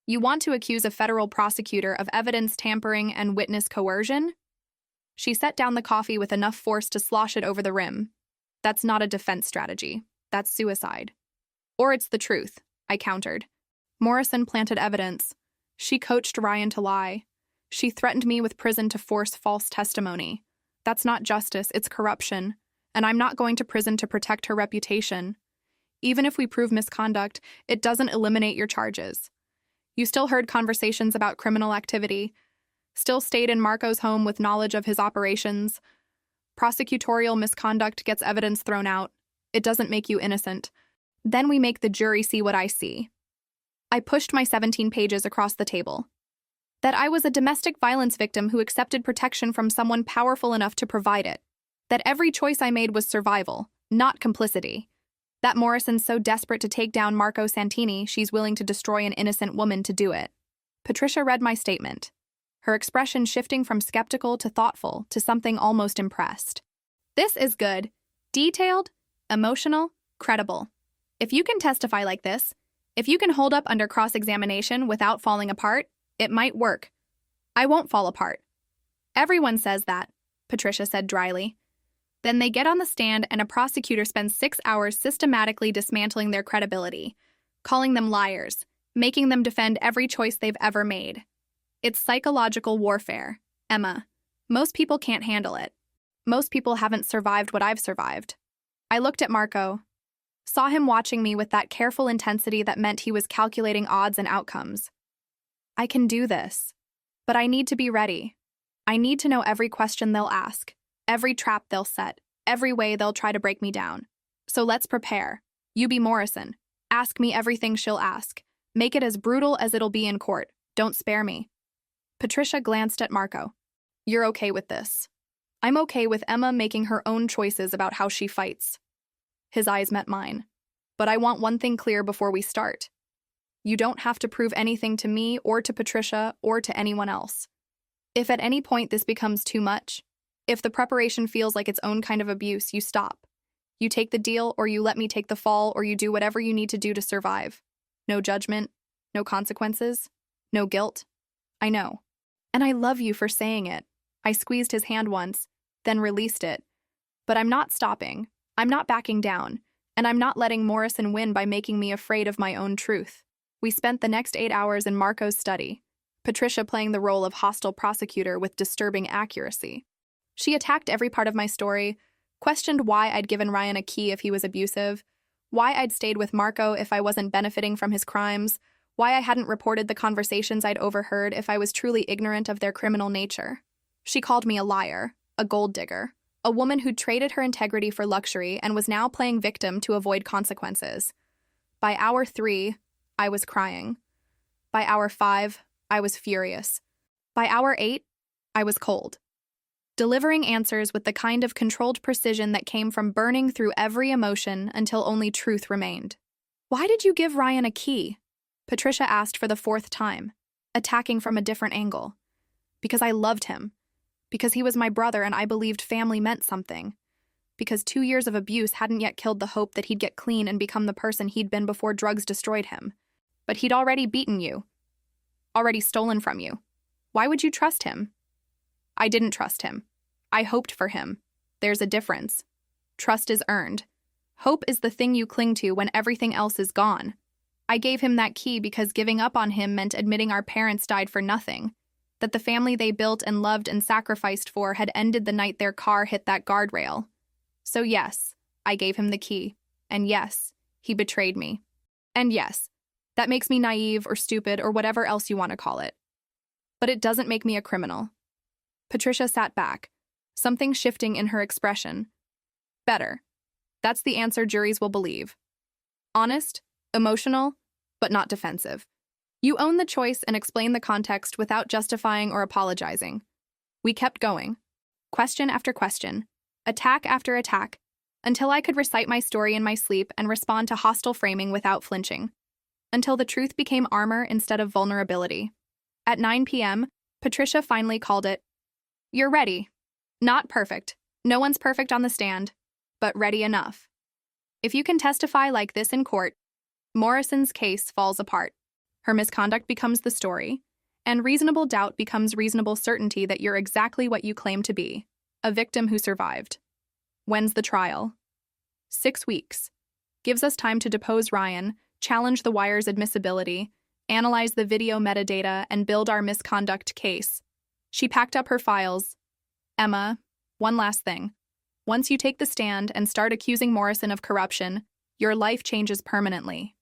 You want to accuse a federal prosecutor of evidence tampering and witness coercion? She set down the coffee with enough force to slosh it over the rim. That's not a defense strategy. That's suicide. Or it's the truth, I countered. Morrison planted evidence. She coached Ryan to lie. She threatened me with prison to force false testimony. That's not justice, it's corruption. And I'm not going to prison to protect her reputation. Even if we prove misconduct, it doesn't eliminate your charges. You still heard conversations about criminal activity, still stayed in Marco's home with knowledge of his operations. Prosecutorial misconduct gets evidence thrown out. It doesn't make you innocent. Then we make the jury see what I see. I pushed my 17 pages across the table. That I was a domestic violence victim who accepted protection from someone powerful enough to provide it. That every choice I made was survival, not complicity. That Morrison's so desperate to take down Marco Santini, she's willing to destroy an innocent woman to do it. Patricia read my statement, her expression shifting from skeptical to thoughtful to something almost impressed. This is good. Detailed, emotional, credible. If you can testify like this, if you can hold up under cross-examination without falling apart, it might work. I won't fall apart. Everyone says that, Patricia said dryly. Then they get on the stand and a prosecutor spends 6 hours systematically dismantling their credibility, calling them liars, making them defend every choice they've ever made. It's psychological warfare, Emma. Most people can't handle it. Most people haven't survived what I've survived. I looked at Marco, saw him watching me with that careful intensity that meant he was calculating odds and outcomes. I can do this, but I need to be ready. I need to know every question they'll ask. Every trap they'll set, every way they'll try to break me down. So let's prepare. You be Morrison. Ask me everything she'll ask. Make it as brutal as it'll be in court. Don't spare me. Patricia glanced at Marco. You're okay with this. I'm okay with Emma making her own choices about how she fights. His eyes met mine. But I want one thing clear before we start. You don't have to prove anything to me or to Patricia or to anyone else. If at any point this becomes too much, if the preparation feels like its own kind of abuse, you stop. You take the deal, or you let me take the fall, or you do whatever you need to do to survive. No judgment, no consequences, no guilt. I know. And I love you for saying it. I squeezed his hand once, then released it. But I'm not stopping. I'm not backing down. And I'm not letting Morrison win by making me afraid of my own truth. We spent the next 8 hours in Marco's study, Patricia playing the role of hostile prosecutor with disturbing accuracy. She attacked every part of my story, questioned why I'd given Ryan a key if he was abusive, why I'd stayed with Marco if I wasn't benefiting from his crimes, why I hadn't reported the conversations I'd overheard if I was truly ignorant of their criminal nature. She called me a liar, a gold digger, a woman who'd traded her integrity for luxury and was now playing victim to avoid consequences. By hour 3, I was crying. By hour 5, I was furious. By hour 8, I was cold. Delivering answers with the kind of controlled precision that came from burning through every emotion until only truth remained. Why did you give Ryan a key? Patricia asked for the 4th time, attacking from a different angle. Because I loved him. Because he was my brother and I believed family meant something. because 2 years of abuse hadn't yet killed the hope that he'd get clean and become the person he'd been before drugs destroyed him. But he'd already beaten you, already stolen from you. Why would you trust him? I didn't trust him. I hoped for him. There's a difference. Trust is earned. Hope is the thing you cling to when everything else is gone. I gave him that key because giving up on him meant admitting our parents died for nothing, that the family they built and loved and sacrificed for had ended the night their car hit that guardrail. So yes, I gave him the key. And yes, he betrayed me. And yes, that makes me naive or stupid or whatever else you want to call it. But it doesn't make me a criminal. Patricia sat back, something shifting in her expression. Better. That's the answer juries will believe. Honest, emotional, but not defensive. You own the choice and explain the context without justifying or apologizing. We kept going. Question after question, attack after attack, until I could recite my story in my sleep and respond to hostile framing without flinching. Until the truth became armor instead of vulnerability. At 9 p.m., Patricia finally called it. You're ready. Not perfect. No one's perfect on the stand, but ready enough. If you can testify like this in court, Morrison's case falls apart. Her misconduct becomes the story, and reasonable doubt becomes reasonable certainty that you're exactly what you claim to be, a victim who survived. When's the trial? 6 weeks. Gives us time to depose Ryan, challenge the wire's admissibility, analyze the video metadata, and build our misconduct case. She packed up her files. Emma, one last thing. Once you take the stand and start accusing Morrison of corruption, your life changes permanently.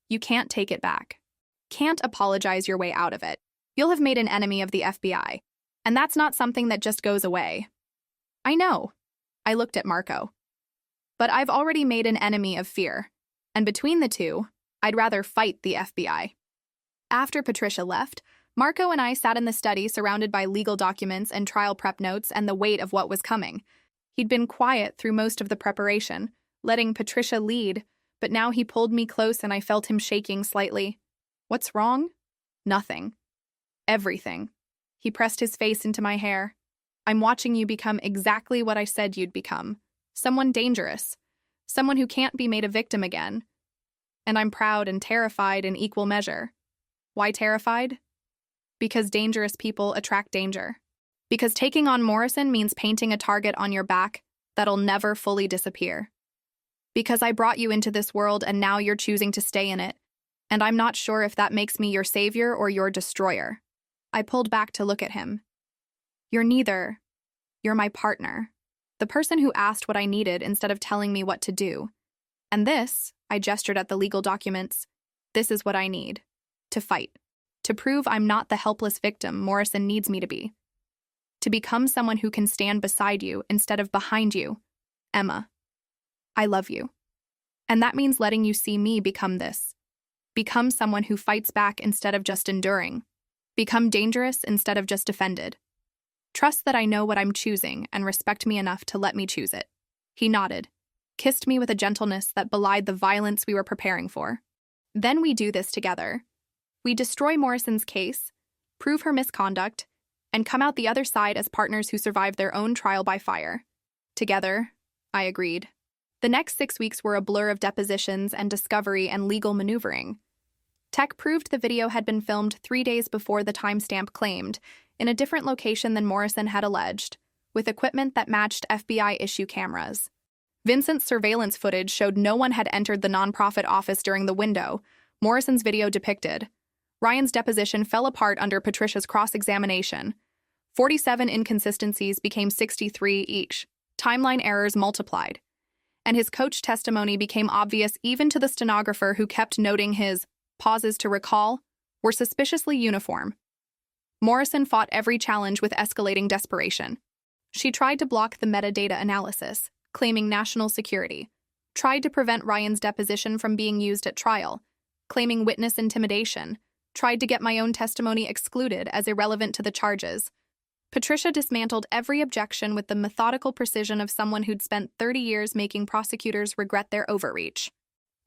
You can't take it back. Can't apologize your way out of it. You'll have made an enemy of the FBI, and that's not something that just goes away. I know. I looked at Marco. But I've already made an enemy of fear, and between the two, I'd rather fight the FBI. After Patricia left, Marco and I sat in the study surrounded by legal documents and trial prep notes and the weight of what was coming. He'd been quiet through most of the preparation, letting Patricia lead, but now he pulled me close and I felt him shaking slightly. What's wrong? Nothing. Everything. He pressed his face into my hair. I'm watching you become exactly what I said you'd become. Someone dangerous. Someone who can't be made a victim again. And I'm proud and terrified in equal measure. Why terrified? Because dangerous people attract danger. Because taking on Morrison means painting a target on your back that'll never fully disappear. Because I brought you into this world and now you're choosing to stay in it, and I'm not sure if that makes me your savior or your destroyer. I pulled back to look at him. You're neither. You're my partner. The person who asked what I needed instead of telling me what to do. And this, I gestured at the legal documents, this is what I need. To fight. To prove I'm not the helpless victim Morrison needs me to be. To become someone who can stand beside you instead of behind you. Emma. I love you. And that means letting you see me become this. Become someone who fights back instead of just enduring. Become dangerous instead of just defended. Trust that I know what I'm choosing and respect me enough to let me choose it. He nodded, kissed me with a gentleness that belied the violence we were preparing for. Then we do this together. We destroy Morrison's case, prove her misconduct, and come out the other side as partners who survived their own trial by fire. Together, I agreed. The next 6 weeks were a blur of depositions and discovery and legal maneuvering. Tech proved the video had been filmed 3 days before the timestamp claimed, in a different location than Morrison had alleged, with equipment that matched FBI-issue cameras. Vincent's surveillance footage showed no one had entered the nonprofit office during the window, Morrison's video depicted. Ryan's deposition fell apart under Patricia's cross-examination. 47 inconsistencies became 63 each. Timeline errors multiplied. And his coach testimony became obvious even to the stenographer who kept noting his pauses to recall were suspiciously uniform. Morrison fought every challenge with escalating desperation. She tried to block the metadata analysis, claiming national security, tried to prevent Ryan's deposition from being used at trial, claiming witness intimidation, tried to get my own testimony excluded as irrelevant to the charges. Patricia dismantled every objection with the methodical precision of someone who'd spent 30 years making prosecutors regret their overreach.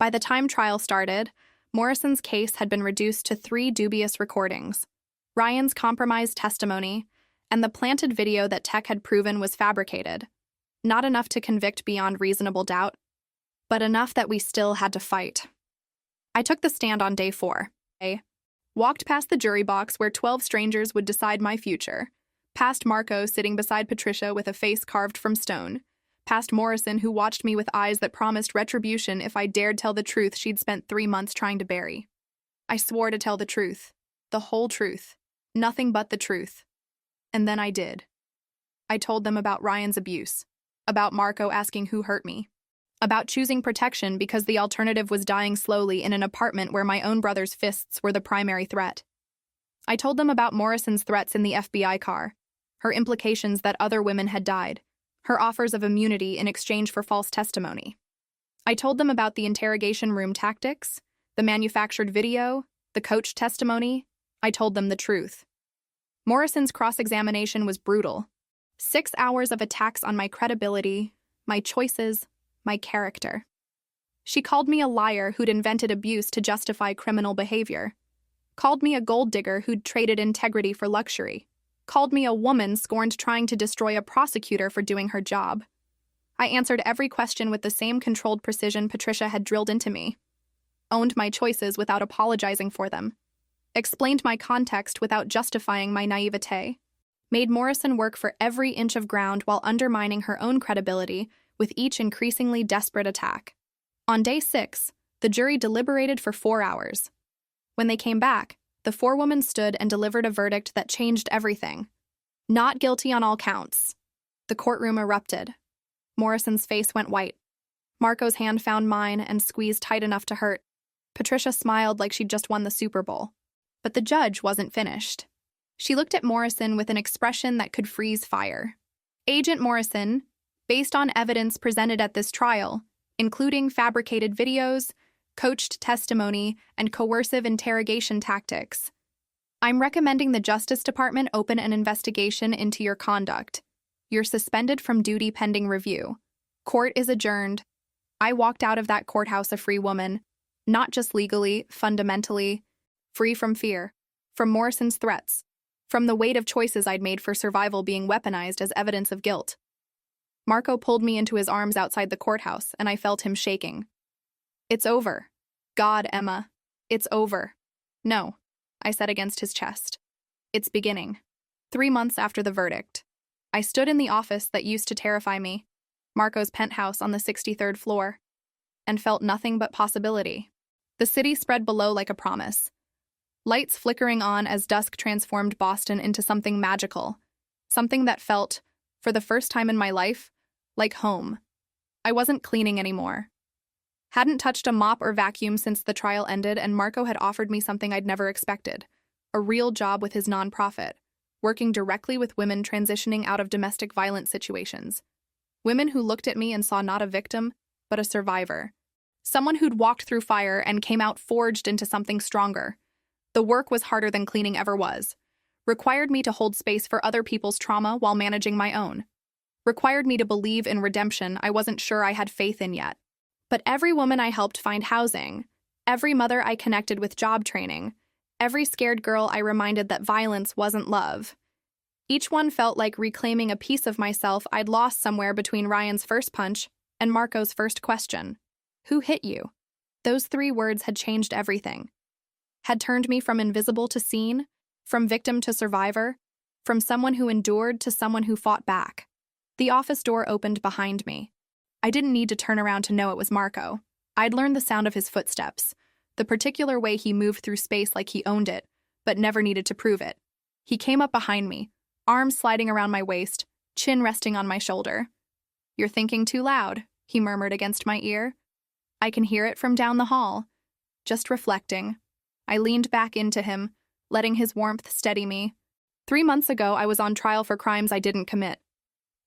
By the time trial started, Morrison's case had been reduced to 3 dubious recordings: Ryan's compromised testimony, and the planted video that Tech had proven was fabricated. Not enough to convict beyond reasonable doubt, but enough that we still had to fight. I took the stand on day 4. Walked past the jury box where 12 strangers would decide my future. Past Marco sitting beside Patricia with a face carved from stone. Past Morrison, who watched me with eyes that promised retribution if I dared tell the truth she'd spent 3 months trying to bury. I swore to tell the truth. The whole truth. Nothing but the truth. And then I did. I told them about Ryan's abuse. About Marco asking who hurt me. About choosing protection because the alternative was dying slowly in an apartment where my own brother's fists were the primary threat. I told them about Morrison's threats in the FBI car, her implications that other women had died, her offers of immunity in exchange for false testimony. I told them about the interrogation room tactics, the manufactured video, the coach testimony. I told them the truth. Morrison's cross-examination was brutal. 6 hours of attacks on my credibility, my choices, my character. She called me a liar who'd invented abuse to justify criminal behavior. Called me a gold digger who'd traded integrity for luxury. Called me a woman scorned trying to destroy a prosecutor for doing her job. I answered every question with the same controlled precision Patricia had drilled into me. Owned my choices without apologizing for them. Explained my context without justifying my naivete. Made Morrison work for every inch of ground while undermining her own credibility with each increasingly desperate attack. On day 6, the jury deliberated for 4 hours. When they came back, the forewoman stood and delivered a verdict that changed everything. Not guilty on all counts. The courtroom erupted. Morrison's face went white. Marco's hand found mine and squeezed tight enough to hurt. Patricia smiled like she'd just won the Super Bowl. But the judge wasn't finished. She looked at Morrison with an expression that could freeze fire. Agent Morrison, based on evidence presented at this trial, including fabricated videos, coached testimony, and coercive interrogation tactics, I'm recommending the Justice Department open an investigation into your conduct. You're suspended from duty pending review. Court is adjourned. I walked out of that courthouse a free woman, not just legally, fundamentally, free from fear, from Morrison's threats, from the weight of choices I'd made for survival being weaponized as evidence of guilt. Marco pulled me into his arms outside the courthouse, and I felt him shaking. It's over. God, Emma. It's over. No, I said against his chest. It's beginning. 3 months after the verdict. I stood in the office that used to terrify me, Marco's penthouse on the 63rd floor, and felt nothing but possibility. The city spread below like a promise. Lights flickering on as dusk transformed Boston into something magical, something that felt, for the first time in my life, like home. I wasn't cleaning anymore. Hadn't touched a mop or vacuum since the trial ended, and Marco had offered me something I'd never expected, a real job with his nonprofit, working directly with women transitioning out of domestic violence situations. Women who looked at me and saw not a victim, but a survivor. Someone who'd walked through fire and came out forged into something stronger. The work was harder than cleaning ever was. Required me to hold space for other people's trauma while managing my own. Required me to believe in redemption I wasn't sure I had faith in yet. But every woman I helped find housing, every mother I connected with job training, every scared girl I reminded that violence wasn't love. Each one felt like reclaiming a piece of myself I'd lost somewhere between Ryan's first punch and Marco's first question. Who hit you? Those 3 words had changed everything. Had turned me from invisible to seen, from victim to survivor, from someone who endured to someone who fought back. The office door opened behind me. I didn't need to turn around to know it was Marco. I'd learned the sound of his footsteps, the particular way he moved through space like he owned it, but never needed to prove it. He came up behind me, arms sliding around my waist, chin resting on my shoulder. "You're thinking too loud," he murmured against my ear. I can hear it from down the hall. Just reflecting. I leaned back into him, letting his warmth steady me. 3 months ago, I was on trial for crimes I didn't commit.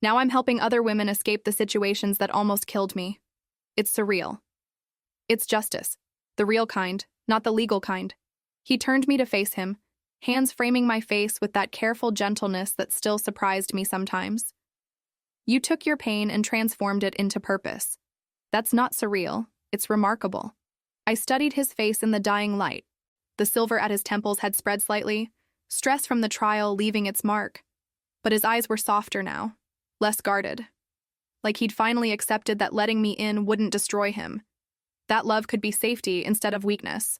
Now I'm helping other women escape the situations that almost killed me. It's surreal. It's justice. The real kind, not the legal kind. He turned me to face him, hands framing my face with that careful gentleness that still surprised me sometimes. You took your pain and transformed it into purpose. That's not surreal, it's remarkable. I studied his face in the dying light. The silver at his temples had spread slightly, stress from the trial leaving its mark. But his eyes were softer now, less guarded. like he'd finally accepted that letting me in wouldn't destroy him. That love could be safety instead of weakness.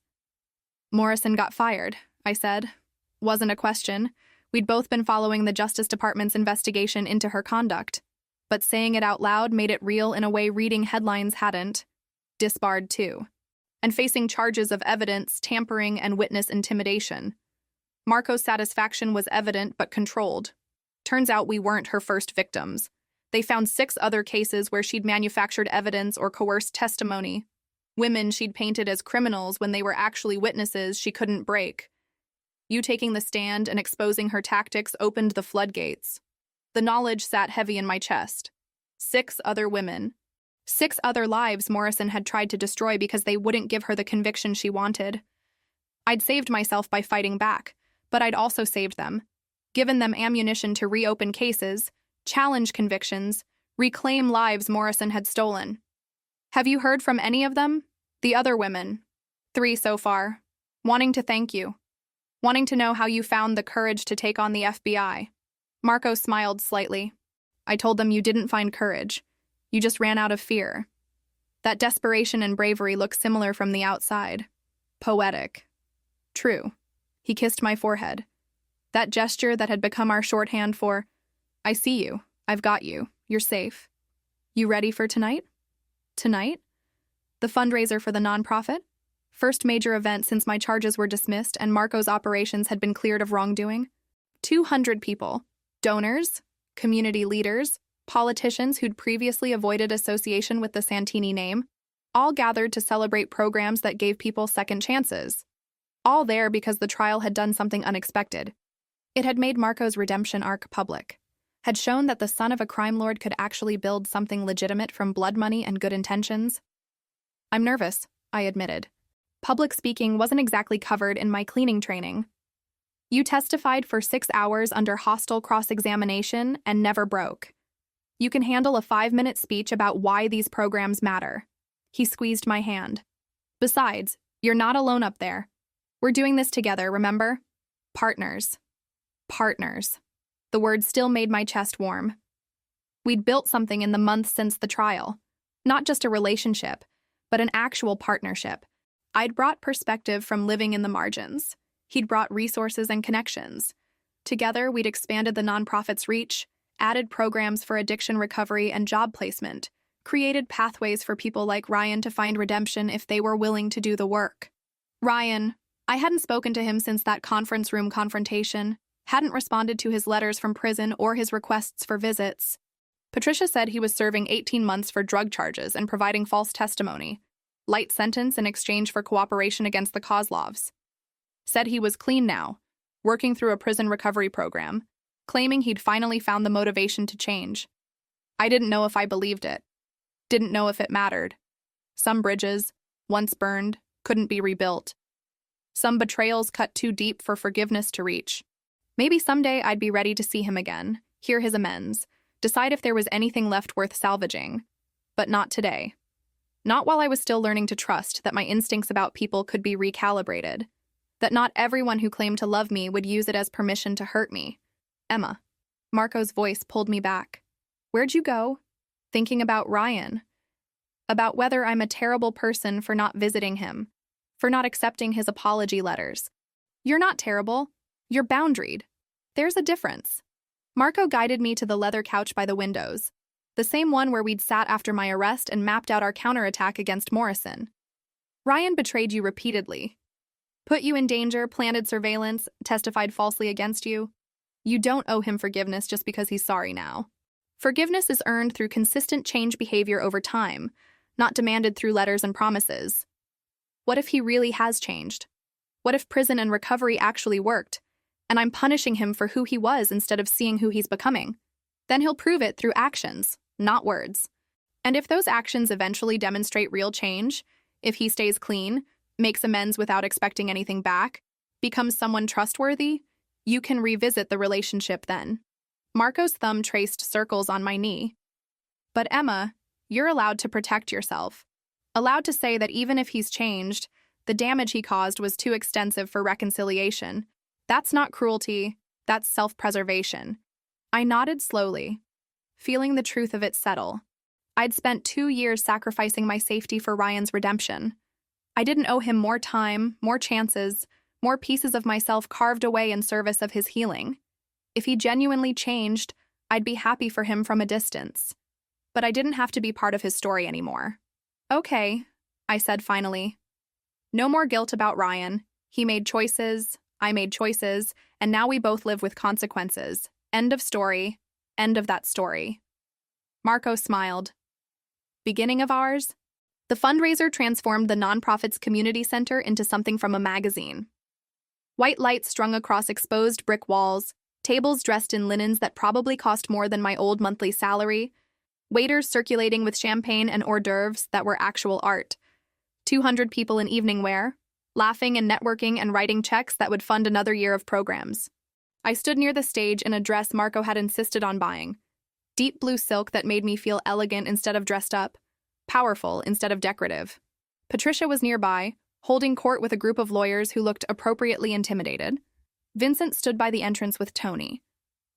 Morrison got fired, I said. Wasn't a question. We'd both been following the Justice Department's investigation into her conduct. But saying it out loud made it real in a way reading headlines hadn't. Disbarred too. And facing charges of evidence tampering and witness intimidation. Marco's satisfaction was evident but controlled. Turns out we weren't her first victims. They found 6 other cases where she'd manufactured evidence or coerced testimony. Women she'd painted as criminals when they were actually witnesses she couldn't break. You taking the stand and exposing her tactics opened the floodgates. The knowledge sat heavy in my chest. 6 other women. 6 other lives Morrison had tried to destroy because they wouldn't give her the conviction she wanted. I'd saved myself by fighting back, but I'd also saved them. Given them ammunition to reopen cases, challenge convictions, reclaim lives Morrison had stolen. Have you heard from any of them? The other women. 3 so far. Wanting to thank you. Wanting to know how you found the courage to take on the FBI. Marco smiled slightly. I told them you didn't find courage. You just ran out of fear. That desperation and bravery look similar from the outside. Poetic. True. He kissed my forehead. That gesture that had become our shorthand for, I see you, I've got you, you're safe. You ready for tonight? Tonight? The fundraiser for the nonprofit? First major event since my charges were dismissed and Marco's operations had been cleared of wrongdoing. 200 people. Donors, community leaders, politicians who'd previously avoided association with the Santini name, all gathered to celebrate programs that gave people second chances. All there because the trial had done something unexpected. It had made Marco's redemption arc public, had shown that the son of a crime lord could actually build something legitimate from blood money and good intentions. I'm nervous, I admitted. Public speaking wasn't exactly covered in my cleaning training. You testified for 6 hours under hostile cross-examination and never broke. You can handle a 5-minute speech about why these programs matter. He squeezed my hand. Besides, you're not alone up there. We're doing this together, remember? Partners. Partners. The word still made my chest warm. We'd built something in the months since the trial. Not just a relationship, but an actual partnership. I'd brought perspective from living in the margins. He'd brought resources and connections. Together, we'd expanded the nonprofit's reach, added programs for addiction recovery and job placement, created pathways for people like Ryan to find redemption if they were willing to do the work. Ryan, I hadn't spoken to him since that conference room confrontation, hadn't responded to his letters from prison or his requests for visits. Patricia said he was serving 18 months for drug charges and providing false testimony. Light sentence in exchange for cooperation against the Kozlovs. Said he was clean now, working through a prison recovery program, claiming he'd finally found the motivation to change. I didn't know if I believed it. Didn't know if it mattered. Some bridges, once burned, couldn't be rebuilt. Some betrayals cut too deep for forgiveness to reach. Maybe someday I'd be ready to see him again, hear his amends, decide if there was anything left worth salvaging. But not today. Not while I was still learning to trust that my instincts about people could be recalibrated. That not everyone who claimed to love me would use it as permission to hurt me. Emma. Marco's voice pulled me back. Where'd you go? Thinking about Ryan. About whether I'm a terrible person for not visiting him. For not accepting his apology letters. You're not terrible. You're boundaried. There's a difference. Marco guided me to the leather couch by the windows. The same one where we'd sat after my arrest and mapped out our counterattack against Morrison. Ryan betrayed you repeatedly. Put you in danger, planted surveillance, testified falsely against you. You don't owe him forgiveness just because he's sorry now. Forgiveness is earned through consistent change behavior over time, not demanded through letters and promises. What if he really has changed? What if prison and recovery actually worked, and I'm punishing him for who he was instead of seeing who he's becoming? Then he'll prove it through actions, not words. And if those actions eventually demonstrate real change, if he stays clean, makes amends without expecting anything back, becomes someone trustworthy, you can revisit the relationship then. Marco's thumb traced circles on my knee. But Emma, you're allowed to protect yourself. Allowed to say that even if he's changed, the damage he caused was too extensive for reconciliation. That's not cruelty, that's self-preservation. I nodded slowly, feeling the truth of it settle. I'd spent 2 years sacrificing my safety for Ryan's redemption. I didn't owe him more time, more chances, more pieces of myself carved away in service of his healing. If he genuinely changed, I'd be happy for him from a distance. But I didn't have to be part of his story anymore. Okay, I said finally. No more guilt about Ryan. He made choices, I made choices, and now we both live with consequences. End of story. End of that story. Marco smiled. Beginning of ours? The fundraiser transformed the nonprofit's community center into something from a magazine. White lights strung across exposed brick walls, tables dressed in linens that probably cost more than my old monthly salary, waiters circulating with champagne and hors d'oeuvres that were actual art, 200 people in evening wear, laughing and networking and writing checks that would fund another year of programs. I stood near the stage in a dress Marco had insisted on buying. Deep blue silk that made me feel elegant instead of dressed up, powerful instead of decorative. Patricia was nearby, holding court with a group of lawyers who looked appropriately intimidated. Vincent stood by the entrance with Tony,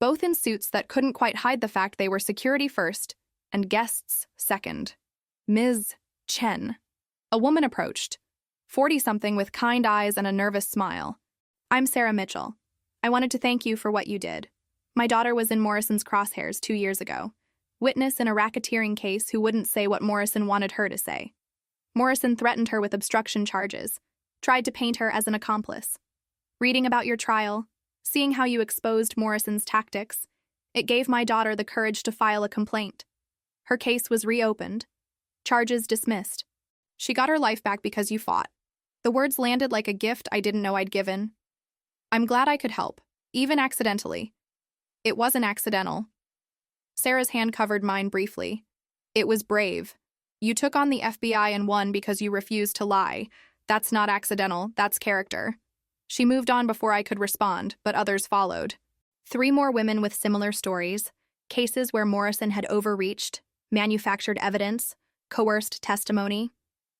both in suits that couldn't quite hide the fact they were security first and guests second. Ms. Chen. A woman approached, 40-something with kind eyes and a nervous smile. I'm Sarah Mitchell. I wanted to thank you for what you did. My daughter was in Morrison's crosshairs 2 years ago. Witness in a racketeering case who wouldn't say what Morrison wanted her to say. Morrison threatened her with obstruction charges, tried to paint her as an accomplice. Reading about your trial, seeing how you exposed Morrison's tactics, it gave my daughter the courage to file a complaint. Her case was reopened. Charges dismissed. She got her life back because you fought. The words landed like a gift I didn't know I'd given. I'm glad I could help, even accidentally. It wasn't accidental. Sarah's hand covered mine briefly. It was brave. You took on the FBI and won because you refused to lie. That's not accidental, that's character. She moved on before I could respond, but others followed. 3 more women with similar stories, cases where Morrison had overreached, manufactured evidence, coerced testimony,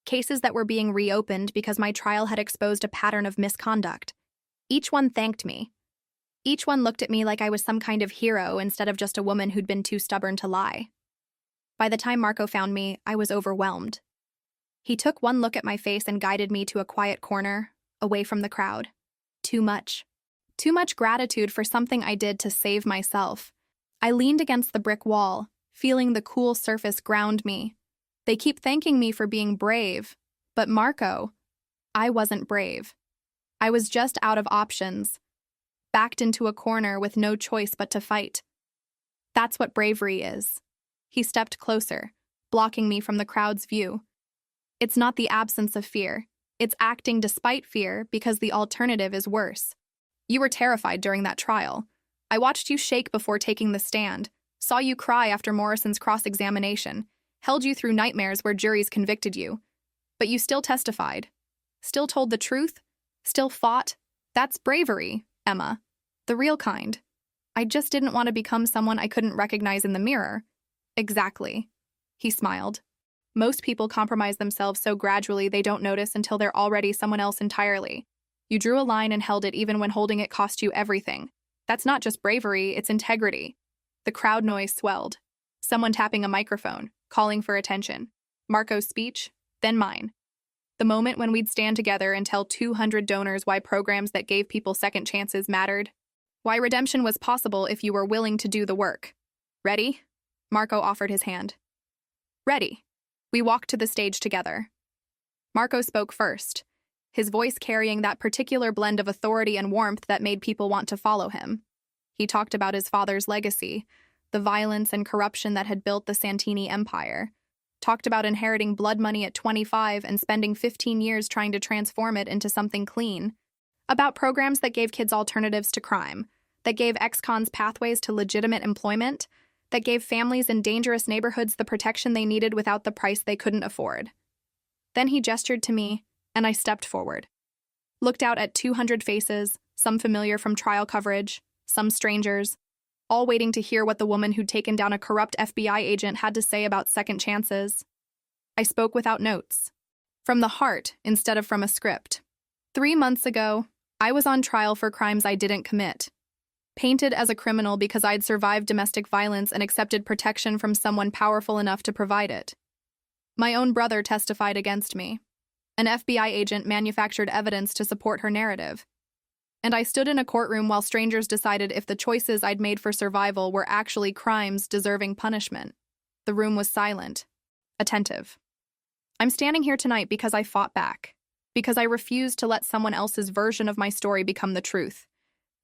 cases that were being reopened because my trial had exposed a pattern of misconduct. Each one thanked me. Each one looked at me like I was some kind of hero instead of just a woman who'd been too stubborn to lie. By the time Marco found me, I was overwhelmed. He took one look at my face and guided me to a quiet corner, away from the crowd. Too much. Too much gratitude for something I did to save myself. I leaned against the brick wall, feeling the cool surface ground me. They keep thanking me for being brave, but Marco, I wasn't brave. I was just out of options, backed into a corner with no choice but to fight. That's what bravery is. He stepped closer, blocking me from the crowd's view. It's not the absence of fear. It's acting despite fear because the alternative is worse. You were terrified during that trial. I watched you shake before taking the stand, saw you cry after Morrison's cross-examination, held you through nightmares where juries convicted you. But you still testified. Still told the truth. Still fought. That's bravery, Emma. The real kind. I just didn't want to become someone I couldn't recognize in the mirror. Exactly. He smiled. Most people compromise themselves so gradually they don't notice until they're already someone else entirely. You drew a line and held it even when holding it cost you everything. That's not just bravery, it's integrity. The crowd noise swelled. Someone tapping a microphone, calling for attention. Marco's speech, then mine. The moment when we'd stand together and tell 200 donors why programs that gave people second chances mattered. Why redemption was possible if you were willing to do the work. Ready? Marco offered his hand. Ready. We walked to the stage together. Marco spoke first, his voice carrying that particular blend of authority and warmth that made people want to follow him. He talked about his father's legacy, the violence and corruption that had built the Santini empire. Talked about inheriting blood money at 25 and spending 15 years trying to transform it into something clean. About programs that gave kids alternatives to crime, that gave ex-cons pathways to legitimate employment, that gave families in dangerous neighborhoods the protection they needed without the price they couldn't afford. Then he gestured to me, and I stepped forward. Looked out at 200 faces, some familiar from trial coverage, some strangers, all waiting to hear what the woman who'd taken down a corrupt FBI agent had to say about second chances. I spoke without notes, from the heart instead of from a script. 3 months ago, I was on trial for crimes I didn't commit. painted as a criminal because I'd survived domestic violence and accepted protection from someone powerful enough to provide it. My own brother testified against me. An FBI agent manufactured evidence to support her narrative. And I stood in a courtroom while strangers decided if the choices I'd made for survival were actually crimes deserving punishment. The room was silent, attentive. I'm standing here tonight because I fought back, because I refused to let someone else's version of my story become the truth,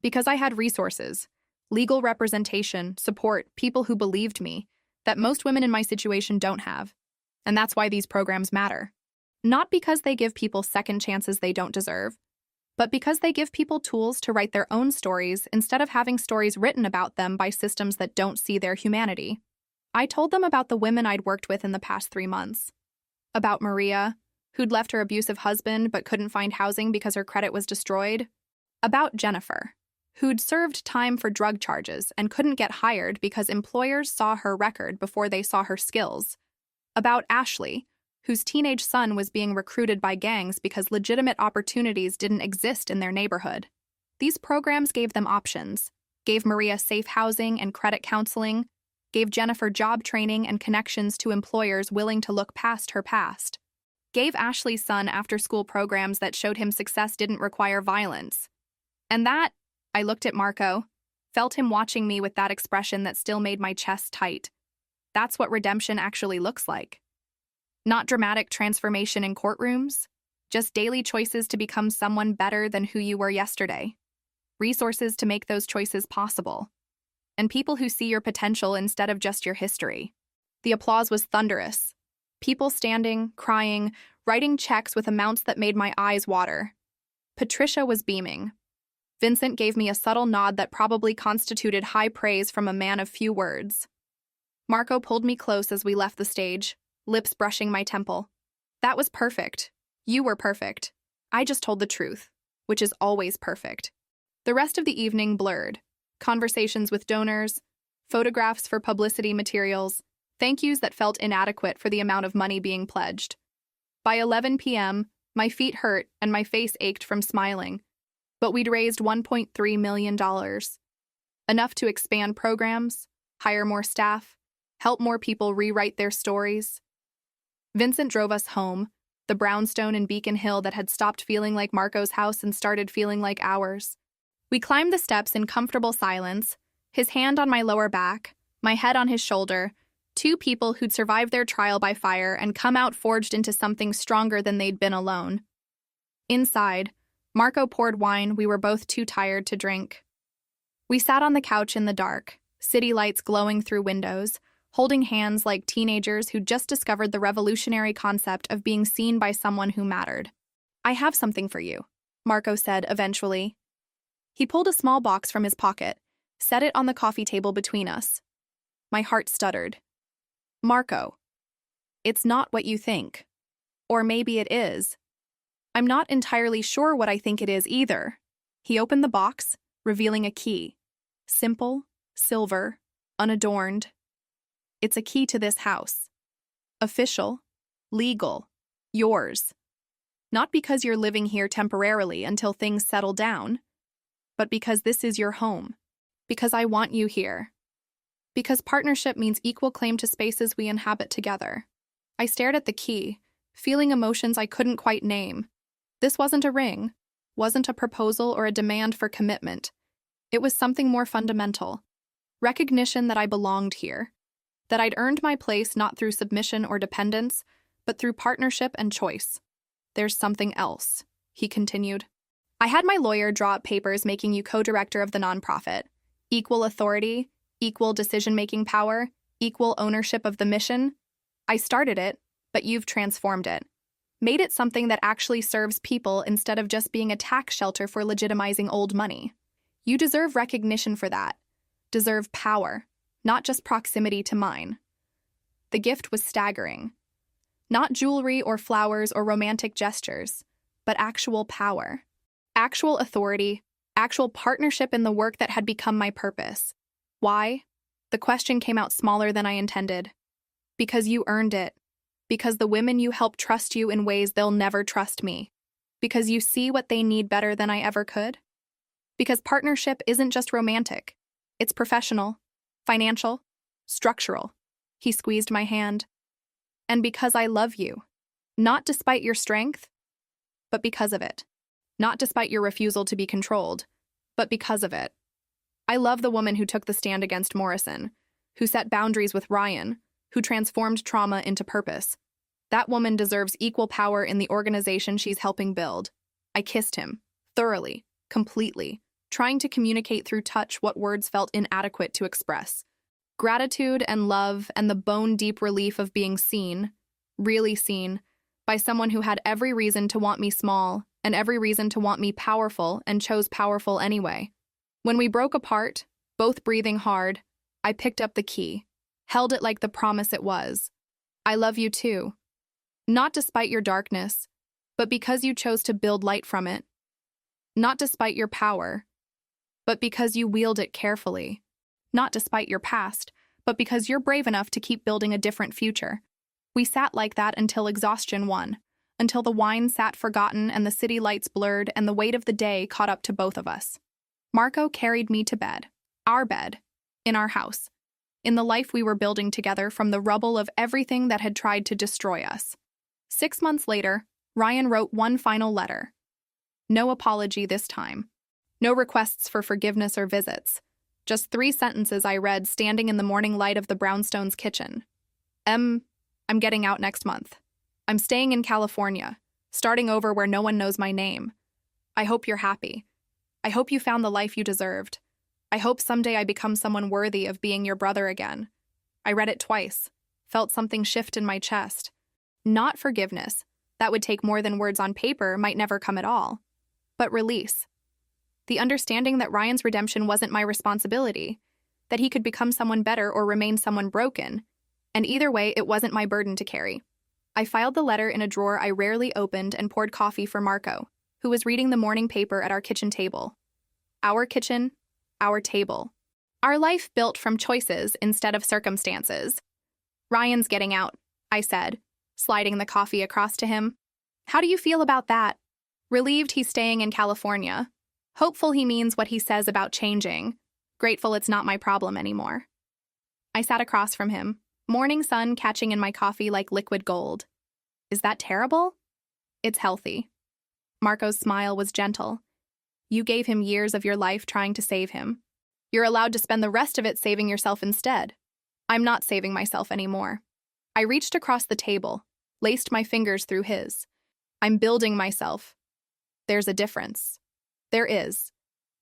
because I had resources, legal representation, support, people who believed me, that most women in my situation don't have. And that's why these programs matter. Not because they give people second chances they don't deserve, but because they give people tools to write their own stories instead of having stories written about them by systems that don't see their humanity. I told them about the women I'd worked with in the past 3 months. About Maria, who'd left her abusive husband but couldn't find housing because her credit was destroyed. About Jennifer, who'd served time for drug charges and couldn't get hired because employers saw her record before they saw her skills. About Ashley, whose teenage son was being recruited by gangs because legitimate opportunities didn't exist in their neighborhood. These programs gave them options, gave Maria safe housing and credit counseling, gave Jennifer job training and connections to employers willing to look past her past, gave Ashley's son after-school programs that showed him success didn't require violence. And that, I looked at Marco, felt him watching me with that expression that still made my chest tight. That's what redemption actually looks like. Not dramatic transformation in courtrooms, just daily choices to become someone better than who you were yesterday. Resources to make those choices possible. And people who see your potential instead of just your history. The applause was thunderous. People standing, crying, writing checks with amounts that made my eyes water. Patricia was beaming. Vincent gave me a subtle nod that probably constituted high praise from a man of few words. Marco pulled me close as we left the stage, lips brushing my temple. That was perfect. You were perfect. I just told the truth, which is always perfect. The rest of the evening blurred. Conversations with donors, photographs for publicity materials, thank yous that felt inadequate for the amount of money being pledged. By 11 p.m., my feet hurt and my face ached from smiling, but we'd raised $1.3 million. Enough to expand programs, hire more staff, help more people rewrite their stories. Vincent drove us home, the brownstone in Beacon Hill that had stopped feeling like Marco's house and started feeling like ours. We climbed the steps in comfortable silence, his hand on my lower back, my head on his shoulder, two people who'd survived their trial by fire and come out forged into something stronger than they'd been alone. Inside, Marco poured wine we were both too tired to drink. We sat on the couch in the dark, city lights glowing through windows, holding hands like teenagers who'd just discovered the revolutionary concept of being seen by someone who mattered. "I have something for you," Marco said eventually. He pulled a small box from his pocket, set it on the coffee table between us. My heart stuttered. "Marco, it's not what you think. Or maybe it is. I'm not entirely sure what I think it is either." He opened the box, revealing a key. Simple, silver, unadorned. It's a key to this house. Official, legal, yours. Not because you're living here temporarily until things settle down, but because this is your home. Because I want you here. Because partnership means equal claim to spaces we inhabit together. I stared at the key, feeling emotions I couldn't quite name. This wasn't a ring, wasn't a proposal or a demand for commitment. It was something more fundamental. Recognition that I belonged here. That I'd earned my place not through submission or dependence, but through partnership and choice. "There's something else," he continued. "I had my lawyer draw up papers making you co-director of the nonprofit. Equal authority, equal decision-making power, equal ownership of the mission. I started it, but you've transformed it. Made it something that actually serves people instead of just being a tax shelter for legitimizing old money. You deserve recognition for that. Deserve power, not just proximity to mine." The gift was staggering. Not jewelry or flowers or romantic gestures, but actual power. Actual authority, actual partnership in the work that had become my purpose. Why? The question came out smaller than I intended. Because you earned it. Because the women you help trust you in ways they'll never trust me. Because you see what they need better than I ever could. Because partnership isn't just romantic. It's professional, financial, structural. He squeezed my hand. And because I love you. Not despite your strength, but because of it. Not despite your refusal to be controlled, but because of it. I love the woman who took the stand against Morrison, who set boundaries with Ryan, who transformed trauma into purpose. That woman deserves equal power in the organization she's helping build. I kissed him, thoroughly, completely, trying to communicate through touch what words felt inadequate to express. Gratitude and love and the bone-deep relief of being seen, really seen, by someone who had every reason to want me small and every reason to want me powerful and chose powerful anyway. When we broke apart, both breathing hard, I picked up the key, held it like the promise it was. I love you too. Not despite your darkness, but because you chose to build light from it. Not despite your power, but because you wield it carefully. Not despite your past, but because you're brave enough to keep building a different future. We sat like that until exhaustion won, until the wine sat forgotten and the city lights blurred and the weight of the day caught up to both of us. Marco carried me to bed, our bed, in our house, in the life we were building together from the rubble of everything that had tried to destroy us. 6 months later, Ryan wrote one final letter. No apology this time. No requests for forgiveness or visits. Just 3 sentences I read standing in the morning light of the brownstones' kitchen. I'm getting out next month. I'm staying in California, starting over where no one knows my name. I hope you're happy. I hope you found the life you deserved. I hope someday I become someone worthy of being your brother again. I read it twice, felt something shift in my chest. Not forgiveness, that would take more than words on paper, might never come at all. But release. The understanding that Ryan's redemption wasn't my responsibility, that he could become someone better or remain someone broken, and either way, it wasn't my burden to carry. I filed the letter in a drawer I rarely opened and poured coffee for Marco, who was reading the morning paper at our kitchen table. Our kitchen, our table. Our life built from choices instead of circumstances. Ryan's getting out, I said, sliding the coffee across to him. How do you feel about that? Relieved he's staying in California. Hopeful he means what he says about changing. Grateful it's not my problem anymore. I sat across from him, morning sun catching in my coffee like liquid gold. Is that terrible? It's healthy. Marco's smile was gentle. You gave him years of your life trying to save him. You're allowed to spend the rest of it saving yourself instead. I'm not saving myself anymore. I reached across the table, laced my fingers through his. I'm building myself. There's a difference. There is.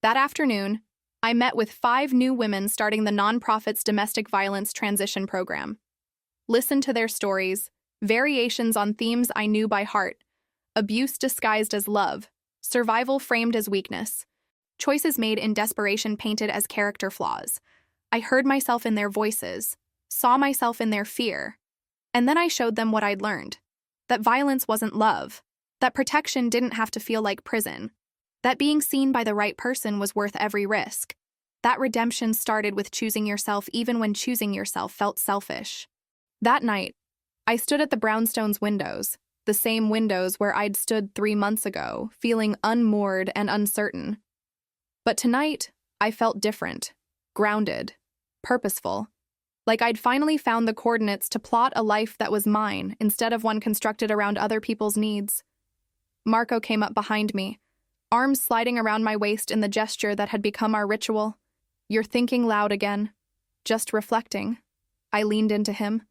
That afternoon, I met with 5 new women starting the nonprofit's domestic violence transition program. Listened to their stories, variations on themes I knew by heart, abuse disguised as love, survival framed as weakness, choices made in desperation painted as character flaws. I heard myself in their voices, saw myself in their fear, and then I showed them what I'd learned. That violence wasn't love, that protection didn't have to feel like prison, that being seen by the right person was worth every risk. That redemption started with choosing yourself even when choosing yourself felt selfish. That night, I stood at the brownstones' windows, the same windows where I'd stood 3 months ago, feeling unmoored and uncertain. But tonight, I felt different, grounded, purposeful, like I'd finally found the coordinates to plot a life that was mine instead of one constructed around other people's needs. Marco came up behind me, arms sliding around my waist in the gesture that had become our ritual. You're thinking loud again. Just reflecting. I leaned into him.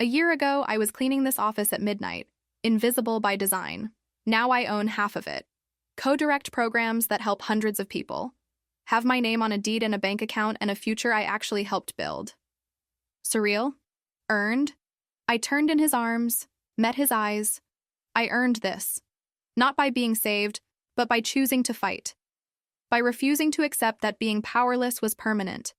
A year ago, I was cleaning this office at midnight, invisible by design. Now I own half of it. Co-direct programs that help hundreds of people. Have my name on a deed and a bank account and a future I actually helped build. Surreal? Earned? I turned in his arms, met his eyes. I earned this. Not by being saved, but by choosing to fight. By refusing to accept that being powerless was permanent.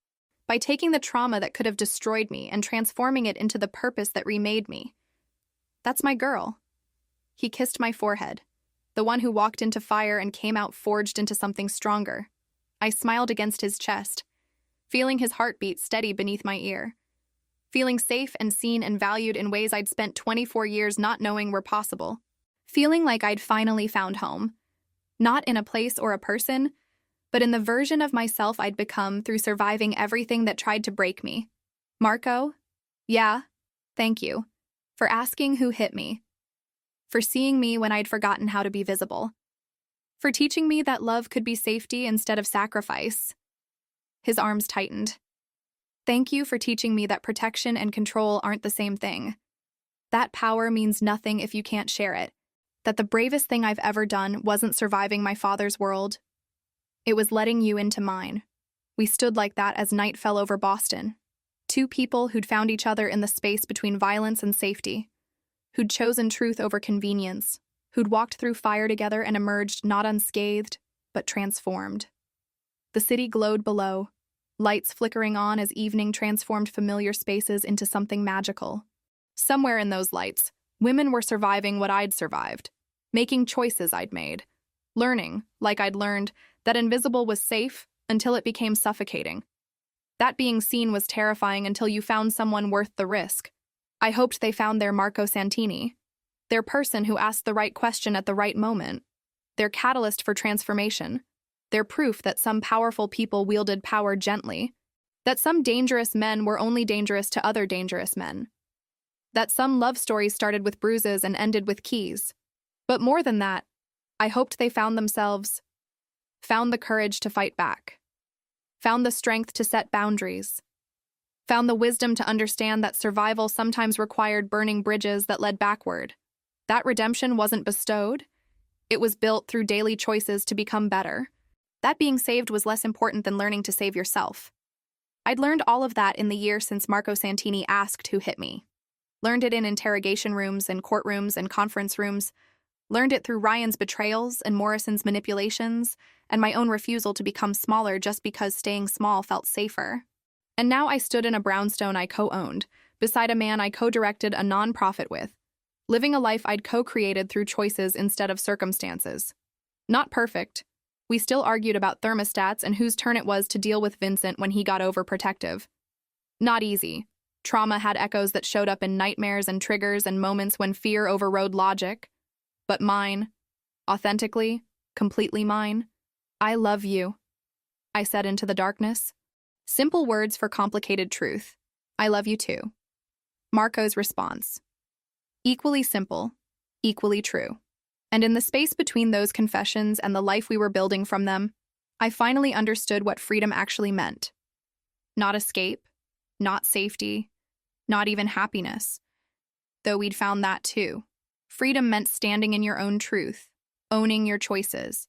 By taking the trauma that could have destroyed me and transforming it into the purpose that remade me. That's my girl. He kissed my forehead, the one who walked into fire and came out forged into something stronger. I smiled against his chest, feeling his heartbeat steady beneath my ear. Feeling safe and seen and valued in ways I'd spent 24 years not knowing were possible. Feeling like I'd finally found home. Not in a place or a person, but in the version of myself I'd become through surviving everything that tried to break me. Marco? Yeah, thank you. For asking who hit me. For seeing me when I'd forgotten how to be visible. For teaching me that love could be safety instead of sacrifice. His arms tightened. Thank you for teaching me that protection and control aren't the same thing. That power means nothing if you can't share it. That the bravest thing I've ever done wasn't surviving my father's world. It was letting you into mine. We stood like that as night fell over Boston. Two people who'd found each other in the space between violence and safety. Who'd chosen truth over convenience. Who'd walked through fire together and emerged not unscathed, but transformed. The city glowed below, lights flickering on as evening transformed familiar spaces into something magical. Somewhere in those lights, women were surviving what I'd survived, making choices I'd made, learning, like I'd learned, that invisible was safe until it became suffocating. That being seen was terrifying until you found someone worth the risk. I hoped they found their Marco Santini, their person who asked the right question at the right moment, their catalyst for transformation, their proof that some powerful people wielded power gently, that some dangerous men were only dangerous to other dangerous men, that some love stories started with bruises and ended with keys. But more than that, I hoped they found themselves, found the courage to fight back, found the strength to set boundaries, found the wisdom to understand that survival sometimes required burning bridges that led backward. That redemption wasn't bestowed. It was built through daily choices to become better. That being saved was less important than learning to save yourself. I'd learned all of that in the year since Marco Santini asked who hit me. Learned it in interrogation rooms and courtrooms and conference rooms. Learned it through Ryan's betrayals and Morrison's manipulations and my own refusal to become smaller just because staying small felt safer. And now I stood in a brownstone I co-owned, beside a man I co-directed a non-profit with, living a life I'd co-created through choices instead of circumstances. Not perfect. We still argued about thermostats and whose turn it was to deal with Vincent when he got overprotective. Not easy. Trauma had echoes that showed up in nightmares and triggers and moments when fear overrode logic. But mine, authentically, completely mine. I love you, I said into the darkness. Simple words for complicated truth. I love you too. Marco's response. Equally simple, equally true. And in the space between those confessions and the life we were building from them, I finally understood what freedom actually meant. Not escape, not safety, not even happiness. Though we'd found that too. Freedom meant standing in your own truth, owning your choices,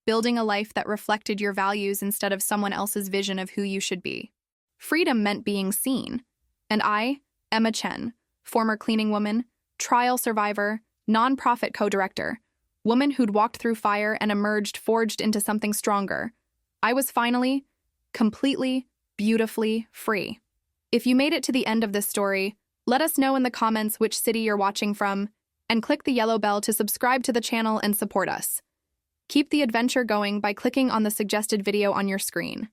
building a life that reflected your values instead of someone else's vision of who you should be. Freedom meant being seen. And I, Emma Chen, former cleaning woman, trial survivor, nonprofit co-director, woman who'd walked through fire and emerged forged into something stronger, I was finally, completely, beautifully free. If you made it to the end of this story, let us know in the comments which city you're watching from, and click the yellow bell to subscribe to the channel and support us. Keep the adventure going by clicking on the suggested video on your screen.